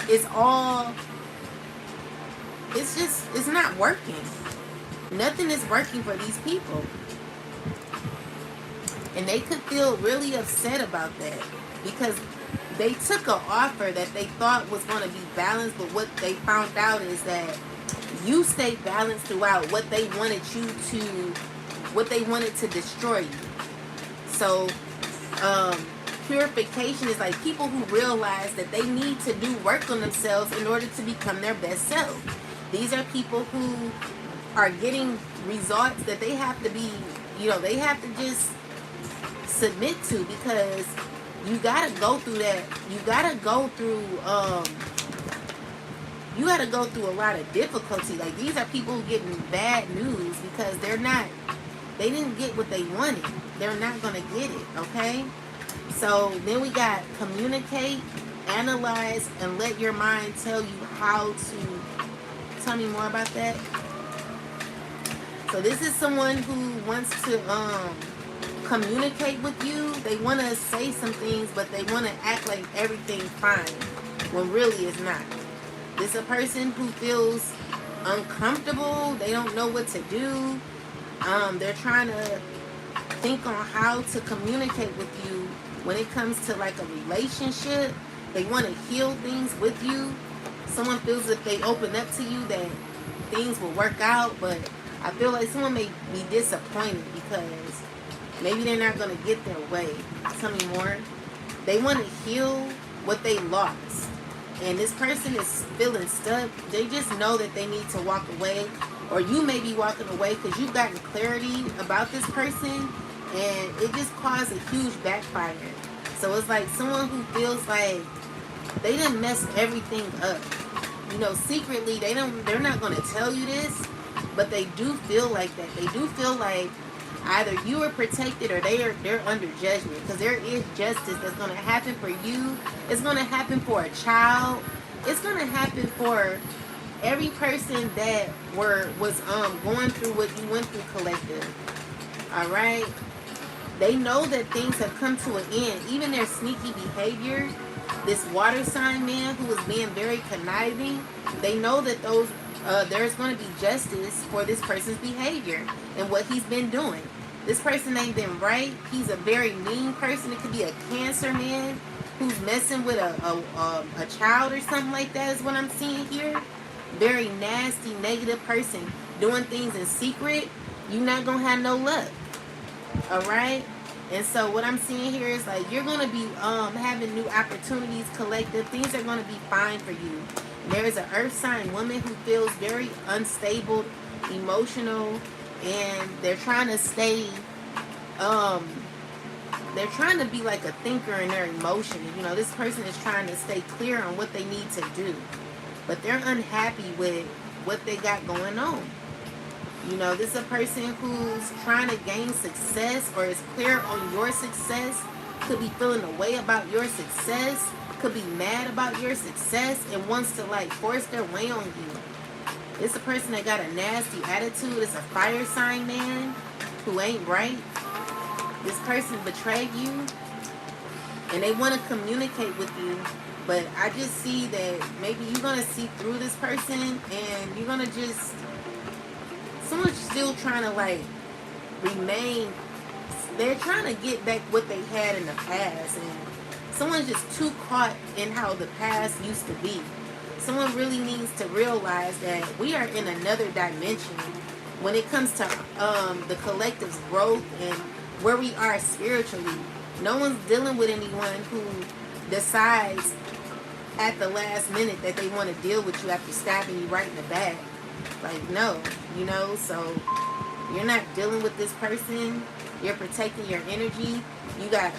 It's all it's not working. Nothing is working for these people. And they could feel really upset about that because they took an offer that they thought was going to be balanced, but what they found out is that you stayed balanced throughout what they wanted to destroy you. So purification is like people who realize that they need to do work on themselves in order to become their best self. These are people who are getting results that they have to be, they have to just submit to, because you gotta go through that. You gotta go through a lot of difficulty. Like, these are people getting bad news because they didn't get what they wanted. They're not gonna get it, okay? So then we got communicate, analyze, and let your mind tell you how to. Tell me more about that. So this is someone who wants to communicate with you. They want to say some things, but they want to act like everything's fine when really it's not. This is a person who feels uncomfortable. They don't know what to do. They're trying to think on how to communicate with you when it comes to like a relationship. They want to heal things with you. Someone feels if they open up to you that things will work out, but I feel like someone may be disappointed because maybe they're not going to get their way. Tell me more. They want to heal what they lost. And this person is feeling stuck. They just know that they need to walk away. Or you may be walking away because you've gotten clarity about this person. And it just caused a huge backfire. So it's like someone who feels like they done messed everything up. Secretly, they're not going to tell you this. But they do feel like that. They do feel like either you are protected or they're under judgment, because there is justice that's going to happen for you. It's going to happen for a child. It's going to happen for every person that was going through what you went through, collective. All right. They know that things have come to an end. Even their sneaky behavior. This water sign man who was being very conniving. They know that there's going to be justice for this person's behavior and what he's been doing. This person ain't been right. He's a very mean person. It could be a Cancer man who's messing with a child or something like that is what I'm seeing here. Very nasty, negative person doing things in secret. You're not going to have no luck. All right? And so what I'm seeing here is like you're going to be having new opportunities, collective. Things are going to be fine for you. There is an earth sign woman who feels very unstable, emotional, and they're trying to stay, they're trying to be like a thinker in their emotions. This person is trying to stay clear on what they need to do, but they're unhappy with what they got going on. This is a person who's trying to gain success or is clear on your success, could be feeling a way about your success, could be mad about your success and wants to like force their way on you. It's a person that got a nasty attitude. It's a fire sign man who ain't right. This person betrayed you and they want to communicate with you, but I just see that maybe you're going to see through this person and you're going to just, someone's still trying to like remain, they're trying to get back what they had in the past, and someone's just too caught in how the past used to be. Someone really needs to realize that we are in another dimension when it comes to the collective's growth and where we are spiritually. No one's dealing with anyone who decides at the last minute that they want to deal with you after stabbing you right in the back. Like, no, so you're not dealing with this person. You're protecting your energy. You got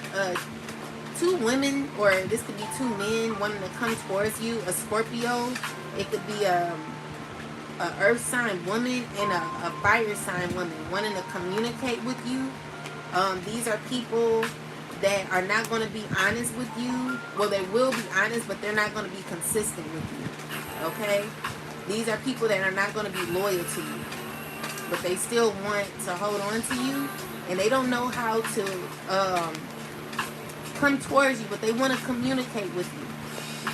two women, or this could be two men wanting to come towards you. A Scorpio. It could be a earth sign woman and a fire sign woman wanting to communicate with you. These are people that are not going to be honest with you. Well, they will be honest, but they're not going to be consistent with you. Okay? These are people that are not going to be loyal to you, but they still want to hold on to you, and they don't know how to come towards you, but they want to communicate with you.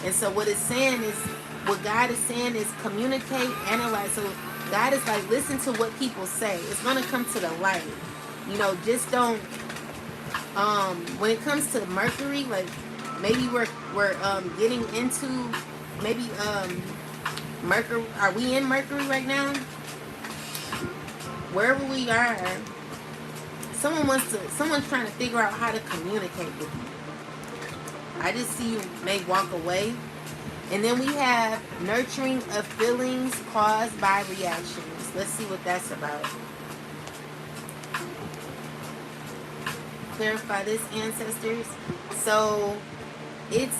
And so what it's saying is what God is saying is communicate, analyze. So God is like, listen to what people say. It's going to come to the light. You know, just don't, when it comes to Mercury, like, maybe we're getting into, maybe, Mercury, are we in Mercury right now? Wherever we are, someone's trying to figure out how to communicate with you. I just see you may walk away. And then we have nurturing of feelings caused by reactions. Let's see what that's about. Clarify this, ancestors. So it's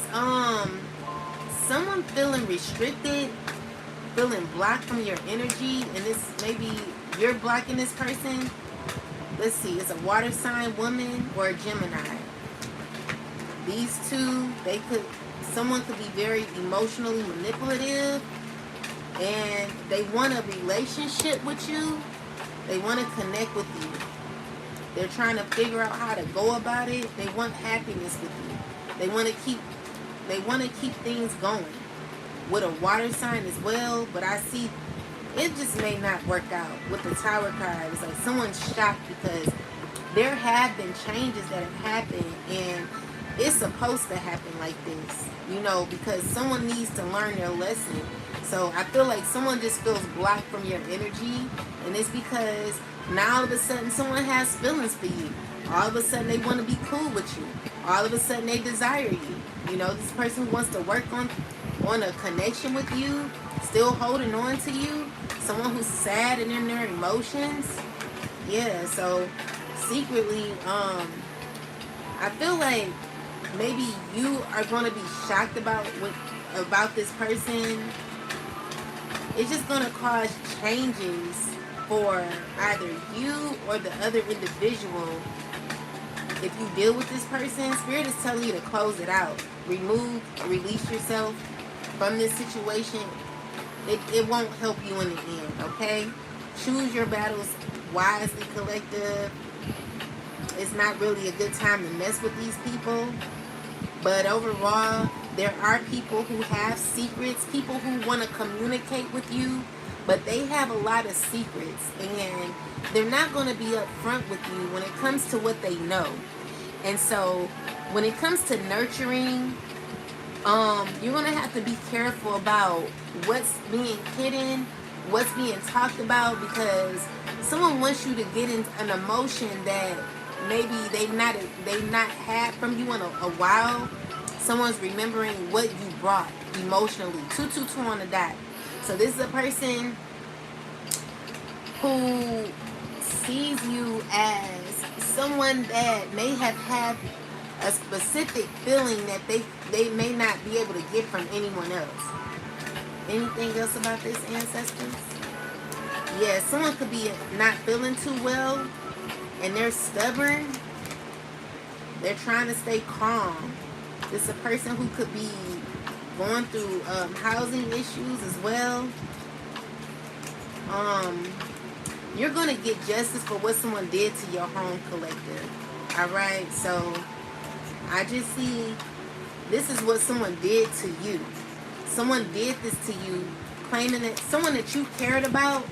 someone feeling restricted, feeling blocked from your energy, and this maybe you're blocking this person. Let's see, it's a water sign woman or a Gemini. These two, someone could be very emotionally manipulative, and they want a relationship with you. They want to connect with you. They're trying to figure out how to go about it. They want happiness with you. They want to keep things going. With a water sign as well, but I see it just may not work out. With the Tower card, it's like someone's shocked because there have been changes that have happened, and it's supposed to happen like this, you know, because someone needs to learn their lesson. So I feel like someone just feels blocked from your energy, and it's because now all of a sudden someone has feelings for you. All of a sudden they want to be cool with you. All of a sudden they desire you. You know, this person who wants to work on a connection with you, still holding on to you. Someone who's sad and in their emotions. Yeah, so secretly, I feel like maybe you are going to be shocked about this person. It's just going to cause changes for either you or the other individual. If you deal with this person, Spirit is telling you to close it out. Release yourself from this situation. It won't help you in the end, okay? Choose your battles wisely, collective. It's not really a good time to mess with these people. But overall, there are people who have secrets, people who want to communicate with you, but they have a lot of secrets, and they're not going to be upfront with you when it comes to what they know. And so when it comes to nurturing, you're going to have to be careful about what's being hidden, what's being talked about, because someone wants you to get in an emotion that maybe they've not had from you in a while. Someone's remembering what you brought emotionally. 222 on the dot. So this is a person who sees you as someone that may have had a specific feeling that they may not be able to get from anyone else. Anything else about this, ancestors? Yeah, someone could be not feeling too well, and they're stubborn. They're trying to stay calm. This is a person who could be going through housing issues as well. You're going to get justice for what someone did to your home, collective. Alright, so I just see this is what someone did to you. Someone did this to you, claiming that someone that you cared about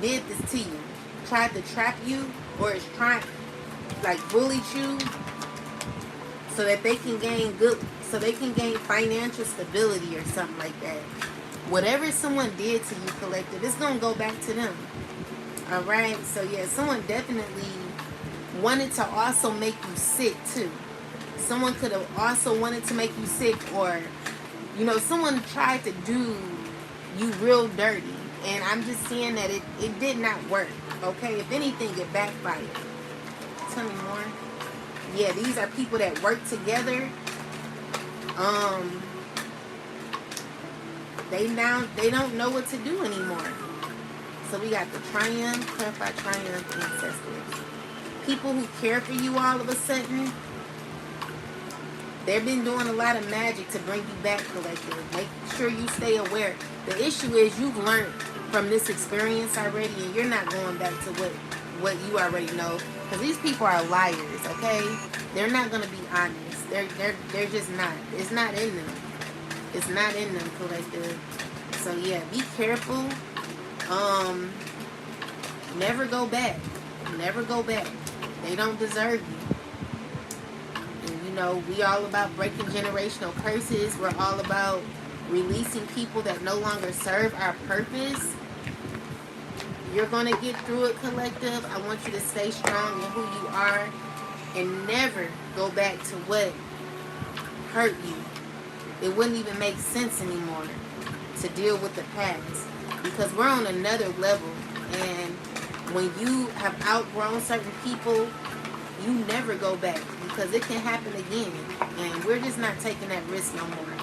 did this to you. Tried to trap you, or is trying, like, bullied you so that they can gain financial stability or something like that. Whatever someone did to you, collective, it's going to go back to them. Alright, so yeah, someone definitely wanted to also make you sick too. Someone could have also wanted to make you sick, or, you know, someone tried to do you real dirty. And I'm just seeing that it did not work. Okay, if anything, it backfired. Tell me more. Yeah, these are people that work together. They don't know what to do anymore. So we got the Triumph, clarify Triumph, ancestors. People who care for you all of a sudden, they've been doing a lot of magic to bring you back, collective. Make sure you stay aware. The issue is you've learned from this experience already, and you're not going back to what you already know. Because these people are liars, okay? They're not going to be honest. They're just not. It's not in them. It's not in them, collective. So yeah, be careful. Never go back. Never go back. They don't deserve you. And you know, we all about breaking generational curses. We're all about releasing people that no longer serve our purpose. You're going to get through it, collective. I want you to stay strong in who you are and never go back to what hurt you. It wouldn't even make sense anymore to deal with the past, because we're on another level. And when you have outgrown certain people, you never go back, because it can happen again. And we're just not taking that risk no more.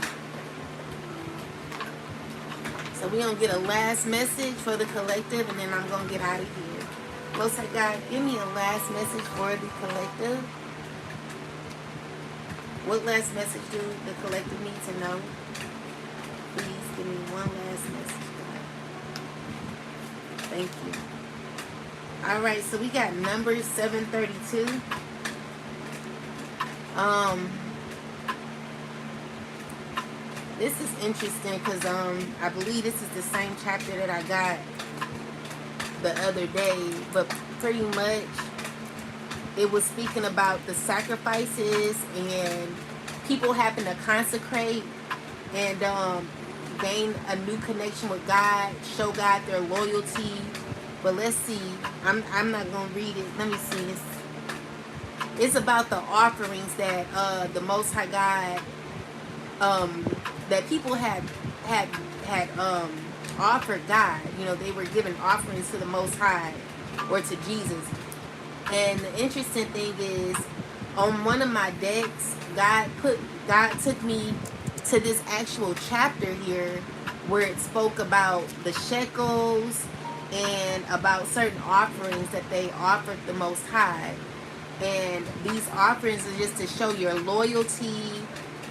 So we're going to get a last message for the collective, and then I'm going to get out of here. Most High God, give me a last message for the collective. What last message do the collective need to know? Please give me one last message, God. Thank you. Alright, so we got Numbers 732. This is interesting because I believe this is the same chapter that I got the other day, but pretty much it was speaking about the sacrifices and people having to consecrate and gain a new connection with God, show God their loyalty. But let's see, I'm not gonna read it. Let me see. It's about the offerings that the Most High God that people had offered God. You know, they were giving offerings to the Most High or to Jesus. And the interesting thing is, on one of my decks, God took me to this actual chapter here where it spoke about the shekels and about certain offerings that they offered the Most High. And these offerings are just to show your loyalty,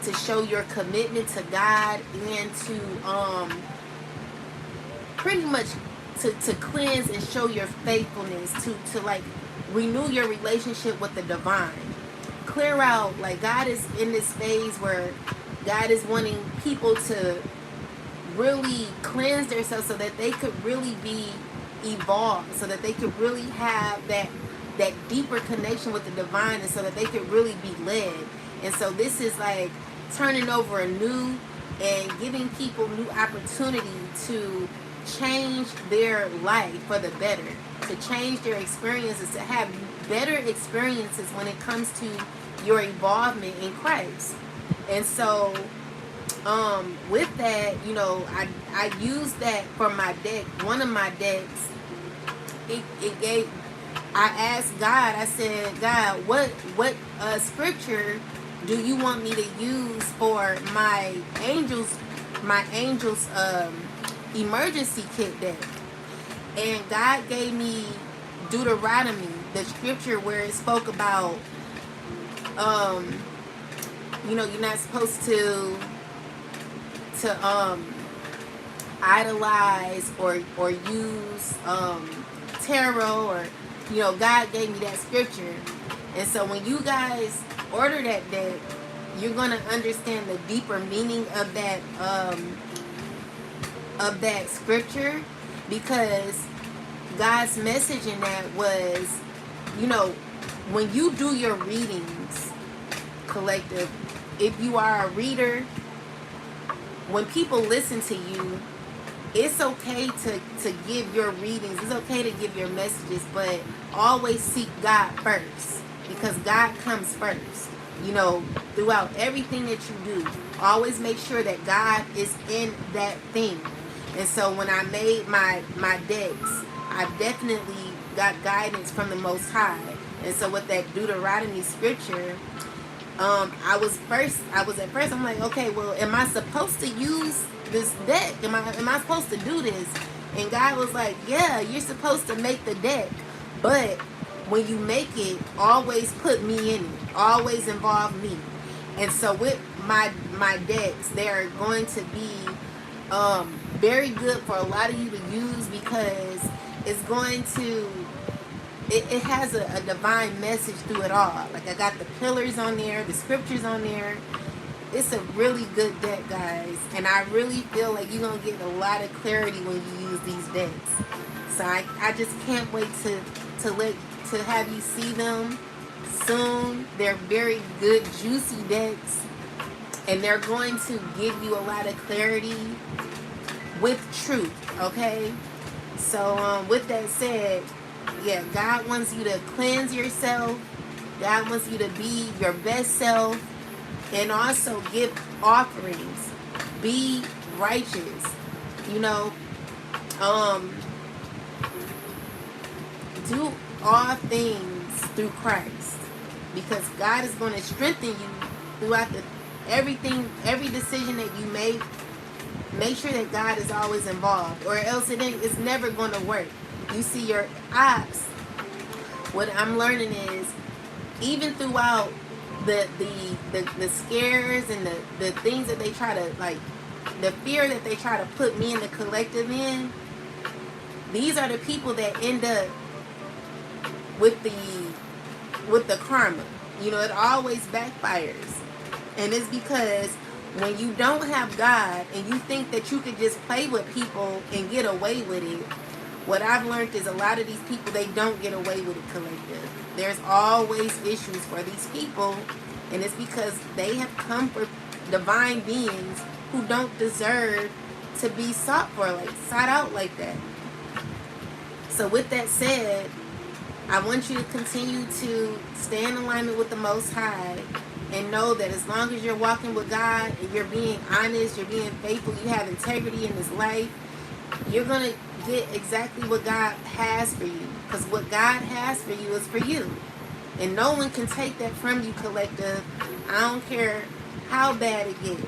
to show your commitment to God, and to pretty much to cleanse and show your faithfulness, to like renew your relationship with the divine. Clear out, like God is in this phase where God is wanting people to really cleanse themselves so that they could really be evolved, so that they could really have that deeper connection with the divine, and so that they could really be led. And so this is like turning over anew and giving people new opportunity to change their life for the better, to change their experiences, to have better experiences when it comes to your involvement in Christ. And so with that, you know, I used that for my deck. One of my decks, I asked God, I said, God, what scripture do you want me to use for my angels emergency kit deck? And God gave me Deuteronomy, the scripture where it spoke about you know, you're not supposed to idolize or use tarot, or, you know, God gave me that scripture. And so when you guys order that deck, you're going to understand the deeper meaning of that scripture, because God's message in that was, you know, when you do your readings, collective, if you are a reader, when people listen to you, it's okay to give your readings, it's okay to give your messages, but always seek God first, because God comes first. You know, throughout everything that you do, always make sure that God is in that thing. And so when I made my decks, I definitely got guidance from the Most High. And so with that Deuteronomy scripture, I was at first I'm like, okay, well, am I supposed to use this deck? Am I supposed to do this? And God was like, yeah, you're supposed to make the deck, but when you make it, always put me in it, always involve me. And so with my decks, they're going to be very good for a lot of you to use, because it's going to, it has a divine message through it all. Like, I got the pillars on there, the scriptures on there, It's a really good deck, guys, and I really feel like you're gonna get a lot of clarity when you use these decks. So I just can't wait to have you see them soon. They're very good, juicy decks, and they're going to give you a lot of clarity with truth. Okay, so with that said, yeah, God wants you to cleanse yourself. God wants you to be your best self, and also give offerings. Be righteous. You know, do all things through Christ, because God is going to strengthen you throughout everything, every decision that you make. Make sure that God is always involved, or else it's never going to work. You see, your Opps, what I'm learning is, even throughout the scares and the things that they try to, like, the fear that they try to put me and the collective in, these are the people that end up with the karma. You know, it always backfires. And it's because when you don't have God and you think that you could just play with people and get away with it, what I've learned is a lot of these people, they don't get away with it, collective. There's always issues for these people, and it's because they have come for divine beings who don't deserve to be sought out like that. So with that said, I want you to continue to stay in alignment with the Most High, and know that as long as you're walking with God and you're being honest, you're being faithful, you have integrity in this life, you're going to get exactly what God has for you. Because what God has for you is for you. And no one can take that from you, collective. I don't care how bad it gets.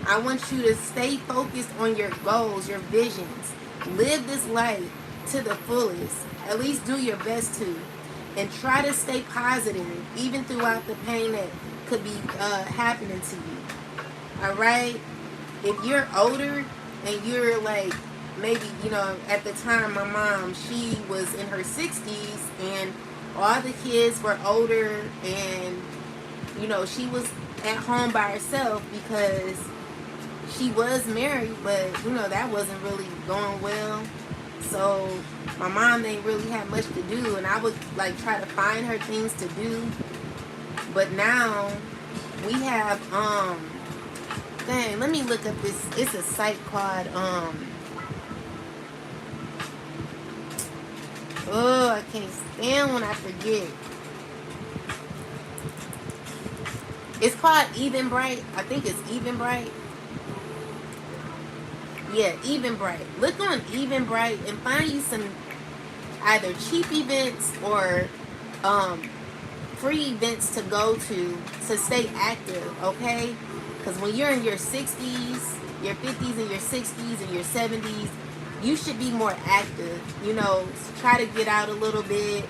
I want you to stay focused on your goals, your visions. Live this life to the fullest. At least do your best to. And try to stay positive, even throughout the pain that could be happening to you. Alright? If you're older and you're like, maybe, you know, at the time, my mom, she was in her 60s, and all the kids were older, and, you know, she was at home by herself because she was married, but, you know, that wasn't really going well. So my mom didn't really have much to do, and I would like try to find her things to do. But now we have dang, let me look up this. It's a site called oh, I can't stand when I forget. It's called Eventbrite. I think it's Eventbrite. Yeah, Eventbrite. Look on Eventbrite and find you some either cheap events or free events to go to stay active, okay? Because when you're in your 60s, your 50s, and your 60s, and your 70s, you should be more active. You know, try to get out a little bit.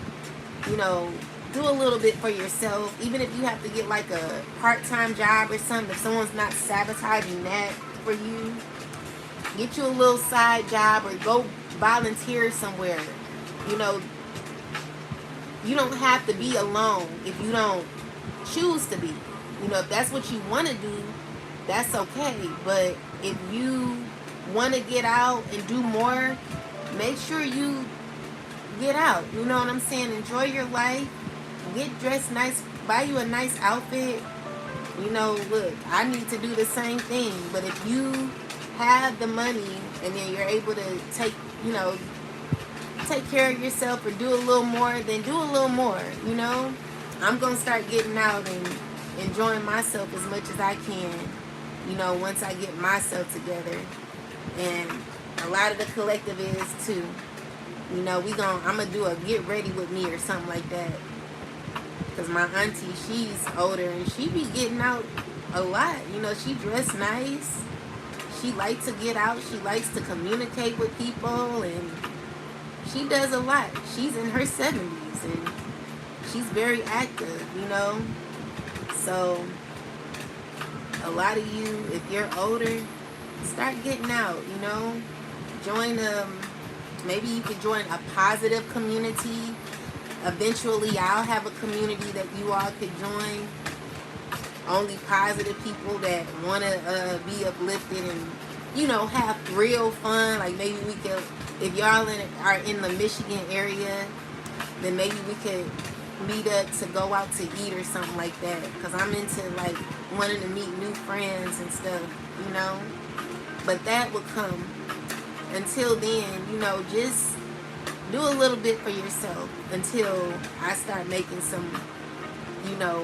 You know, do a little bit for yourself. Even if you have to get like a part-time job or something, if someone's not sabotaging that for you, get you a little side job or go volunteer somewhere. You know, you don't have to be alone if you don't choose to be. You know, if that's what you want to do, that's okay. But if you want to get out and do more, make sure you get out. You know what I'm saying? Enjoy your life. Get dressed nice. Buy you a nice outfit. You know, look, I need to do the same thing. But if you have the money and then you're able to take care of yourself or do a little more, then do a little more. You know, I'm going to start getting out and enjoying myself as much as I can, you know, once I get myself together. And a lot of the collective is too. You know, I'm going to do a get ready with me or something like that. Because my auntie, she's older and she be getting out a lot. You know, she dressed nice. She likes to get out. She likes to communicate with people, and she does a lot. She's in her 70s and she's very active, you know. So a lot of you, if you're older, start getting out, you know. Join maybe you could join a positive community. Eventually I'll have a community that you all could join. only positive people that want to be uplifted and, you know, have real fun. Like maybe we could, if y'all are in the Michigan area, then maybe we could meet up to go out to eat or something like that. Because I'm into like wanting to meet new friends and stuff, you know. But that will come. Until then, you know, just do a little bit for yourself until I start making some, you know,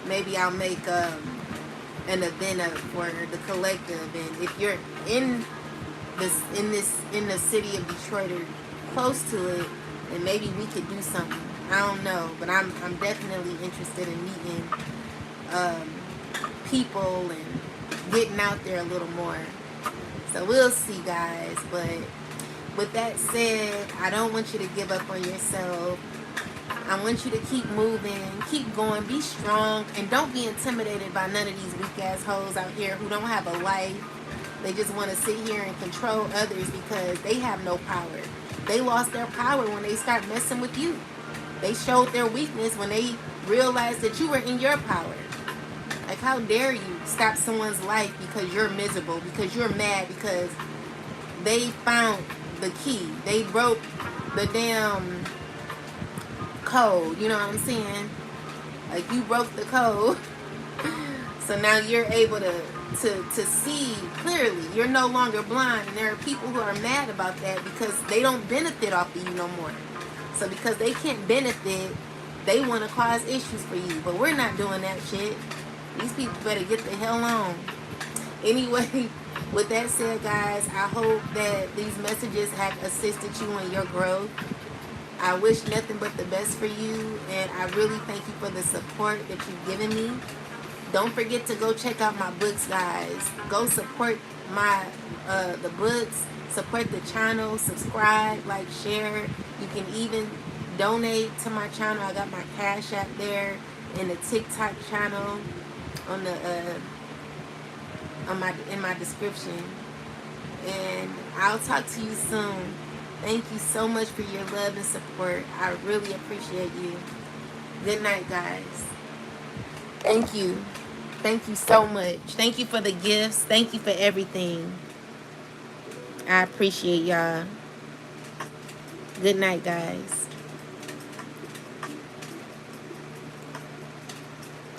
maybe I'll make an event up for the collective. And if you're in the city of Detroit or close to it, then maybe we could do something. I don't know, but I'm definitely interested in meeting people and getting out there a little more. So we'll see, guys. But with that said, I don't want you to give up on yourself. I want you to keep moving, keep going, be strong, and don't be intimidated by none of these weak ass hoes out here who don't have a life. They just want to sit here and control others because they have no power. They lost their power when they start messing with you. They showed their weakness when they realized that you were in your power. Like, how dare you stop someone's life because you're miserable, because you're mad, because they found the key. They broke the damn code. You know what I'm saying? Like, you broke the code. So now you're able to see clearly. You're no longer blind. And there are people who are mad about that because they don't benefit off of you no more. So because they can't benefit, they want to cause issues for you. But we're not doing that shit. These people better get the hell on. Anyway, with that said, guys, I hope that these messages have assisted you in your growth. I wish nothing but the best for you, and I really thank you for the support that you've given me. Don't forget to go check out my books, guys. Go support my the books, support the channel, subscribe, like, share. You can even donate to my channel. I got my Cash App there, and the TikTok channel on the in my description. And I'll talk to you soon. Thank you so much for your love and support. I really appreciate you. Good night, guys. Thank you. Thank you so much. Thank you for the gifts. Thank you for everything. I appreciate y'all. Good night, guys.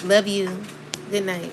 Love you. Good night.